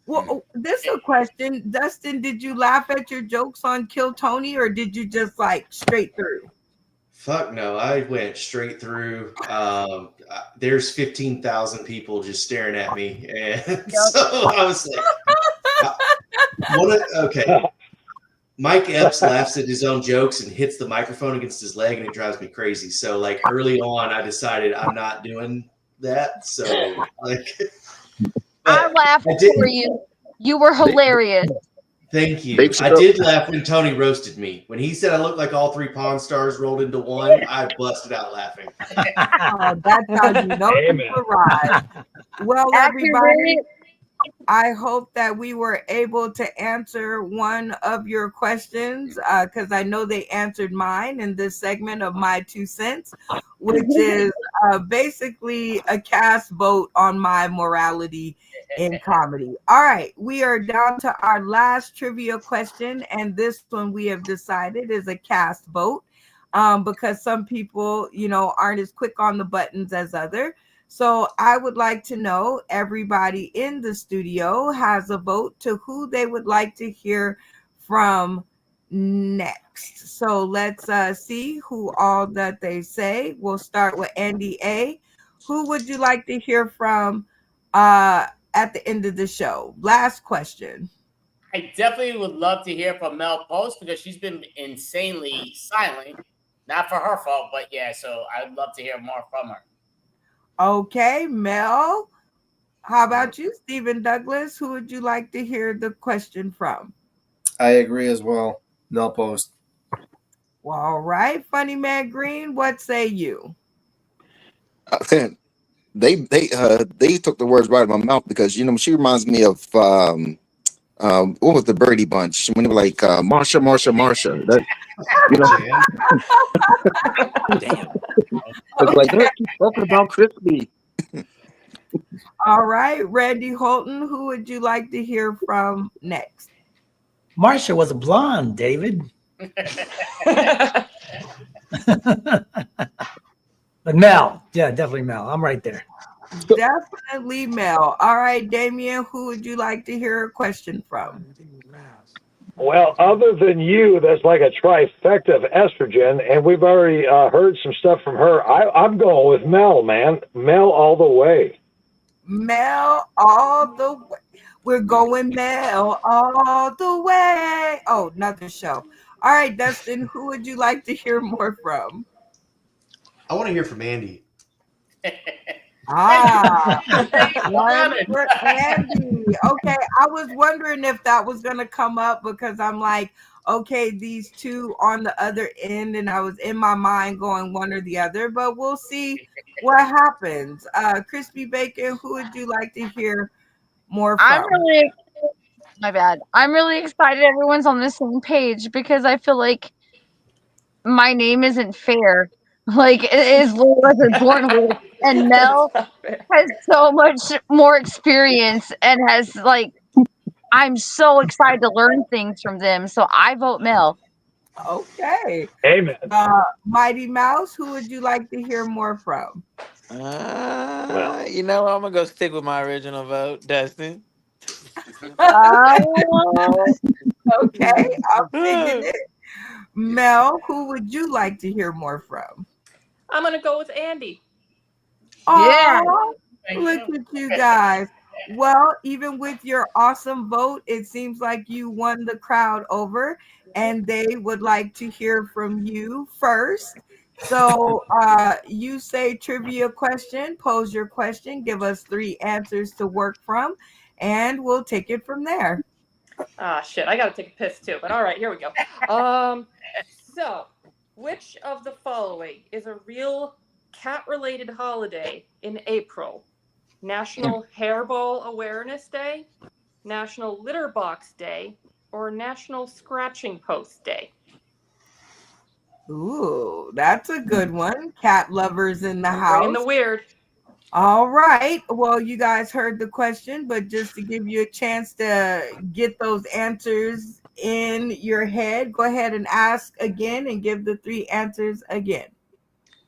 S1: Well, this is a question. Dustin, did you laugh at your jokes on Kill Tony, or did you just like straight through?
S10: Fuck no, I went straight through. There's 15,000 people just staring at me, and so I was like, okay. Mike Epps laughs at his own jokes and hits the microphone against his leg, and it drives me crazy. So, like, early on, I decided I'm not doing that. So, like,
S3: I laughed for you. You were hilarious.
S10: Thank you. I did laugh when Tony roasted me. When he said I looked like all three Pawn Stars rolled into one, I busted out laughing.
S1: That's how you know to arrive. Well, everybody, I hope that we were able to answer one of your questions because I know they answered mine in this segment of My 2 Cents, which is basically a cast vote on my morality in comedy. All right, we are down to our last trivia question, and this one we have decided is a cast vote because some people, aren't as quick on the buttons as others. So I would like to know, everybody in the studio has a vote to who they would like to hear from next. So let's see who all that they say. We'll start with Andy A. Who would you like to hear from at the end of the show? Last question.
S5: I definitely would love to hear from Mel Post because she's been insanely silent. Not for her fault, but yeah, so I'd love to hear more from her.
S1: Okay, Mel. How about you, Stephen Douglas? Who would you like to hear the question from?
S6: I agree as well. Mel Post.
S1: Well, all right, Funny Man Green, what say you?
S7: They took the words right out of my mouth because she reminds me of what was the Birdie Bunch when they were like Marsha. That
S2: Damn.
S7: it's like they're talking about Crispy.
S1: All right, Randy Holton, who would you like to hear from next?
S8: Marsha was a blonde, David. But Mel, yeah, definitely Mel. I'm right there.
S1: Definitely Mel. All right, Damien, who would you like to hear a question from?
S9: Well, other than you, that's like a trifecta of estrogen, and we've already heard some stuff from her. I'm going with Mel, man. Mel all the way.
S1: Mel all the way. We're going Mel all the way. Oh, another show. All right, Dustin, who would you like to hear more from?
S10: I want to hear from Andy.
S1: One for Andy. Okay, I was wondering if that was going to come up because I'm like, okay, these two on the other end, and I was in my mind going one or the other, but we'll see what happens. Crispy Bacon, who would you like to hear more from?
S3: My bad. I'm really excited everyone's on the same page because I feel like my name isn't fair. Like it is wasn't born with, and Mel has so much more experience and has I'm so excited to learn things from them. So I vote Mel.
S1: Okay.
S9: Amen.
S1: Mighty Mouse, who would you like to hear more from?
S2: I'm gonna go stick with my original vote, Dustin.
S1: Okay, I'm thinking it. Mel, who would you like to hear more from?
S4: I'm gonna go with Andy.
S1: Yeah. Look at you guys. Well, even with your awesome vote, it seems like you won the crowd over, and they would like to hear from you first. So you say trivia question, pose your question, give us 3 answers to work from, and we'll take it from there.
S4: Ah, shit, I gotta take a piss too, but all right, here we go. So, which of the following is a real cat-related holiday in April? National Hairball Awareness Day, National Litter Box Day, or National Scratching Post Day?
S1: Ooh, that's a good one. Cat lovers in the house.
S4: Bringing the weird.
S1: All right. Well, you guys heard the question, but just to give you a chance to get those answers in your head, go ahead and ask again and give the 3 answers again.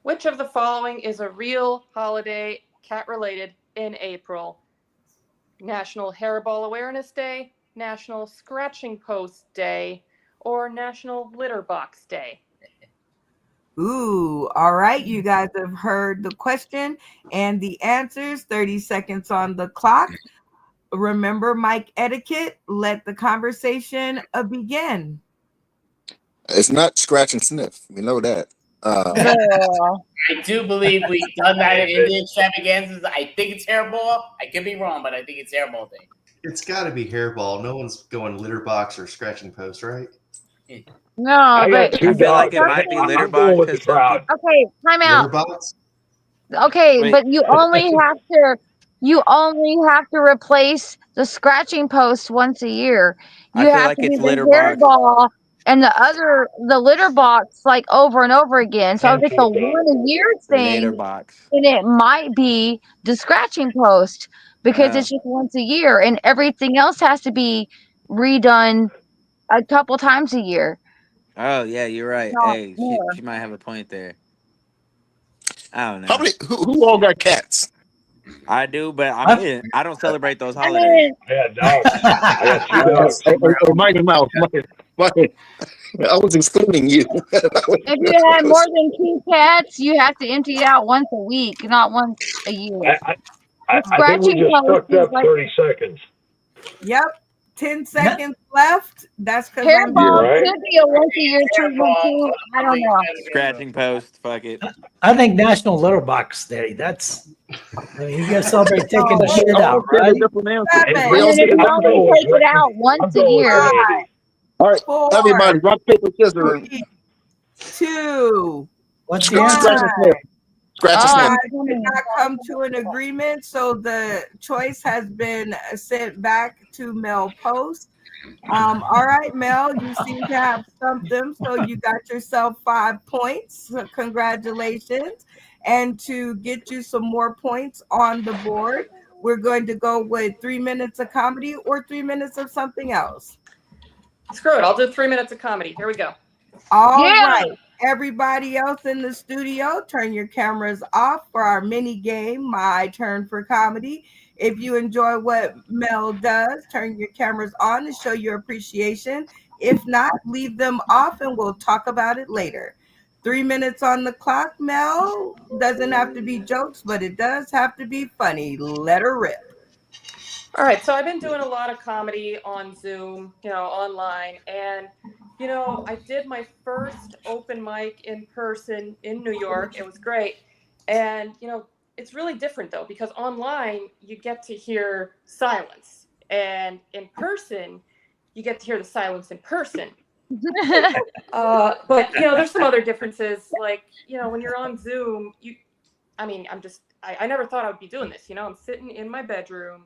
S4: Which of the following is a real holiday cat-related in April? National Hairball Awareness Day, National Scratching Post Day, or National Litter Box Day?
S1: Ooh, all right. You guys have heard the question and the answers. 30 seconds on the clock. Remember mic etiquette. Let the conversation begin.
S7: It's not scratch and sniff. We know that.
S5: I do believe we've done that in Indian extravaganzas. I think it's hairball. I could be wrong, but I think it's hairball day.
S10: It's got to be hairball. No one's going litter box or scratching post, right?
S3: No,
S10: I
S3: but
S2: I feel like it might be litter box.
S3: okay, time out.
S10: Litter box?
S3: Okay,
S2: Wait.
S3: but you only have to replace the scratching post once a year.
S2: I
S3: You
S2: feel
S3: have
S2: like
S3: to do
S2: it's
S3: the
S2: litter box.
S3: hairball and the litter box over and over again. So if it's a 1 a year thing,
S2: Litter box.
S3: then it might be the scratching post because it's just once a year, and everything else has to be redone a couple times a year.
S2: Oh yeah, you're right.
S3: Not
S2: Hey,
S3: more.
S2: she might have a point there. I don't know.
S7: How many? Who all got cats?
S11: I do, but I don't celebrate those
S3: I
S11: holidays.
S3: mean,
S9: Yeah, no. I got two dogs.
S7: Hey, Mighty Mouse, Mighty, I was excluding you.
S3: if you had more than 2 cats, you have to empty it out once a week, not once a year.
S9: I think we just fucked up 30 seconds.
S1: Yep. 10 seconds left. That's because
S3: Hairball
S9: right.
S3: could be a once a year treatment too. I don't know.
S11: Scratching post, fuck it.
S8: I think National Litter Box Day. That's. I mean, you gotta celebrate taking the shit out, right?
S3: And then if you only take it out once a year.
S7: All right,
S1: 4,
S7: everybody, rock, paper, scissors.
S1: 3, 2.
S8: What's the
S1: One.
S8: answer?
S7: Scratch a snap.
S1: I did not come to an agreement, so the choice has been sent back to Mel Post. All right, Mel, you seem to have stumped them, so you got yourself 5 points. So congratulations. And to get you some more points on the board, we're going to go with 3 minutes of comedy or 3 minutes of something else.
S4: Screw it. I'll do 3 minutes of comedy. Here we go.
S1: All right. Everybody else in the studio, turn your cameras off for our mini game, My Turn for Comedy. If you enjoy what Mel does, turn your cameras on to show your appreciation. If not, leave them off and we'll talk about it later. 3 minutes on the clock, Mel. Doesn't have to be jokes, but it does have to be funny. Let her rip.
S4: All right, so I've been doing a lot of comedy on Zoom, online, and I did my first open mic in person in New York. It was great, and it's really different though, because online you get to hear silence, and in person you get to hear the silence in person. But there's some other differences, like when you're on Zoom, I never thought I would be doing this. I'm sitting in my bedroom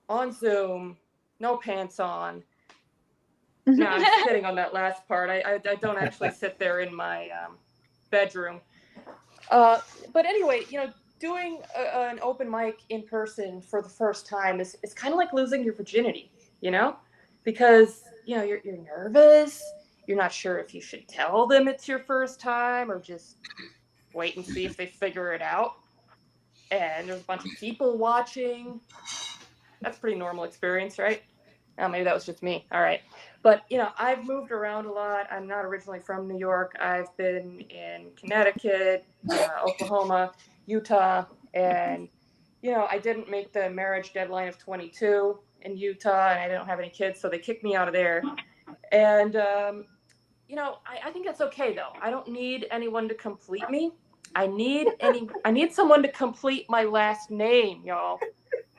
S4: on Zoom, no pants on. No, I'm just kidding on that last part. I don't actually sit there in my bedroom. But anyway, doing an open mic in person for the first time is kind of like losing your virginity, because you're nervous. You're not sure if you should tell them it's your first time or just wait and see if they figure it out. And there's a bunch of people watching. That's a pretty normal experience, right? Oh, maybe that was just me. All right. But, I've moved around a lot. I'm not originally from New York. I've been in Connecticut, Oklahoma, Utah. And, I didn't make the marriage deadline of 22 in Utah, and I don't have any kids, so they kicked me out of there. And, I think that's okay, though. I don't need anyone to complete me. I need someone to complete my last name, y'all.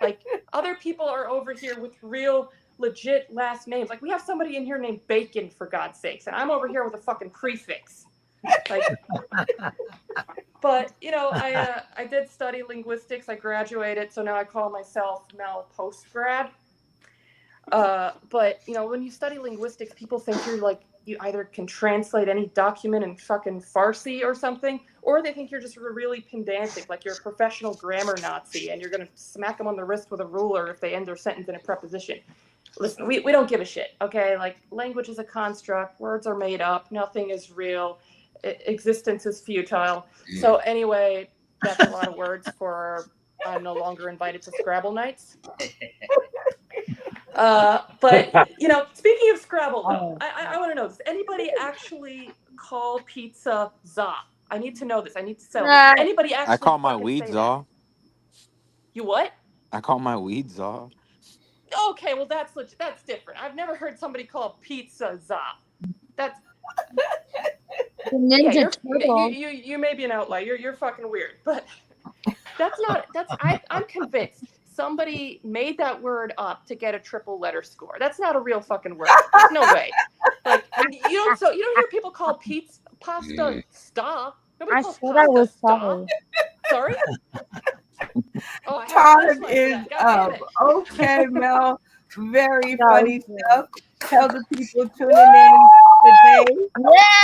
S4: Like, other people are over here with real, legit last names. Like, we have somebody in here named Bacon, for God's sakes, and I'm over here with a fucking prefix. Like, but, I did study linguistics. I graduated, so now I call myself Mel Postgrad. But, when you study linguistics, people think you either can translate any document in fucking Farsi or something, or they think you're just really pedantic, like you're a professional grammar Nazi, and you're going to smack them on the wrist with a ruler if they end their sentence in a preposition. Listen, we don't give a shit, okay? Like, language is a construct. Words are made up. Nothing is real. Existence is futile. So anyway, that's a lot of words for I'm no longer invited to Scrabble nights. But, speaking of Scrabble, though, I want to know, does anybody actually call pizza za? I need to know this. I need to settle this. Anybody actually
S11: I call my weed za.
S4: You what?
S11: I call my weed za.
S4: Okay, well, that's different. I've never heard somebody call pizza za. That's...
S3: Ninja Turtle.
S4: You may be an outlier. You're fucking weird. But I'm convinced somebody made that word up to get a triple letter score. That's not a real fucking word. There's no way. Like, you don't hear people call pasta sta. Nobody calls pasta sta. Sorry? Oh,
S1: Time is up. Okay, Mel. Very funny stuff. Tell the people tuning in today,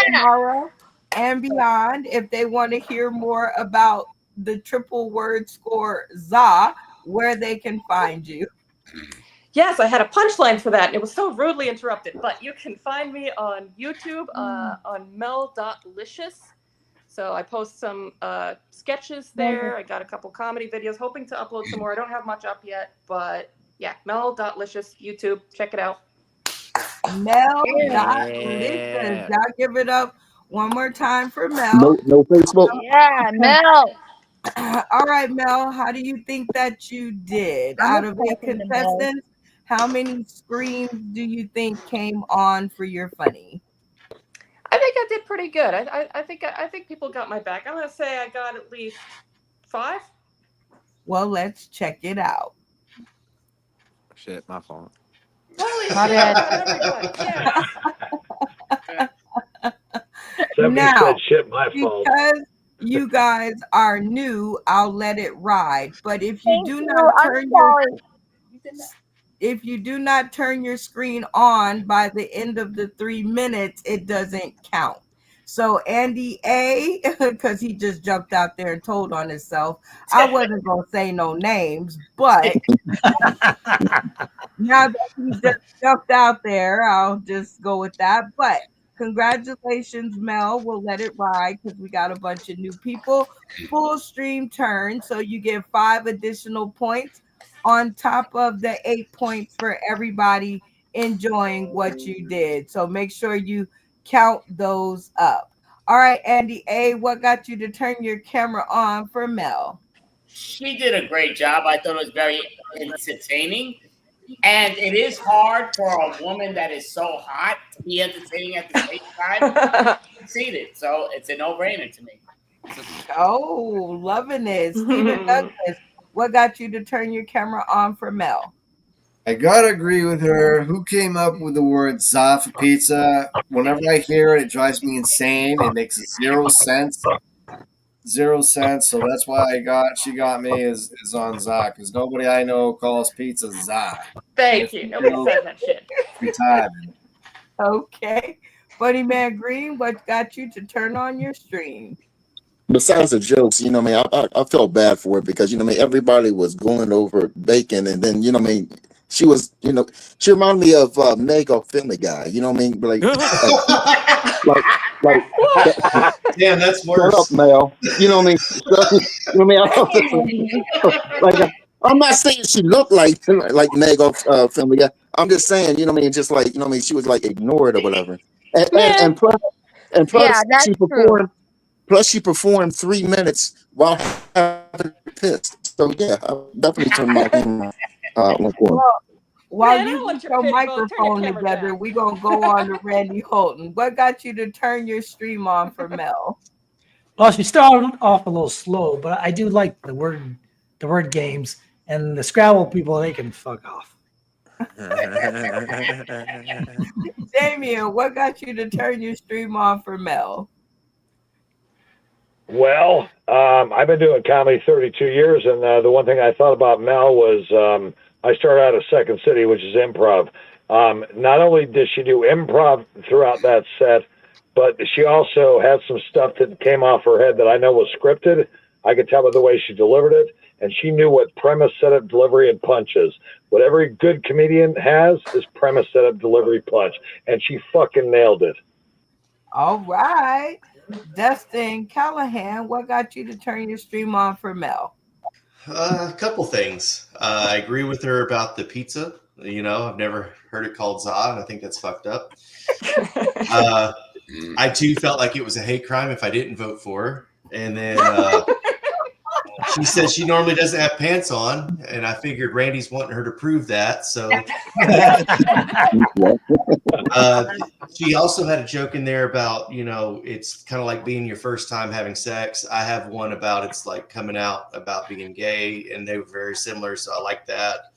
S1: tomorrow, and beyond if they want to hear more about the triple word score za, where they can find you.
S4: Yes, I had a punchline for that, and it was so rudely interrupted. But you can find me on YouTube on mel.licious. So I post some sketches there. I got a couple comedy videos, hoping to upload some more. I don't have much up yet, but yeah, Mel.licious, YouTube, check it out.
S1: Mel.licious.
S11: Yeah.
S1: Y'all give it up one more time for Mel.
S7: No Facebook.
S3: Yeah, Mel.
S1: All right, Mel, how do you think that you did? Out of 8 contestants, how many screens do you think came on for your funny?
S4: I think I did pretty good. I think people got my back. I'm gonna say I got at least 5.
S1: Well, let's check it out.
S11: Shit, my fault.
S1: My bad. Now,
S9: said shit, my fault.
S1: because you guys are new, I'll let it ride. But if you do not turn your screen on by the end of the 3 minutes, it doesn't count. So Andy A, because he just jumped out there and told on himself, I wasn't gonna say no names, but now that he just jumped out there, I'll just go with that. But congratulations, Mel. We'll let it ride because we got a bunch of new people. Full stream turn, so you get 5 additional points on top of the 8 points for everybody enjoying what you did. So make sure you count those up. All right, Andy A, what got you to turn your camera on for Mel?
S5: She did a great job. I thought it was very entertaining. And it is hard for a woman that is so hot to be entertaining at the same time. Succeeded. So it's a no-brainer to me.
S1: Oh, loving it. Stephen Douglas, what got you to turn your camera on for Mel?
S6: I gotta agree with her. Who came up with the word za for pizza? Whenever I hear it, it drives me insane. It makes 0 sense. 0 cents. So that's why she got me is on za, because nobody I know calls pizza za.
S4: Thank you. Nobody says that shit.
S6: Retarded.
S1: Okay. Buddy Man Green, what got you to turn on your stream?
S7: Besides the jokes, you know what I mean, I felt bad for it because, you know what I mean, everybody was going over bacon, and then, you know what I mean, she was, you know, she reminded me of Meg off Family Guy, you know what I mean? Like
S10: Damn, that's
S7: shut up,
S10: worse.
S7: Mel. You know what I mean? You know what I mean? I'm not saying she looked like Meg off Family Guy. I'm just saying, you know what I mean, just like, you know what I mean, she was like ignored or whatever. And plus
S3: Yeah, that's
S7: she
S3: true.
S7: performed. Plus, she performed 3 minutes while having pissed. So yeah, I definitely turned my camera on.
S1: While
S4: Man, I
S1: you
S4: don't want
S1: get
S4: your
S1: your
S4: pit bull. Turn your
S1: microphone
S4: camera
S1: together,
S4: down.
S1: we're going to go on to Randy Holton. What got you to turn your stream on for Mel?
S8: Well, she started off a little slow, but I do like the word games, and the Scrabble people, they can fuck off.
S1: Damien, what got you to turn your stream on for Mel?
S9: Well, I've been doing comedy 32 years, and the one thing I thought about Mel was I started out at Second City, which is improv. Not only did she do improv throughout that set, but she also had some stuff that came off her head that I know was scripted. I could tell by the way she delivered it, and she knew what premise, setup, delivery, and punch is. What every good comedian has is premise, setup, delivery, punch, and she fucking nailed it.
S1: All right. Dustin Callahan, what got you to turn your stream on for Mel?
S10: A couple things. I agree with her about the pizza. You know, I've never heard it called za, and I think that's fucked up. I too felt like it was a hate crime if I didn't vote for her. And then she says she normally doesn't have pants on, and I figured Randy's wanting her to prove that. So she also had a joke in there about, you know, it's kind of like being your first time having sex. I have one about it's like coming out about being gay, and they were very similar. So I like that.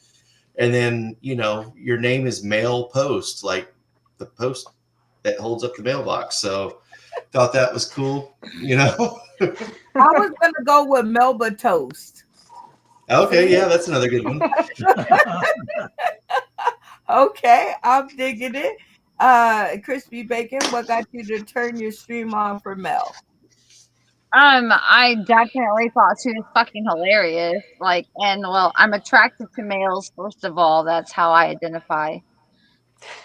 S10: And then, you know, your name is Mail Post, like the post that holds up the mailbox. So thought that was cool, you know.
S1: I was going to go with Melba Toast.
S10: Okay, yeah, that's another good one.
S1: Okay, I'm digging it. Crispy Bacon, what got you to turn your stream on for Mel?
S3: I definitely thought she was fucking hilarious. Like, and well, I'm attracted to males, first of all. That's how I identify.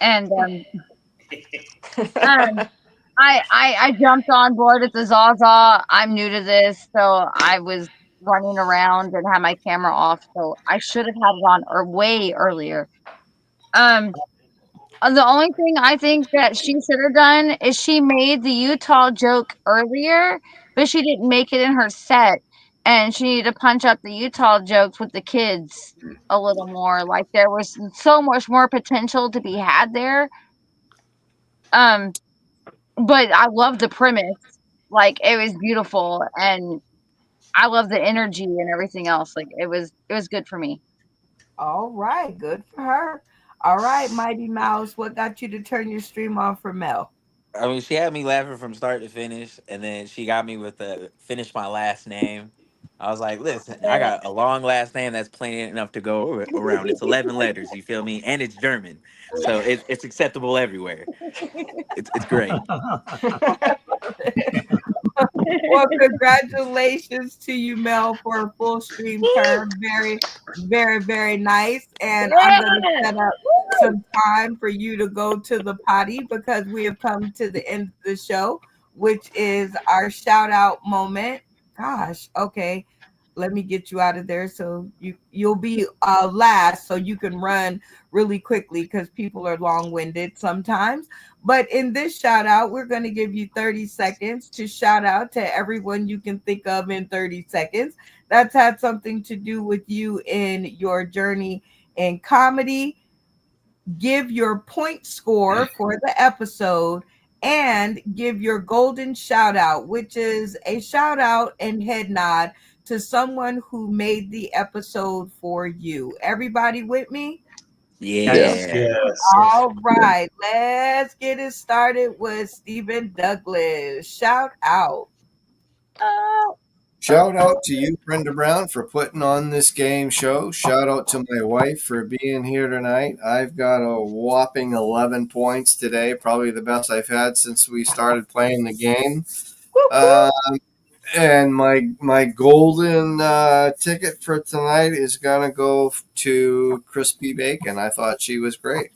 S3: And I jumped on board at the Zaza. I'm new to this, so I was running around and had my camera off. So I should have had it on or way earlier. The only thing I think that she should have done is she made the Utah joke earlier, but she didn't make it in her set, and she needed to punch up the Utah jokes with the kids a little more. Like there was so much more potential to be had there. But I love the premise. Like it was beautiful, and I love the energy and everything else. Like it was good for me.
S1: All right, good for her. All right, Mighty Mouse, what got you to turn your stream on for Mel?
S2: I mean, she had me laughing from start to finish, and then she got me with the finish my last name. I was like, listen, I got a long last name that's plain enough to go around. It's 11 letters, you feel me? And it's German. So it's acceptable everywhere. It's great.
S1: Well, congratulations to you, Mel, for a full stream turn. Very, very, very nice. And I'm going to set up some time for you to go to the potty because we have come to the end of the show, which is our shout out moment. Gosh, okay. Let me get you out of there so you'll be last so you can run really quickly because people are long-winded sometimes. But in this shout out, we're going to give you 30 seconds to shout out to everyone you can think of in 30 seconds. That's had something to do with you in your journey in comedy. Give your point score for the episode and give your golden shout out, which is a shout out and head nod to someone who made the episode for you. Everybody with me?
S2: Yeah.
S10: Yes.
S1: All right, let's get it started with Stephen Douglas. Shout out.
S6: Shout out to you, Brenda Brown, for putting on this game show. Shout out to my wife for being here tonight. I've got a whopping 11 points today, probably the best I've had since we started playing the game. And my golden ticket for tonight is going to go to Crispy Bacon. I thought she was great.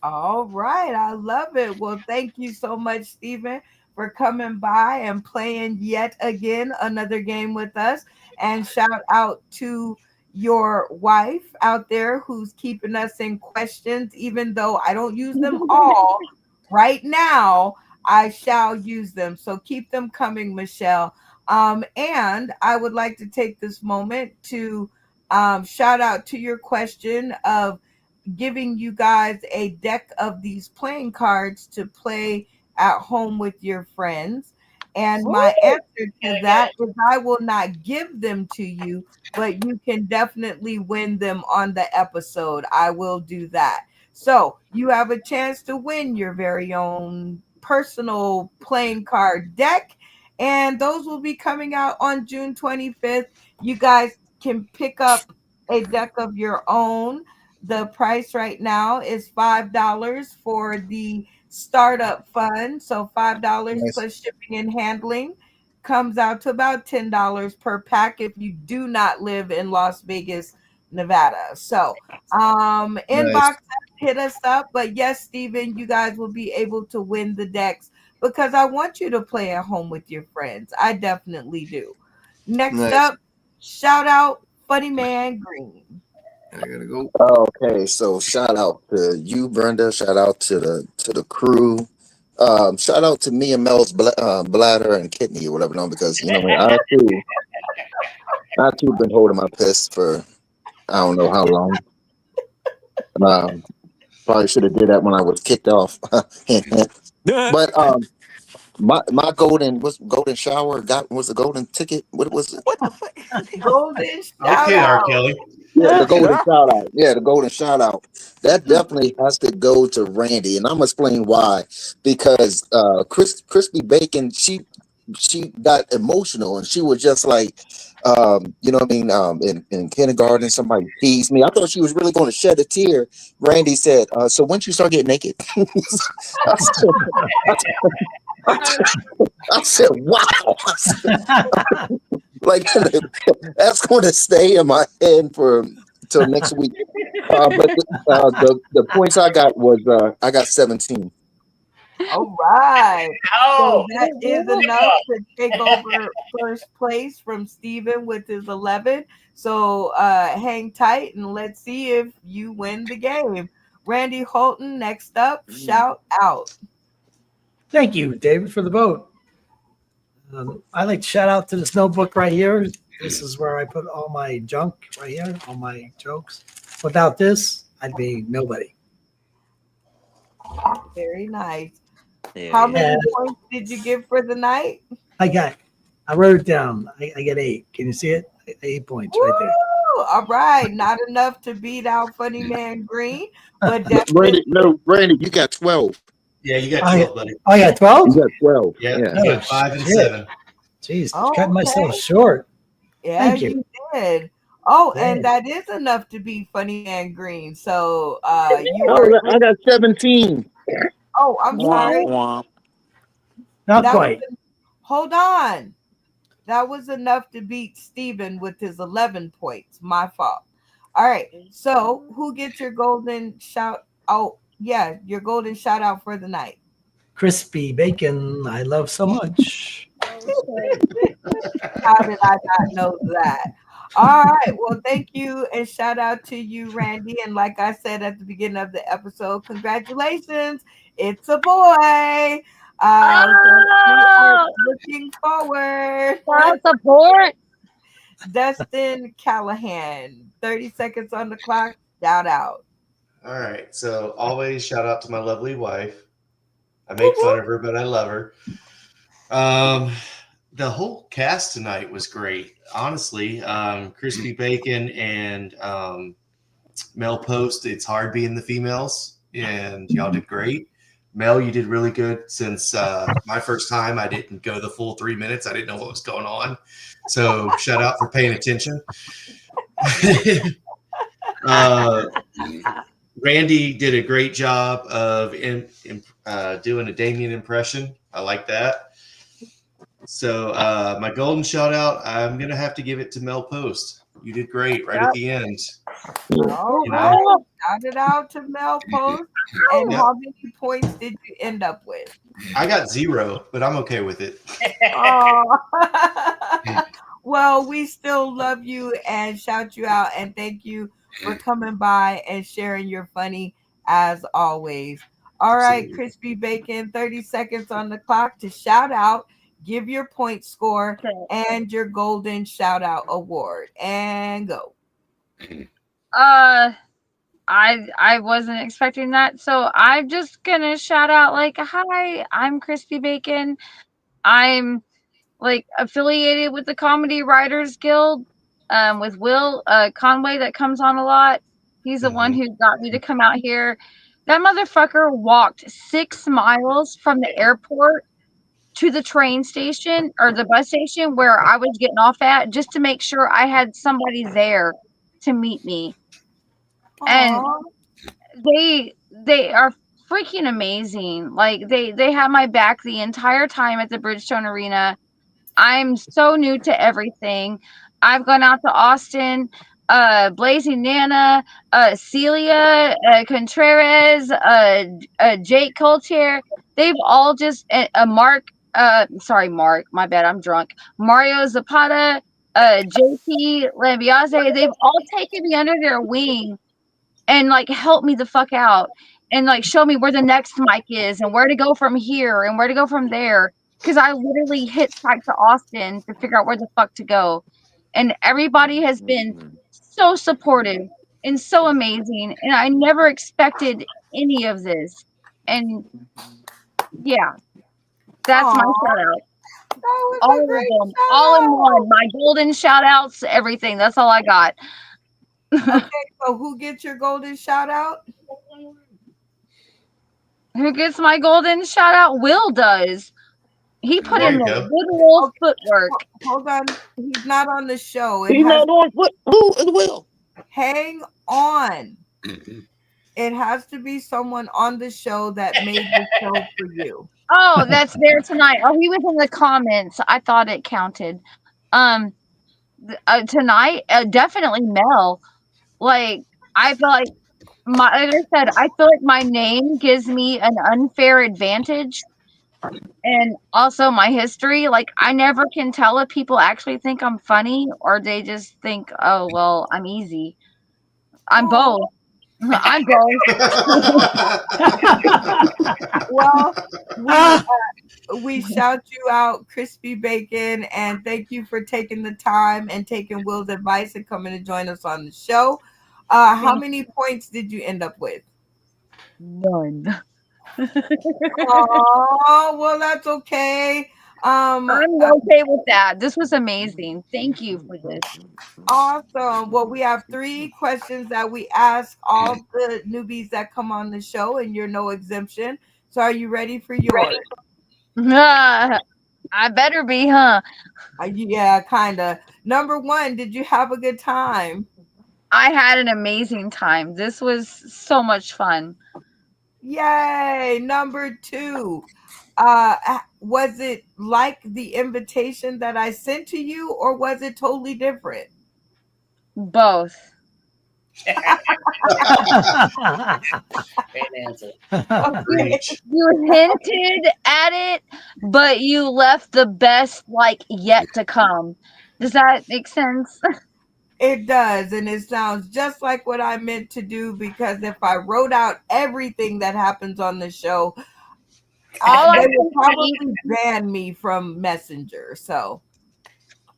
S1: All right. I love it. Well, thank you so much, Stephen, for coming by and playing yet again another game with us. And shout out to your wife out there who's keeping us in questions, even though I don't use them all right now. I shall use them. So keep them coming, Michelle. And I would like to take this moment to shout out to your question of giving you guys a deck of these playing cards to play at home with your friends. And my answer to that is I will not give them to you, but you can definitely win them on the episode. I will do that. So you have a chance to win your very own personal playing card deck, and those will be coming out on June 25th. You guys can pick up a deck of your own. The price right now is $5 for the startup fund. So $5 plus shipping and handling comes out to about $10 per pack if you do not live in Las Vegas, Nevada. So inbox hit us up. But yes, Stephen, you guys will be able to win the decks because I want you to play at home with your friends. I definitely do. Next up, shout out Funny Man Green.
S6: I gotta go.
S7: Okay, so shout out to you, Brenda. Shout out to the crew. Shout out to me and Mel's bladder and kidney or whatever, because I too been holding my piss for I don't know how long. Probably should have did that when I was kicked off. But my golden shower was a golden ticket. What was it?
S2: What the fuck?
S1: Golden shout
S10: Okay,
S1: out.
S10: R. Kelly.
S7: Yeah, the golden shout out. Yeah, the golden shout out. That definitely has to go to Randy, and I'm gonna explain why. Because Crispy Bacon, she got emotional, and she was just like, in kindergarten, somebody teased me. I thought she was really going to shed a tear. Randy said, "So when you start getting naked?" I said, "Wow." Like that's going to stay in my head till next week. But the points I got was I got 17.
S1: All right. So
S5: Oh,
S1: that is enough to take over first place from Steven with his 11. So hang tight and let's see if you win the game. Randy Holton, next up, shout out.
S8: Thank you, David, for the vote. I'd like to shout out to this notebook right here. This is where I put all my junk right here, all my jokes. Without this, I'd be nobody.
S1: Very nice.
S11: Yeah,
S1: How
S11: yeah.
S1: many
S8: And
S1: points did you give for the night?
S8: I wrote it down. I get 8. Can you see it? 8 points right there.
S1: Woo! All right. Not enough to beat out Funny Man Green, but definitely.
S7: Randy, no, Randy, you got 12.
S10: Yeah, you got
S8: I
S10: 12, buddy.
S8: got 12?
S7: You got 12.
S10: Yeah,
S7: Yeah.
S10: you
S8: Oh,
S10: got 5 and
S8: shit.
S10: 7.
S8: Jeez,
S1: Oh,
S8: cutting myself
S1: okay.
S8: short.
S1: Yeah,
S8: Thank you.
S1: you did. Oh,
S8: Yeah.
S1: and that is enough to beat Funny Man Green. So you
S7: Oh,
S1: are.
S7: I got 17.
S1: Oh, I'm
S11: Womp
S1: sorry.
S11: womp.
S8: Not
S1: That
S8: quite.
S1: was, hold on. That was enough to beat Steven with his 11 points. My fault. All right. So who gets your golden shout out? Yeah, your golden shout out for the night.
S8: Crispy bacon, I love so much.
S1: How did I not know that? All right. Well, thank you and shout out to you, Randy. And like I said at the beginning of the episode, congratulations. It's a boy. So we are looking forward.
S3: Support.
S1: Dustin Callahan, 30 seconds on the clock. Shout out.
S10: All right. So always shout out to my lovely wife. I make fun of her, but I love her. The whole cast tonight was great. Honestly, Crispy Bacon and Mel Post, it's hard being the females, and y'all did great. Mel, you did really good since my first time. I didn't go the full 3 minutes. I didn't know what was going on. So shout out for paying attention. Randy did a great job of doing a Damien impression. I like that. So my golden shout out, I'm going to have to give it to Mel Post. You did great right at the end.
S1: All
S10: You
S1: right.
S10: know?
S1: Shout it out to Mel Post. And
S10: Yeah.
S1: how many points did you end up with?
S10: I got 0, but I'm okay with it.
S1: Aw. Well, we still love you and shout you out. And thank you for coming by and sharing your funny as always. All right,
S10: Absolutely.
S1: Crispy Bacon, 30 seconds on the clock to shout out, give your point score, and your golden shout out award. And go.
S3: I wasn't expecting that, so I'm just gonna shout out like, hi, I'm Crispy Bacon. I'm like affiliated with the Comedy Writers Guild, with Will Conway that comes on a lot. He's the one who got me to come out here. That motherfucker walked 6 miles from the airport to the train station or the bus station where I was getting off at just to make sure I had somebody there to meet me. And
S1: Aw.
S3: they are freaking amazing. Like they have my back the entire time at the Bridgestone Arena. I'm so new to everything. I've gone out to Austin, Blazing Nana, Celia Contreras, Jake Coltier. They've all just Mark. Mark. My bad. I'm drunk. Mario Zapata, JP Lambiase. They've all taken me under their wing and like help me the fuck out and like show me where the next mic is and where to go from here and where to go from there. Because I literally hitchhiked to Austin to figure out where the fuck to go. And everybody has been so supportive and so amazing. And I never expected any of this. And yeah, that's my
S1: Aw.
S3: shout out.
S1: That was
S3: All
S1: a
S3: of
S1: great
S3: them,
S1: shout
S3: all in
S1: out.
S3: one. My golden shout outs, everything. That's all I got.
S1: Okay, so who gets your golden shout out?
S3: Who gets my golden shout out? Will does. He put
S10: There
S3: in
S10: you
S3: the
S10: go.
S3: good old footwork.
S1: Hold on. He's not on the show.
S7: He's not on what? Who is Will?
S1: Hang on. It has to be someone on the show that made the show for you.
S3: Oh, that's there tonight. Oh, he was in the comments. I thought it counted. Tonight, definitely Mel. Like, I feel like like I said, I feel like my name gives me an unfair advantage, and also my history. Like I never can tell if people actually think I'm funny or they just think, oh well, I'm easy. I'm both. I'm both.
S1: Well, we shout you out, Crispy Bacon, and thank you for taking the time and taking Will's advice and coming to join us on the show. How many points did you end up with?
S3: None.
S1: Oh, well, that's okay.
S3: I'm okay with that. This was amazing. Thank you for this.
S1: Awesome. Well, we have 3 questions that we ask all the newbies that come on the show, and you're no exemption. So, are you ready for yours?
S3: I better be, huh?
S1: Yeah, kind of. Number 1, did you have a good time?
S3: I had an amazing time. This was so much fun.
S1: Yay. Number 2, was it like the invitation that I sent to you, or was it totally different?
S3: Both.
S5: Great answer.
S3: You hinted at it, but you left the best like yet to come. Does that make sense?
S1: It does, and it sounds just like what I meant to do, because if I wrote out everything that happens on the show, they would probably ban me from Messenger. So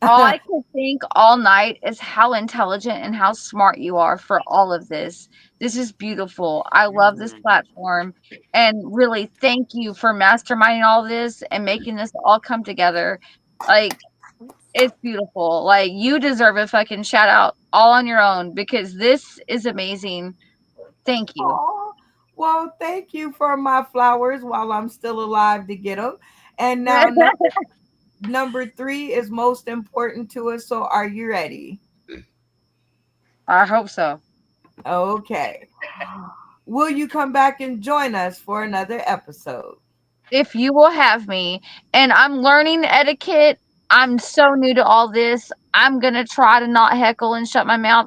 S3: all I could think all night is how intelligent and how smart you are for all of this. This is beautiful. I love this platform, and really thank you for masterminding all this and making this all come together. Like, it's beautiful. Like, you deserve a fucking shout out all on your own, because this is amazing. Thank you.
S1: Aw. Well, thank you for my flowers while I'm still alive to get them. And now number 3 is most important to us. So are you ready?
S3: I hope so.
S1: Okay. Will you come back and join us for another episode?
S3: If you will have me. And I'm learning etiquette. I'm so new to all this. I'm going to try to not heckle and shut my mouth.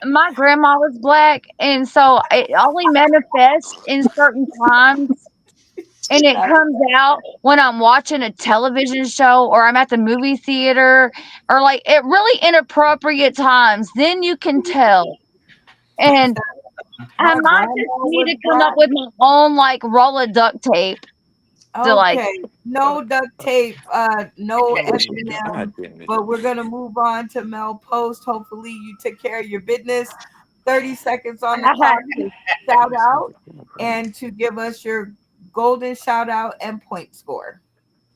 S3: My grandma was black, and so it only manifests in certain times. And it comes out when I'm watching a television show or I'm at the movie theater or like at really inappropriate times. Then you can tell. And I might just need to come up with my own like roll of duct tape.
S1: Okay, no duct tape, no F&M, but we're gonna move on to Mel Post. Hopefully, you took care of your business. 30 seconds on the clock to shout out and to give us your golden shout out and point score.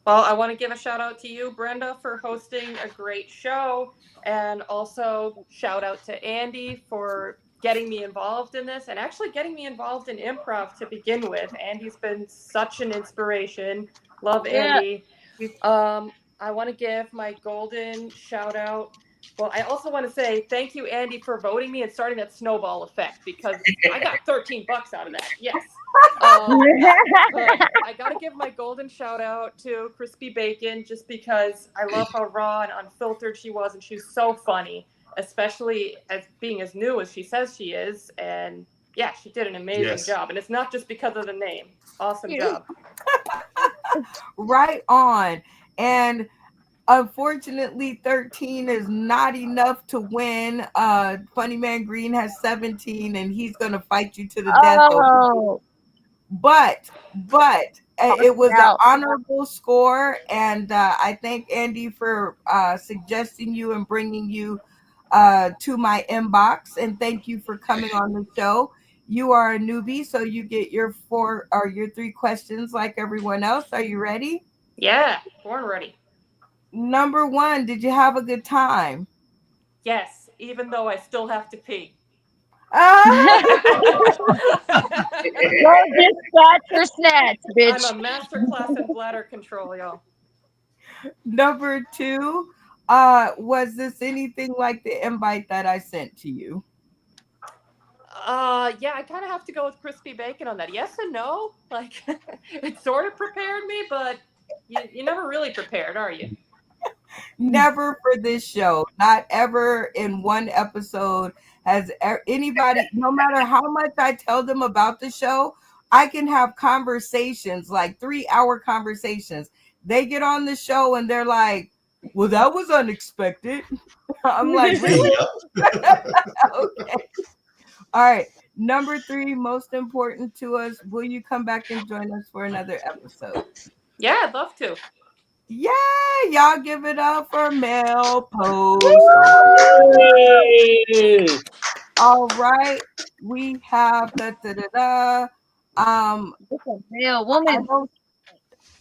S4: Well, I want to give a shout out to you, Brenda, for hosting a great show, and also shout out to Andy for getting me involved in this and actually getting me involved in improv to begin with. Andy's been such an inspiration. Love Andy. I want to give my golden shout out. Well, I also want to say thank you, Andy, for voting me and starting that snowball effect, because I got $13 out of that. Yes. I got to give my golden shout out to Crispy Bacon, just because I love how raw and unfiltered she was, and she's so funny, especially as being as new as she says she is. And yeah, she did an amazing job. And it's not just because of the name. Awesome job.
S1: Right on. And unfortunately, 13 is not enough to win. Funny Man Green has 17, and he's going to fight you to the death. But it was an honorable score, and I thank Andy for suggesting you and bringing you to my inbox, and thank you for coming on the show. You are a newbie, so you get your 3 questions like everyone else. Are you ready?
S4: Yeah, born ready.
S1: Number 1, did you have a good time?
S4: Yes, even though I still have to pee.
S3: Go dispatch your snacks, bitch.
S4: I'm a master class in bladder control, y'all.
S1: Number 2, was this anything like the invite that I sent to you?
S4: Yeah, I kind of have to go with Crispy Bacon on that. Yes and no. Like, it sort of prepared me, but you never really prepared, are you?
S1: Never for this show. Not ever in one episode has anybody, no matter how much I tell them about the show, I can have conversations, like 3-hour conversations. They get on the show and they're like, well, that was unexpected. I'm like, really? Okay. All right. Number 3, most important to us. Will you come back and join us for another episode?
S4: Yeah, I'd love to.
S1: Yeah, y'all give it up for Mel Post. All right, we have
S3: male woman.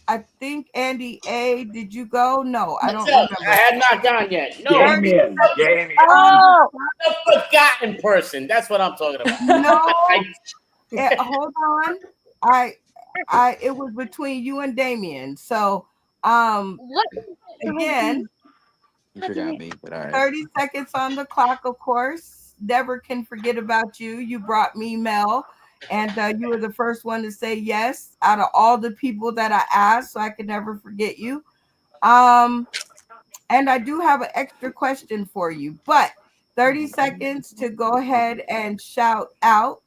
S1: I think Andy A. Did you go? No, I don't
S5: Myself,
S1: remember.
S5: I had not gone yet. No,
S9: Damien.
S3: Oh,
S5: the forgotten person. That's what I'm talking about.
S1: No, hold on. It was between you and Damien. So,
S3: what?
S1: again,
S11: You forgot me, but all right.
S1: 30 seconds on the clock, of course. Never can forget about you. You brought me Mel, and you were the first one to say yes out of all the people that I asked, so I could never forget you. And I do have an extra question for you, but 30 seconds to go ahead and shout out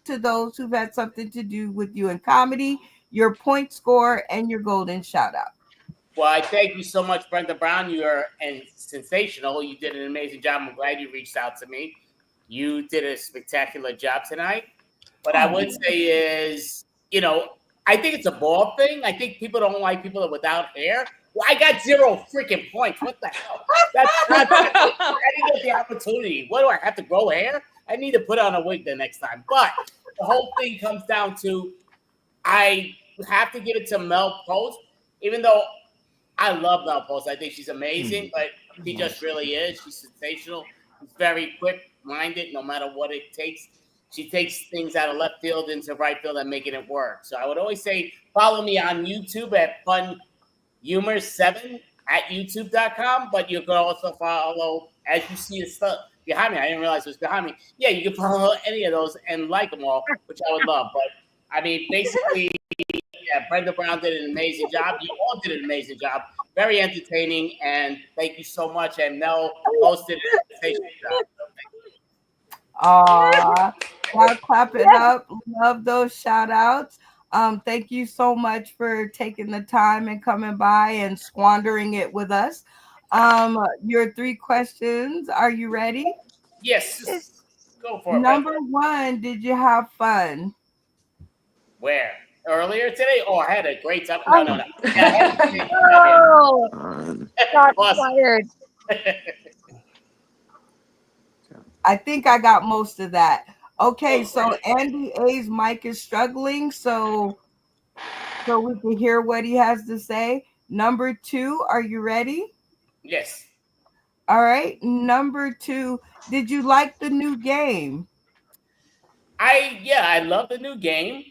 S1: to those who've had something to do with you in comedy, your point score, and your golden shout out.
S5: Well, I thank you so much, Brenda Brown. You are sensational. You did an amazing job. I'm glad you reached out to me. You did a spectacular job tonight. What I would say is, I think it's a bald thing. I think people don't like people without hair. Well, I got 0 freaking points. What the hell? That's not. I didn't get the opportunity. What do I have to grow hair? I need to put on a wig the next time. But the whole thing comes down to, I have to give it to Mel Post, even though I love Mel Post. I think she's amazing, but she just really is. She's sensational. She's very quick-minded, no matter what it takes. She takes things out of left field into right field and making it work. So I would always say, follow me on YouTube at FunHumor7 at YouTube.com. But you can also follow, as you see the stuff behind me. I didn't realize it was behind me. Yeah, you can follow any of those and like them all, which I would love. But I mean, basically, yeah, Brenda Brown did an amazing job. You all did an amazing job. Very entertaining, and thank you so much. And Mel hosted an amazing job.
S1: I'll clap it up. Love those shout outs. Thank you so much for taking the time and coming by and squandering it with us. Your 3 questions. Are you ready?
S5: Yes. Go for it.
S1: Number 1, did you have fun?
S5: Where? Earlier today? Oh, I had a great time. No.
S3: Got fired.
S1: I think I got most of that. Okay, so Andy A's mic is struggling, so we can hear what he has to say. Number 2, are you ready?
S5: Yes.
S1: All right. Number 2, did you like the new game?
S5: I love the new game.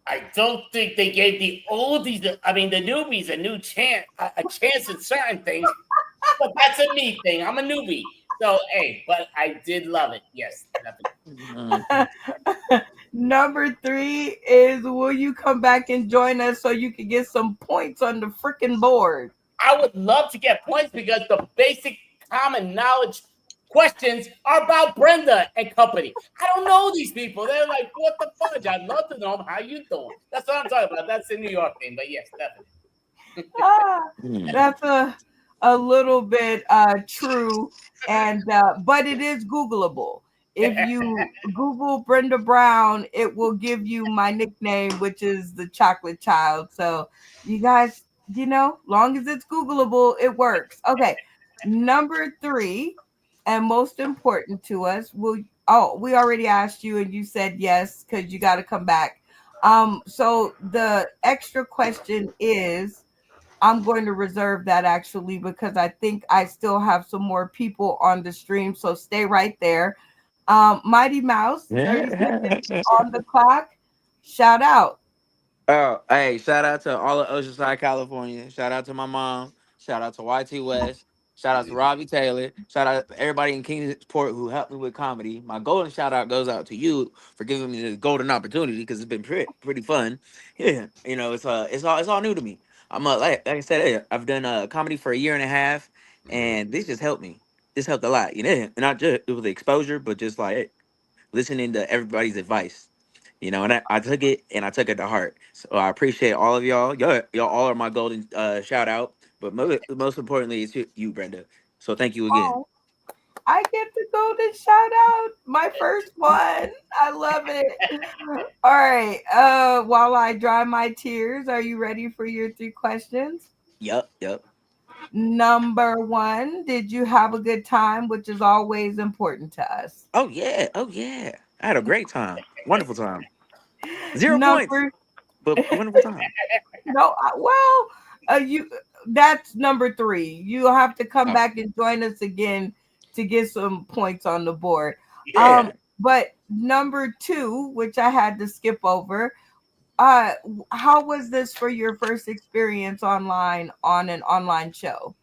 S5: I don't think they gave the newbies a new chance, a chance in certain things, but that's a me thing. I'm a newbie. So, hey, but I did love it. Yes.
S1: Number 3 is, will you come back and join us so you can get some points on the freaking board?
S5: I would love to get points because the basic common knowledge questions are about Brenda and company. I don't know these people. They're like, what the fudge? I'd love to know how you doing. That's what I'm talking about. That's a New York thing, but yes, definitely.
S1: That's a little bit true, and but it is Googleable. If you Google Brenda Brown, it will give you my nickname, which is the Chocolate Child. So you guys, long as it's Googleable, it works. Okay. Number 3, and most important to us, we already asked you and you said yes, because you got to come back. So the extra question is, I'm going to reserve that actually, because I think I still have some more people on the stream. So stay right there. Mighty Mouse, 30 seconds on the clock. Shout out.
S2: Oh, hey, shout out to all of Oceanside, California. Shout out to my mom. Shout out to YT West. Shout out to Robbie Taylor. Shout out to everybody in Kingsport who helped me with comedy. My golden shout out goes out to you for giving me this golden opportunity, because it's been pretty fun. Yeah, it's all new to me. I'm like I said, I've done comedy for a year and a half. and this just helped me. This helped a lot, not just with the exposure, but just like listening to everybody's advice, and I took it and I took it to heart. So I appreciate all of y'all. Y'all all are my golden shout out, but most importantly, it's you, Brenda. So thank you again.
S1: Oh, I get the golden shout out. My first one. I love it. All right. While I dry my tears, are you ready for your 3 questions?
S2: Yep.
S1: Number 1, did you have a good time, which is always important to us?
S2: Oh yeah. I had a great time. Wonderful time. 0 points,
S1: Number
S2: but wonderful time.
S1: No, you that's number 3. You have to come
S2: Oh.
S1: back and join us again to get some points on the board.
S2: Yeah.
S1: But number 2, which I had to skip over, how was this for your first experience online on an online show?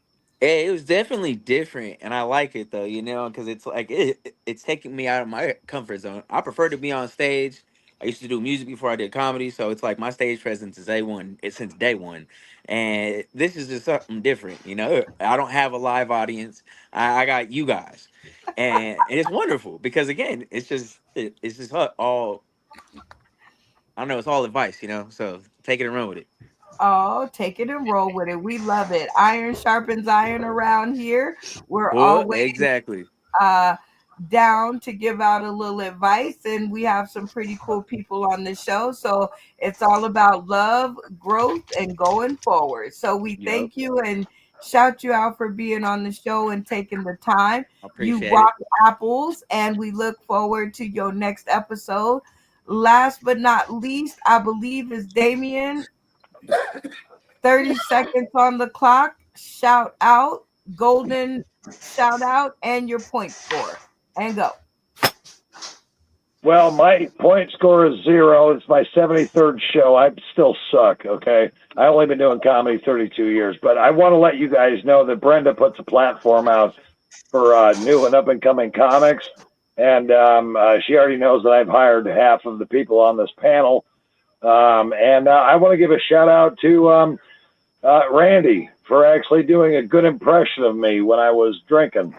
S2: It was definitely different, and I like it though, because it's like it's taking me out of my comfort zone. I prefer to be on stage. I used to do music before I did comedy, so it's like my stage presence is A1. It's since day one, and this is just something different. I don't have a live audience. I got you guys, and it's wonderful because again, it's just all. I don't know. It's all advice, So take it and run with it.
S1: Oh, take it and roll with it. We love it. Iron sharpens iron around here. We're
S2: Well,
S1: always
S2: exactly.
S1: down to give out a little advice, and we have some pretty cool people on the show. So it's all about love, growth, and going forward. So we thank you and shout you out for being on the show and taking the time.
S2: I appreciate
S1: You rock apples, and we look forward to your next episode. Last but not least, I believe is Damien. 30 seconds on the clock. Shout out, golden shout out, and your point score. And go.
S9: Well, my point score is 0. It's my 73rd show. I still suck, okay? I only been doing comedy 32 years, but I want to let you guys know that Brenda puts a platform out for new and up-and-coming comics, and she already knows that I've hired half of the people on this panel. And I want to give a shout-out to Randy for actually doing a good impression of me when I was drinking.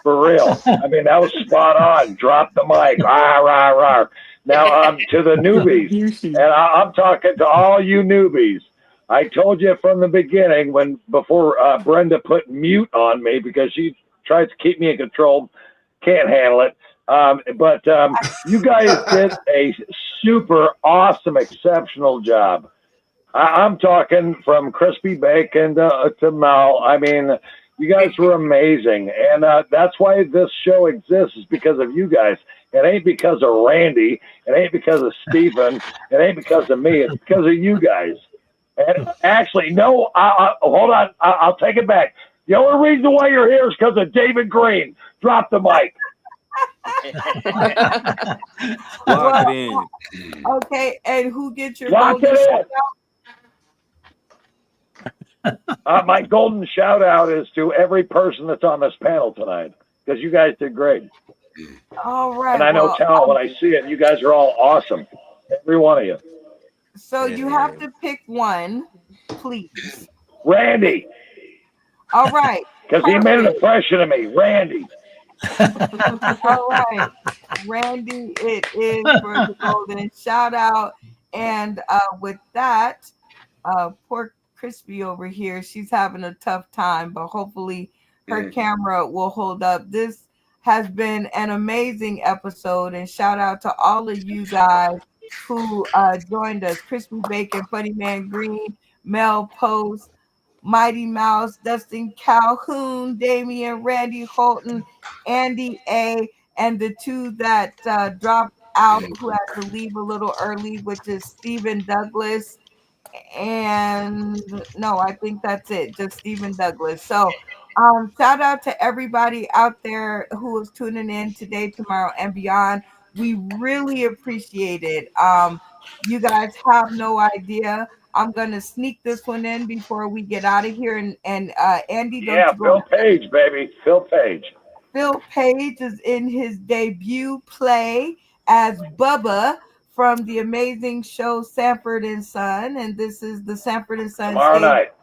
S9: For real. I mean, that was spot on. Drop the mic. Rah, rah, rah. Now, to the newbies, and I'm talking to all you newbies. I told you from the beginning before Brenda put mute on me because she tries to keep me in control, can't handle it. But you guys did a super awesome, exceptional job. I'm talking from Crispy Bacon to Mel. I mean, you guys were amazing. And that's why this show exists, is because of you guys. It ain't because of Randy. It ain't because of Stephen. It ain't because of me. It's because of you guys. And actually, no, hold on. I'll take it back. The only reason why you're here is because of David Green. Drop the mic.
S2: Lock it in.
S1: Okay, and who gets your
S9: Lock
S1: golden
S9: it in.
S1: shout
S9: My golden shout out is to every person that's on this panel tonight, because you guys did great.
S1: out? All right.
S9: And I know
S1: well,
S9: talent when I see it. You guys are all awesome. Every one of you.
S1: So you have to pick one, please.
S9: Randy,
S1: All right.
S9: because he made an impression of me. Randy.
S1: All right. Randy, it is for the golden shout out. And with that, poor Crispy over here, she's having a tough time, but hopefully her camera will hold up. This has been an amazing episode, and shout out to all of you guys who joined us. Crispy Bacon, Funny Man Green, Mel Post, Mighty Mouse, Dustin Calhoun, Damian, Randy Holton, Andy A, and the 2 that dropped out who had to leave a little early, which is Stephen Douglas. And no, I think that's it, just Stephen Douglas. So shout out to everybody out there who is tuning in today, tomorrow, and beyond. We really appreciate it. You guys have no idea. I'm gonna sneak this one in before we get out of here. And Andy, don't
S9: Yeah,
S1: you go.
S9: Phil Page, baby. Phil Page.
S1: Phil Page is in his debut play as Bubba from the amazing show Sanford and Son, and this is the Sanford and Son
S9: Tomorrow night.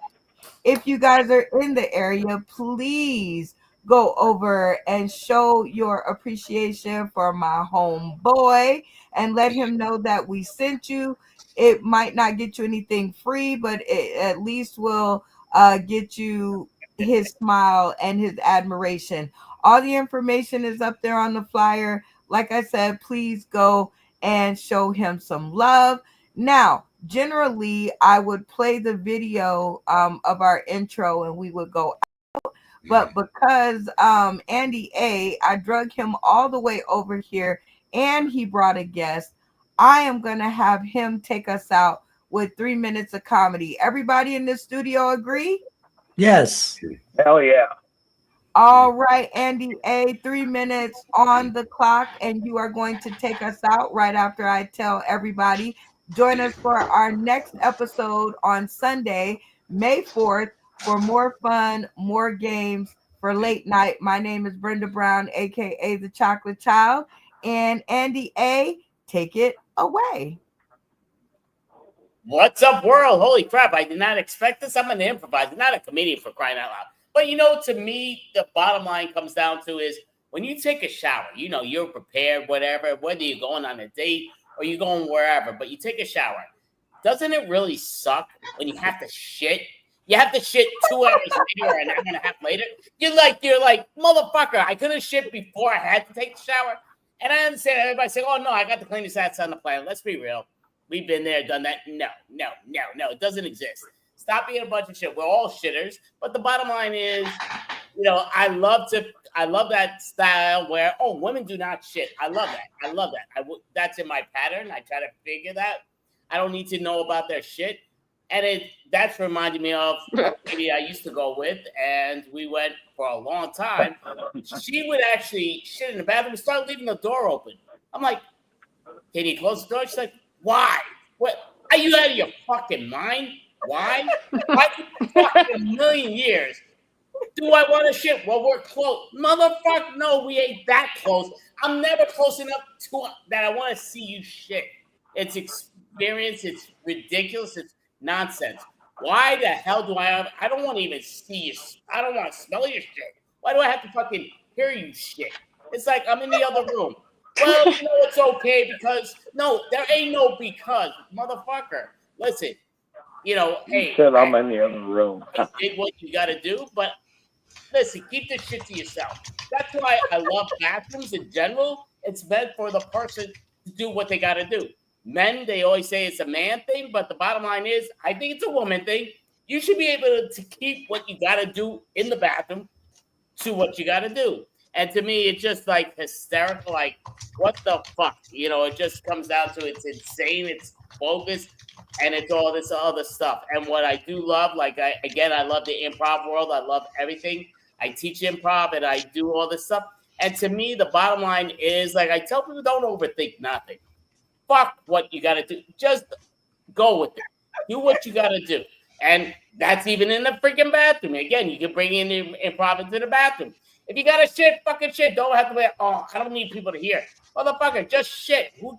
S1: If you guys are in the area, please go over and show your appreciation for my homeboy and let him know that we sent you. It might not get you anything free, but it at least will get you his smile and his admiration. All the information is up there on the flyer. Like I said, please go and show him some love. Now, generally, I would play the video of our intro and we would go out. But because Andy A, I drug him all the way over here and he brought a guest, I am going to have him take us out with 3 minutes of comedy. Everybody in the studio agree?
S8: Yes.
S9: Hell yeah.
S1: All right, Andy A, 3 minutes on the clock, and you are going to take us out right after I tell everybody. Join us for our next episode on Sunday, May 4th, for more fun, more games for late night. My name is Brenda Brown, aka the Chocolate Child, and Andy A, take it away.
S5: What's up, world? Holy crap, I did not expect this. I'm an improviser, not a comedian, for crying out loud. But, you know, to me, the bottom line comes down to is when you take a shower, you know, you're prepared, whatever, whether you're going on a date or you're going wherever, but you take a shower. Doesn't it really suck when you have to shit? You have to shit 2 hours later or an hour and a half later. You're like, motherfucker, I could have shit before I had to take the shower. And I understand everybody saying, oh, no, I got the cleanest ass on the planet. Let's be real. We've been there, done that. No. It doesn't exist. Stop being a bunch of shit. We're all shitters. But the bottom line is, you know, I love that style where, oh, women do not shit. I love that. That's in my pattern. I try to figure that. I don't need to know about their shit. And that's reminded me of a lady I used to go with, and we went for a long time. She would actually shit in the bathroom and start leaving the door open. I'm like, can you close the door? She's like, why? What? Are you out of your fucking mind? Why? Why fucking a million years do I want to shit? Well, we're close. Motherfucker, no, we ain't that close. I'm never close enough to that I want to see you shit. It's experience. It's ridiculous. It's nonsense. Why the hell do I don't want to even see you. I don't want to smell your shit. Why do I have to fucking hear you shit? It's like I'm in the other room. Well, you know it's okay because no, there ain't no because, motherfucker. Listen, you know, hey,
S9: I'm in the other room.
S5: did what you got to do, but listen, keep this shit to yourself. That's why I love bathrooms in general. It's meant for the person to do what they got to do. Men, they always say it's a man thing, but the bottom line is, I think it's a woman thing. You should be able to keep what you got to do in the bathroom to what you got to do. And to me, it's just like hysterical. Like, what the fuck? You know, it just comes down to it's insane. It's bogus. And it's all this other stuff. And what I do love, like, I love the improv world. I love everything. I teach improv and I do all this stuff. And to me, the bottom line is, like, I tell people, don't overthink nothing. Fuck what you got to do. Just go with it. Do what you got to do. And that's even in the freaking bathroom. Again, you can bring in the improv into the bathroom. If you got to shit, fucking shit. Don't have to be, oh, I don't need people to hear. Motherfucker, just shit. Who